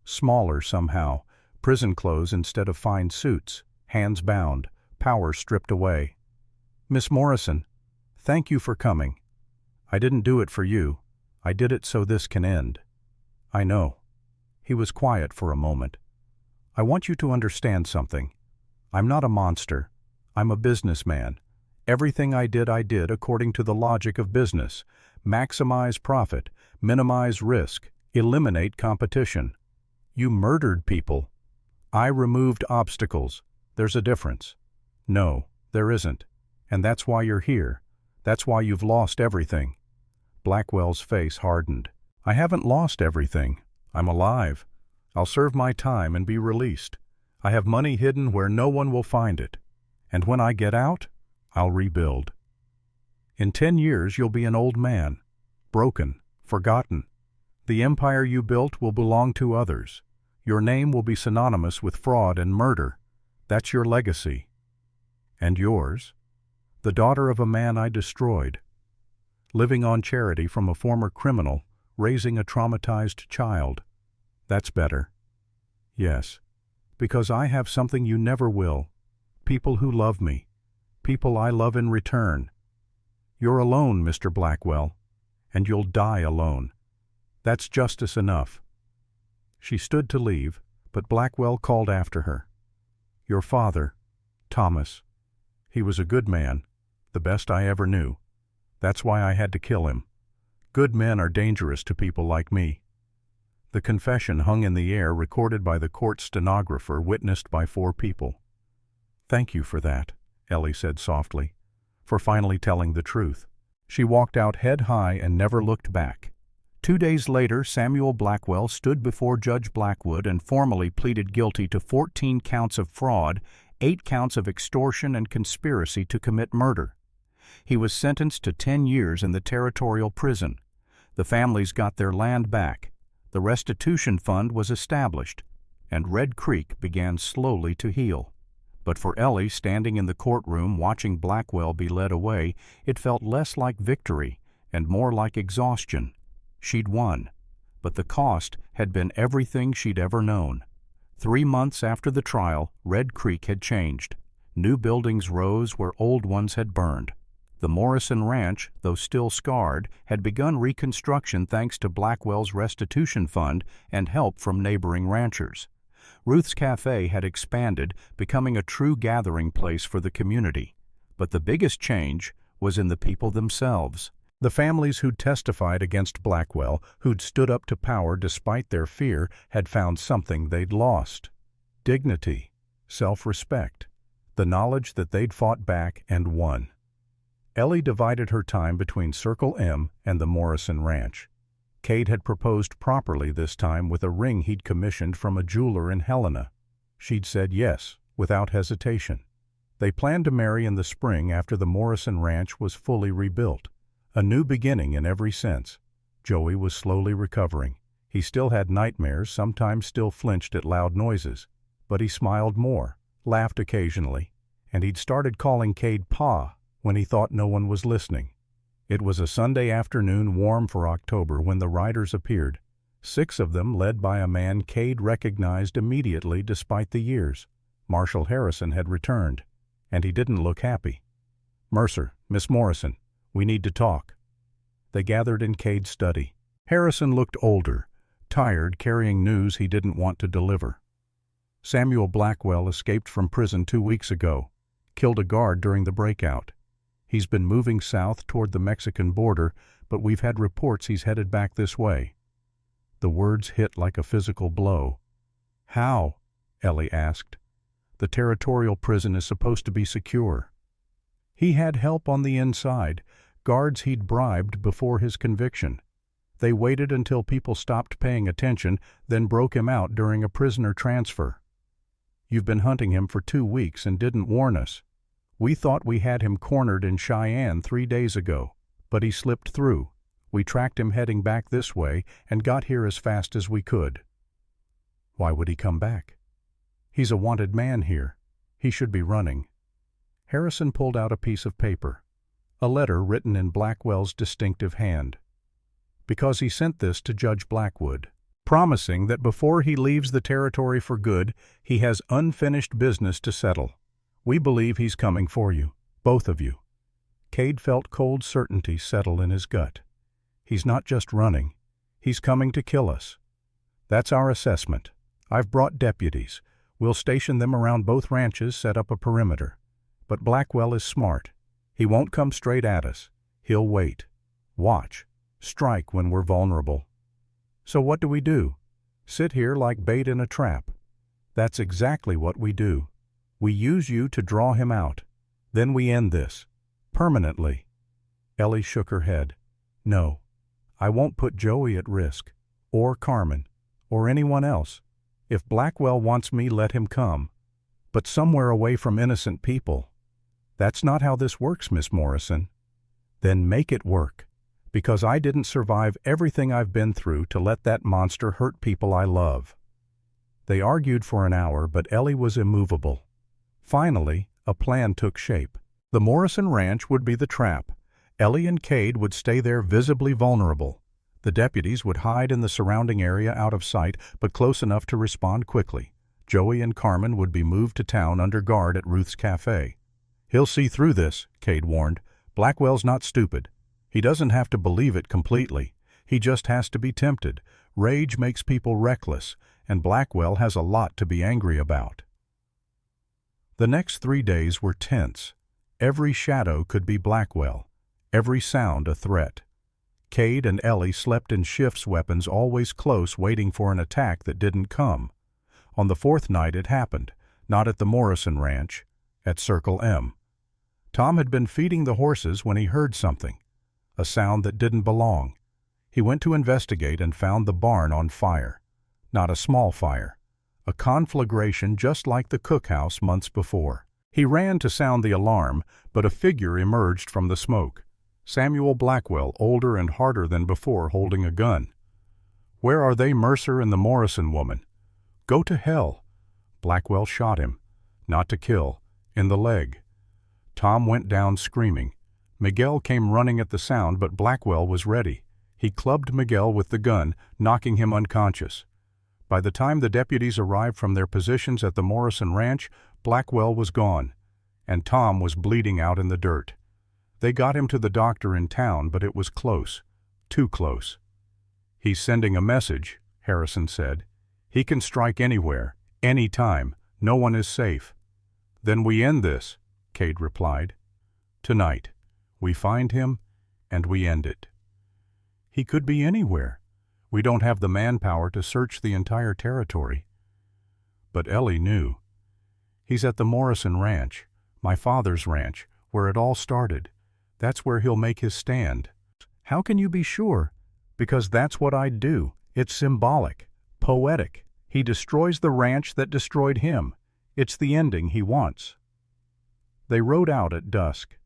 Smaller somehow, prison clothes instead of fine suits, hands bound, power stripped away. "Miss Morrison, thank you for coming. I didn't do it for you. I did it so this can end." "I know." He was quiet for a moment. "I want you to understand something. I'm not a monster. I'm a businessman. Everything I did according to the logic of business. Maximize profit, minimize risk, eliminate competition. You murdered people. I removed obstacles. There's a difference." "No, there isn't. And that's why you're here. That's why you've lost everything." Blackwell's face hardened. "I haven't lost everything. I'm alive. I'll serve my time and be released. I have money hidden where no one will find it. And when I get out, I'll rebuild. In 10 years, you'll be an old man, broken, forgotten. The empire you built will belong to others. Your name will be synonymous with fraud and murder. That's your legacy. And yours? The daughter of a man I destroyed. Living on charity from a former criminal, raising a traumatized child. That's better. Yes, because I have something you never will. People who love me. People I love in return. You're alone, Mr. Blackwell, and you'll die alone. That's justice enough. She stood to leave, but Blackwell called after her. Your father, Thomas. He was a good man, the best I ever knew. That's why I had to kill him. Good men are dangerous to people like me. The confession hung in the air, recorded by the court stenographer, witnessed by 4 people. Thank you for that, Ellie said softly, for finally telling the truth. She walked out head high and never looked back. 2 days later, Samuel Blackwell stood before Judge Blackwood and formally pleaded guilty to 14 counts of fraud, 8 counts of extortion and conspiracy to commit murder. He was sentenced to 10 years in the territorial prison. The families got their land back. The restitution fund was established, and Red Creek began slowly to heal. But for Ellie, standing in the courtroom watching Blackwell be led away, it felt less like victory and more like exhaustion. She'd won, but the cost had been everything she'd ever known. 3 months after the trial, Red Creek had changed. New buildings rose where old ones had burned. The Morrison Ranch, though still scarred, had begun reconstruction thanks to Blackwell's restitution fund and help from neighboring ranchers. Ruth's Cafe had expanded, becoming a true gathering place for the community. But the biggest change was in the people themselves. The families who'd testified against Blackwell, who'd stood up to power despite their fear, had found something they'd lost. Dignity, self-respect, the knowledge that they'd fought back and won. Ellie divided her time between Circle M and the Morrison Ranch. Cade had proposed properly this time with a ring he'd commissioned from a jeweler in Helena. She'd said yes, without hesitation. They planned to marry in the spring after the Morrison Ranch was fully rebuilt. A new beginning in every sense. Joey was slowly recovering. He still had nightmares, sometimes still flinched at loud noises. But he smiled more, laughed occasionally, and he'd started calling Cade Pa when he thought no one was listening. It was a Sunday afternoon, warm for October, when the riders appeared. 6 of them led by a man Cade recognized immediately despite the years. Marshal Harrison had returned, and he didn't look happy. Mercer, Miss Morrison, we need to talk. They gathered in Cade's study. Harrison looked older, tired, carrying news he didn't want to deliver. Samuel Blackwell escaped from prison 2 weeks ago, killed a guard during the breakout. He's been moving south toward the Mexican border, but we've had reports he's headed back this way. The words hit like a physical blow. How? Ellie asked. The territorial prison is supposed to be secure. He had help on the inside, guards he'd bribed before his conviction. They waited until people stopped paying attention, then broke him out during a prisoner transfer. You've been hunting him for 2 weeks and didn't warn us. We thought we had him cornered in Cheyenne 3 days ago, but he slipped through. We tracked him heading back this way and got here as fast as we could. Why would he come back? He's a wanted man here. He should be running. Harrison pulled out a piece of paper, a letter written in Blackwell's distinctive hand. Because he sent this to Judge Blackwood, promising that before he leaves the territory for good, he has unfinished business to settle. We believe he's coming for you, both of you. Cade felt cold certainty settle in his gut. He's not just running. He's coming to kill us. That's our assessment. I've brought deputies. We'll station them around both ranches, set up a perimeter. But Blackwell is smart. He won't come straight at us. He'll wait. Watch. Strike when we're vulnerable. So what do? Sit here like bait in a trap. That's exactly what we do. We use you to draw him out. Then we end this. Permanently. Ellie shook her head. No, I won't put Joey at risk, or Carmen, or anyone else. If Blackwell wants me, let him come. But somewhere away from innocent people. That's not how this works, Miss Morrison. Then make it work. Because I didn't survive everything I've been through to let that monster hurt people I love. They argued for an hour, but Ellie was immovable. Finally, a plan took shape. The Morrison Ranch would be the trap. Ellie and Cade would stay there visibly vulnerable. The deputies would hide in the surrounding area out of sight, but close enough to respond quickly. Joey and Carmen would be moved to town under guard at Ruth's Cafe. He'll see through this, Cade warned. Blackwell's not stupid. He doesn't have to believe it completely. He just has to be tempted. Rage makes people reckless, and Blackwell has a lot to be angry about. The next 3 days were tense. Every shadow could be Blackwell, every sound a threat. Cade and Ellie slept in shifts, weapons always close, waiting for an attack that didn't come. On the 4th night it happened, not at the Morrison Ranch, at Circle M. Tom had been feeding the horses when he heard something, a sound that didn't belong. He went to investigate and found the barn on fire. Not a small fire, a conflagration just like the cookhouse months before. He ran to sound the alarm, but a figure emerged from the smoke. Samuel Blackwell, older and harder than before, holding a gun. "Where are they, Mercer and the Morrison woman?" "Go to hell." Blackwell shot him, not to kill, in the leg. Tom went down screaming. Miguel came running at the sound, but Blackwell was ready. He clubbed Miguel with the gun, knocking him unconscious. By the time the deputies arrived from their positions at the Morrison Ranch, Blackwell was gone, and Tom was bleeding out in the dirt. They got him to the doctor in town, but it was close, too close. "He's sending a message," Harrison said. "He can strike anywhere, any time. No one is safe." "Then we end this," Cade replied. "Tonight. We find him, and we end it." "He could be anywhere. We don't have the manpower to search the entire territory." But Ellie knew. "He's at the Morrison Ranch, my father's ranch, where it all started. That's where he'll make his stand." "How can you be sure?" "Because that's what I'd do. It's symbolic, poetic. He destroys the ranch that destroyed him. It's the ending he wants." They rode out at dusk.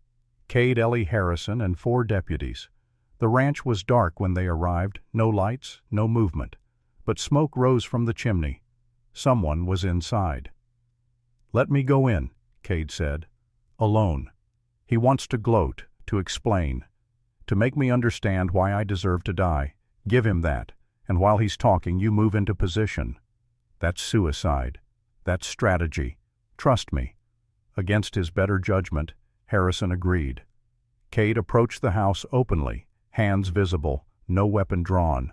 Cade, Ellie, Harrison, and 4 deputies. The ranch was dark when they arrived, no lights, no movement. But smoke rose from the chimney. Someone was inside. "Let me go in," Cade said. "Alone. He wants to gloat, to explain, to make me understand why I deserve to die. Give him that, and while he's talking you move into position. That's suicide. That's strategy. Trust me." Against his better judgment, Harrison agreed. Cade approached the house openly, hands visible, no weapon drawn.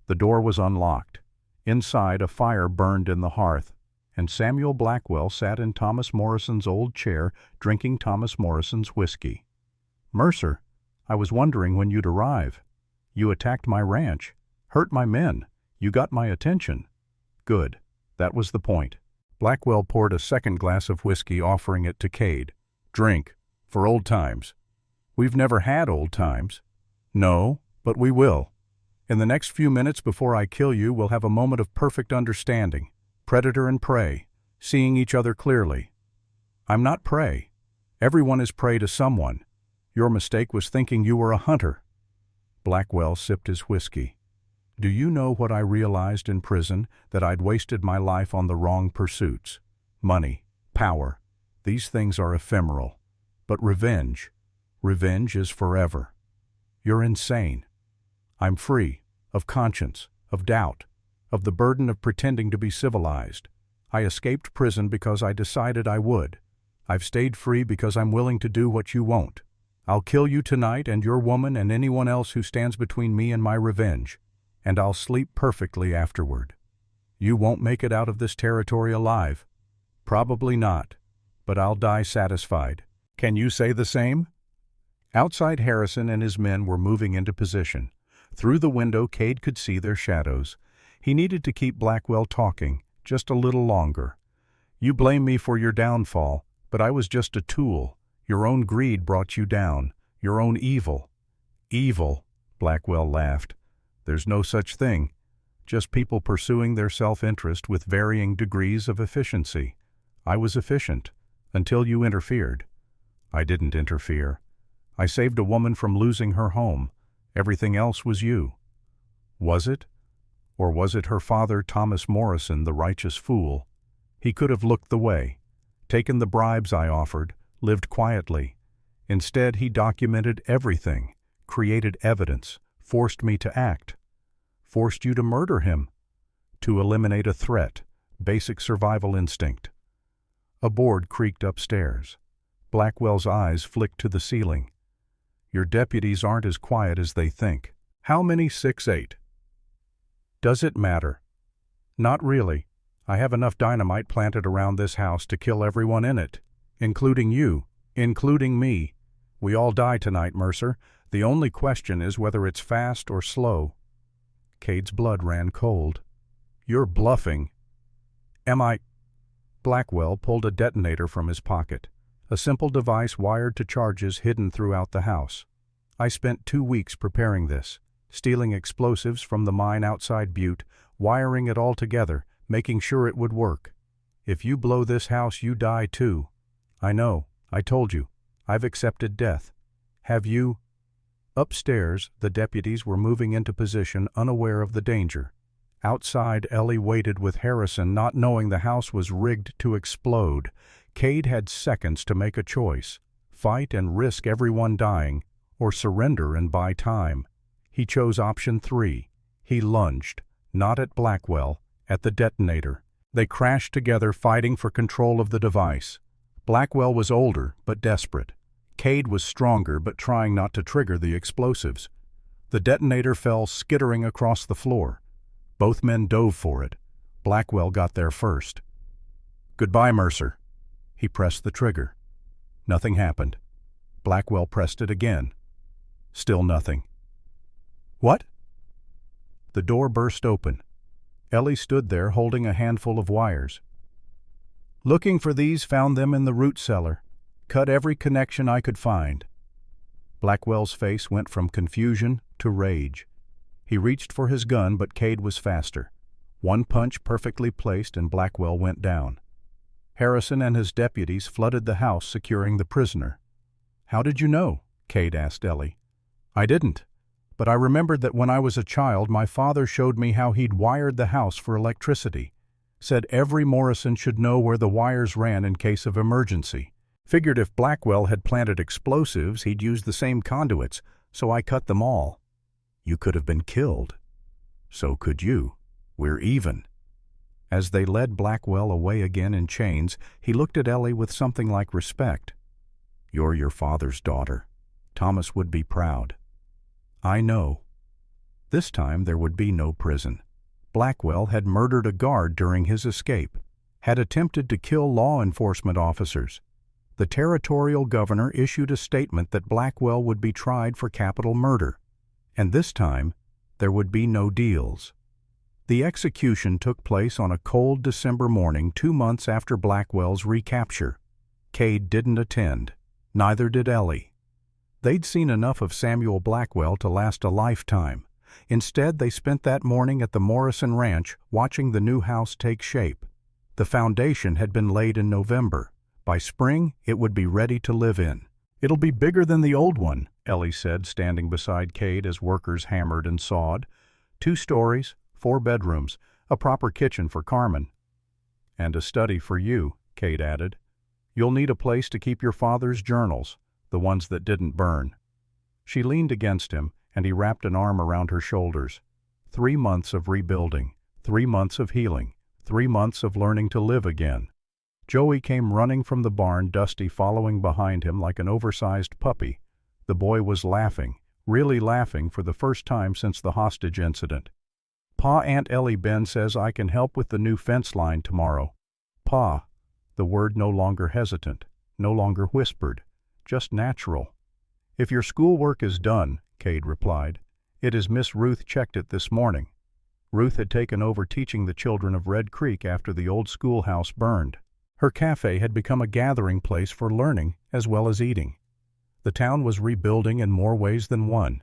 The door was unlocked. Inside, a fire burned in the hearth, and Samuel Blackwell sat in Thomas Morrison's old chair, drinking Thomas Morrison's whiskey. "Mercer, I was wondering when you'd arrive. You attacked my ranch, hurt my men. You got my attention." "Good. That was the point." Blackwell poured a second glass of whiskey, offering it to Cade. "Drink, for old times." "We've never had old times." "No, but we will. In the next few minutes before I kill you, we'll have a moment of perfect understanding. Predator and prey, seeing each other clearly." "I'm not prey. Everyone is prey to someone. Your mistake was thinking you were a hunter." Blackwell sipped his whiskey. "Do you know what I realized in prison? That I'd wasted my life on the wrong pursuits. Money, power. These things are ephemeral. But revenge is forever. You're insane. I'm free, of conscience, of doubt, of the burden of pretending to be civilized. I escaped prison because I decided I would. I've stayed free because I'm willing to do what you won't. I'll kill you tonight and your woman and anyone else who stands between me and my revenge, and I'll sleep perfectly afterward. You won't make it out of this territory alive. Probably not, but I'll die satisfied. Can you say the same?" Outside, Harrison and his men were moving into position. Through the window, Cade could see their shadows. He needed to keep Blackwell talking, just a little longer. "You blame me for your downfall, but I was just a tool. Your own greed brought you down, your own evil." "Evil," Blackwell laughed. "There's no such thing. just people pursuing their self-interest with varying degrees of efficiency. I was efficient, until you interfered. I didn't interfere. I saved a woman from losing her home. Everything else was you. Was it? Or was it her father, Thomas Morrison, the righteous fool? He could have looked the way, taken the bribes I offered, lived quietly. Instead, he documented everything, created evidence, forced me to act, forced you to murder him, to eliminate a threat, basic survival instinct. A board creaked upstairs. Blackwell's eyes flicked to the ceiling. Your deputies aren't as quiet as they think. How many 6'8"? Does it matter? Not really. I have enough dynamite planted around this house to kill everyone in it, including you, including me. We all die tonight, Mercer. The only question is whether it's fast or slow. Cade's blood ran cold. You're bluffing. Am I? Blackwell pulled a detonator from his pocket, a simple device wired to charges hidden throughout the house. I spent 2 weeks preparing this, stealing explosives from the mine outside Butte, wiring it all together, making sure it would work. If you blow this house, you die too. I know. I told you. I've accepted death. Have you? Upstairs, the deputies were moving into position, unaware of the danger. Outside, Ellie waited with Harrison, not knowing the house was rigged to explode. Cade had seconds to make a choice: fight and risk everyone dying, or surrender and buy time. He chose option 3. He lunged, not at Blackwell, at the detonator. They crashed together, fighting for control of the device. Blackwell was older, but desperate. Cade was stronger, but trying not to trigger the explosives. The detonator fell skittering across the floor. Both men dove for it. Blackwell got there first. Goodbye, Mercer. He pressed the trigger. Nothing happened. Blackwell pressed it again. Still nothing. What? The door burst open. Ellie stood there holding a handful of wires. Looking for these, found them in the root cellar. Cut every connection I could find. Blackwell's face went from confusion to rage. He reached for his gun, but Cade was faster. One punch perfectly placed and Blackwell went down. Harrison and his deputies flooded the house, securing the prisoner. How did you know? Cade asked Ellie. I didn't, but I remembered that when I was a child my father showed me how he'd wired the house for electricity. Said every Morrison should know where the wires ran in case of emergency. Figured if Blackwell had planted explosives, he'd use the same conduits, so I cut them all. You could have been killed. So could you. We're even. As they led Blackwell away again in chains, he looked at Ellie with something like respect. You're your father's daughter. Thomas would be proud. I know. This time there would be no prison. Blackwell had murdered a guard during his escape, had attempted to kill law enforcement officers. The territorial governor issued a statement that Blackwell would be tried for capital murder, and this time there would be no deals. The execution took place on a cold December morning 2 months after Blackwell's recapture. Cade didn't attend. Neither did Ellie. They'd seen enough of Samuel Blackwell to last a lifetime. Instead, they spent that morning at the Morrison Ranch watching the new house take shape. The foundation had been laid in November. By spring, it would be ready to live in. It'll be bigger than the old one, Ellie said, standing beside Cade as workers hammered and sawed. 2 stories, 4 bedrooms, a proper kitchen for Carmen. And a study for you, Cade added. You'll need a place to keep your father's journals, the ones that didn't burn. She leaned against him, and he wrapped an arm around her shoulders. 3 months of rebuilding, 3 months of healing, 3 months of learning to live again. Joey came running from the barn, Dusty following behind him like an oversized puppy. The boy was laughing, really laughing for the first time since the hostage incident. Pa, Aunt Ellie, Ben says I can help with the new fence line tomorrow. Pa, the word no longer hesitant, no longer whispered, just natural. If your schoolwork is done, Cade replied. It is Miss Ruth checked it this morning. Ruth had taken over teaching the children of Red Creek after the old schoolhouse burned. Her cafe had become a gathering place for learning as well as eating. The town was rebuilding in more ways than one.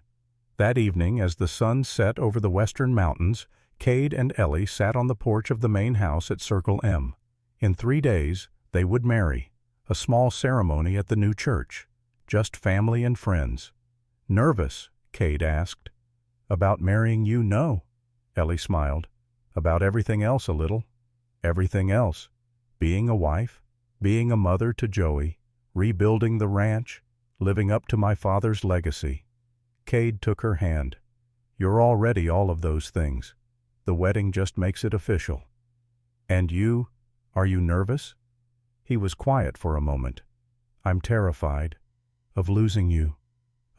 That evening, as the sun set over the western mountains, Cade and Ellie sat on the porch of the main house at Circle M. In 3 days, they would marry. A small ceremony at the new church. Just family and friends. "Nervous?" Cade asked. "About marrying you, no." Ellie smiled. "About everything else a little." "Everything else? Being a wife, being a mother to Joey, rebuilding the ranch, living up to my father's legacy." Cade took her hand. "You're already all of those things. The wedding just makes it official." "And you? Are you nervous?" He was quiet for a moment. "I'm terrified. Of losing you.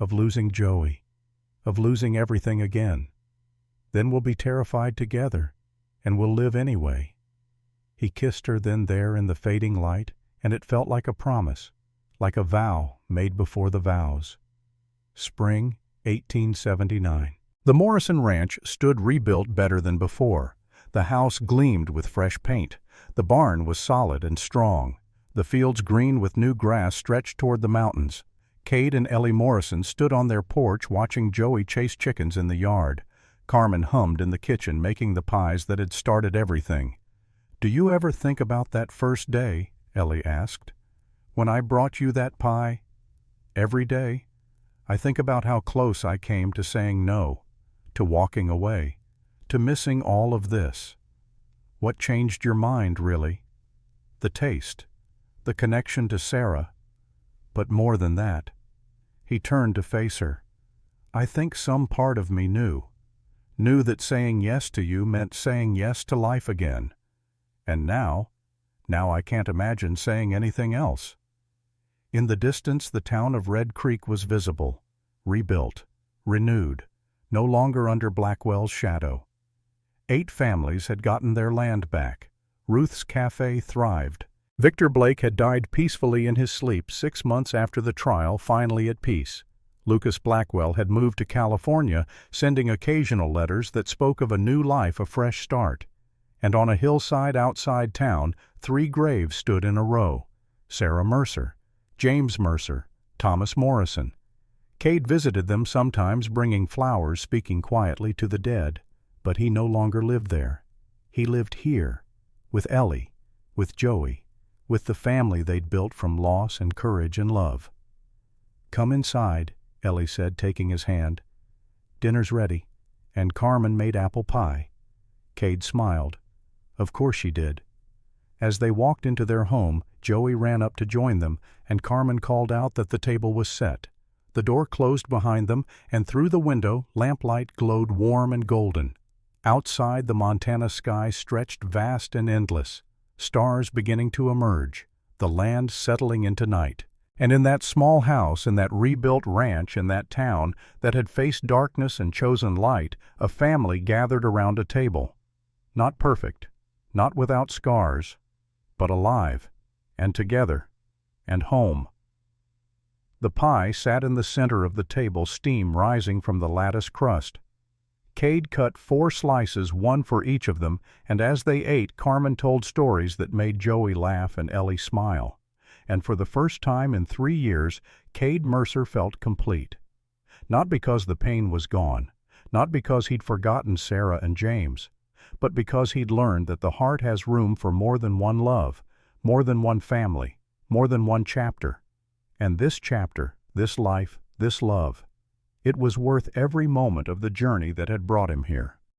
Of losing Joey. Of losing everything again. Then we'll be terrified together, and we'll live anyway." He kissed her then there in the fading light, and it felt like a promise, like a vow made before the vows. Spring 1879. The Morrison Ranch stood rebuilt better than before. The house gleamed with fresh paint. The barn was solid and strong. The fields green with new grass stretched toward the mountains. Cade and Ellie Morrison stood on their porch watching Joey chase chickens in the yard. Carmen hummed in the kitchen making the pies that had started everything. "Do you ever think about that first day?" Ellie asked. "When I brought you that pie?" "Every day. I think about how close I came to saying no, to walking away, to missing all of this. What changed your mind, really? The taste, the connection to Sarah, but more than that." He turned to face her. "I think some part of me knew that saying yes to you meant saying yes to life again. And now I can't imagine saying anything else." In the distance the town of Red Creek was visible, rebuilt, renewed, no longer under Blackwell's shadow. 8 families had gotten their land back. Ruth's Cafe thrived. Victor Blake had died peacefully in his sleep 6 months after the trial, finally at peace. Lucas Blackwell had moved to California, sending occasional letters that spoke of a new life, a fresh start. And on a hillside outside town, 3 graves stood in a row. Sarah Mercer, James Mercer, Thomas Morrison. Cade visited them sometimes, bringing flowers, speaking quietly to the dead. But he no longer lived there. He lived here, with Ellie, with Joey, with the family they'd built from loss and courage and love. "Come inside," Ellie said, taking his hand. "Dinner's ready, and Carmen made apple pie." Cade smiled. Of course she did. As they walked into their home, Joey ran up to join them, and Carmen called out that the table was set. The door closed behind them, and through the window lamplight glowed warm and golden. Outside, the Montana sky stretched vast and endless, stars beginning to emerge, the land settling into night. And in that small house, in that rebuilt ranch, in that town that had faced darkness and chosen light, a family gathered around a table. Not perfect, not without scars, but alive, and together, and home. The pie sat in the center of the table, steam rising from the lattice crust. Cade cut 4 slices, 1 for each of them, and as they ate, Carmen told stories that made Joey laugh and Ellie smile. And for the first time in 3 years, Cade Mercer felt complete. Not because the pain was gone, not because he'd forgotten Sarah and James, but because he'd learned that the heart has room for more than one love, more than one family, more than one chapter. And this chapter, this life, this love, it was worth every moment of the journey that had brought him here.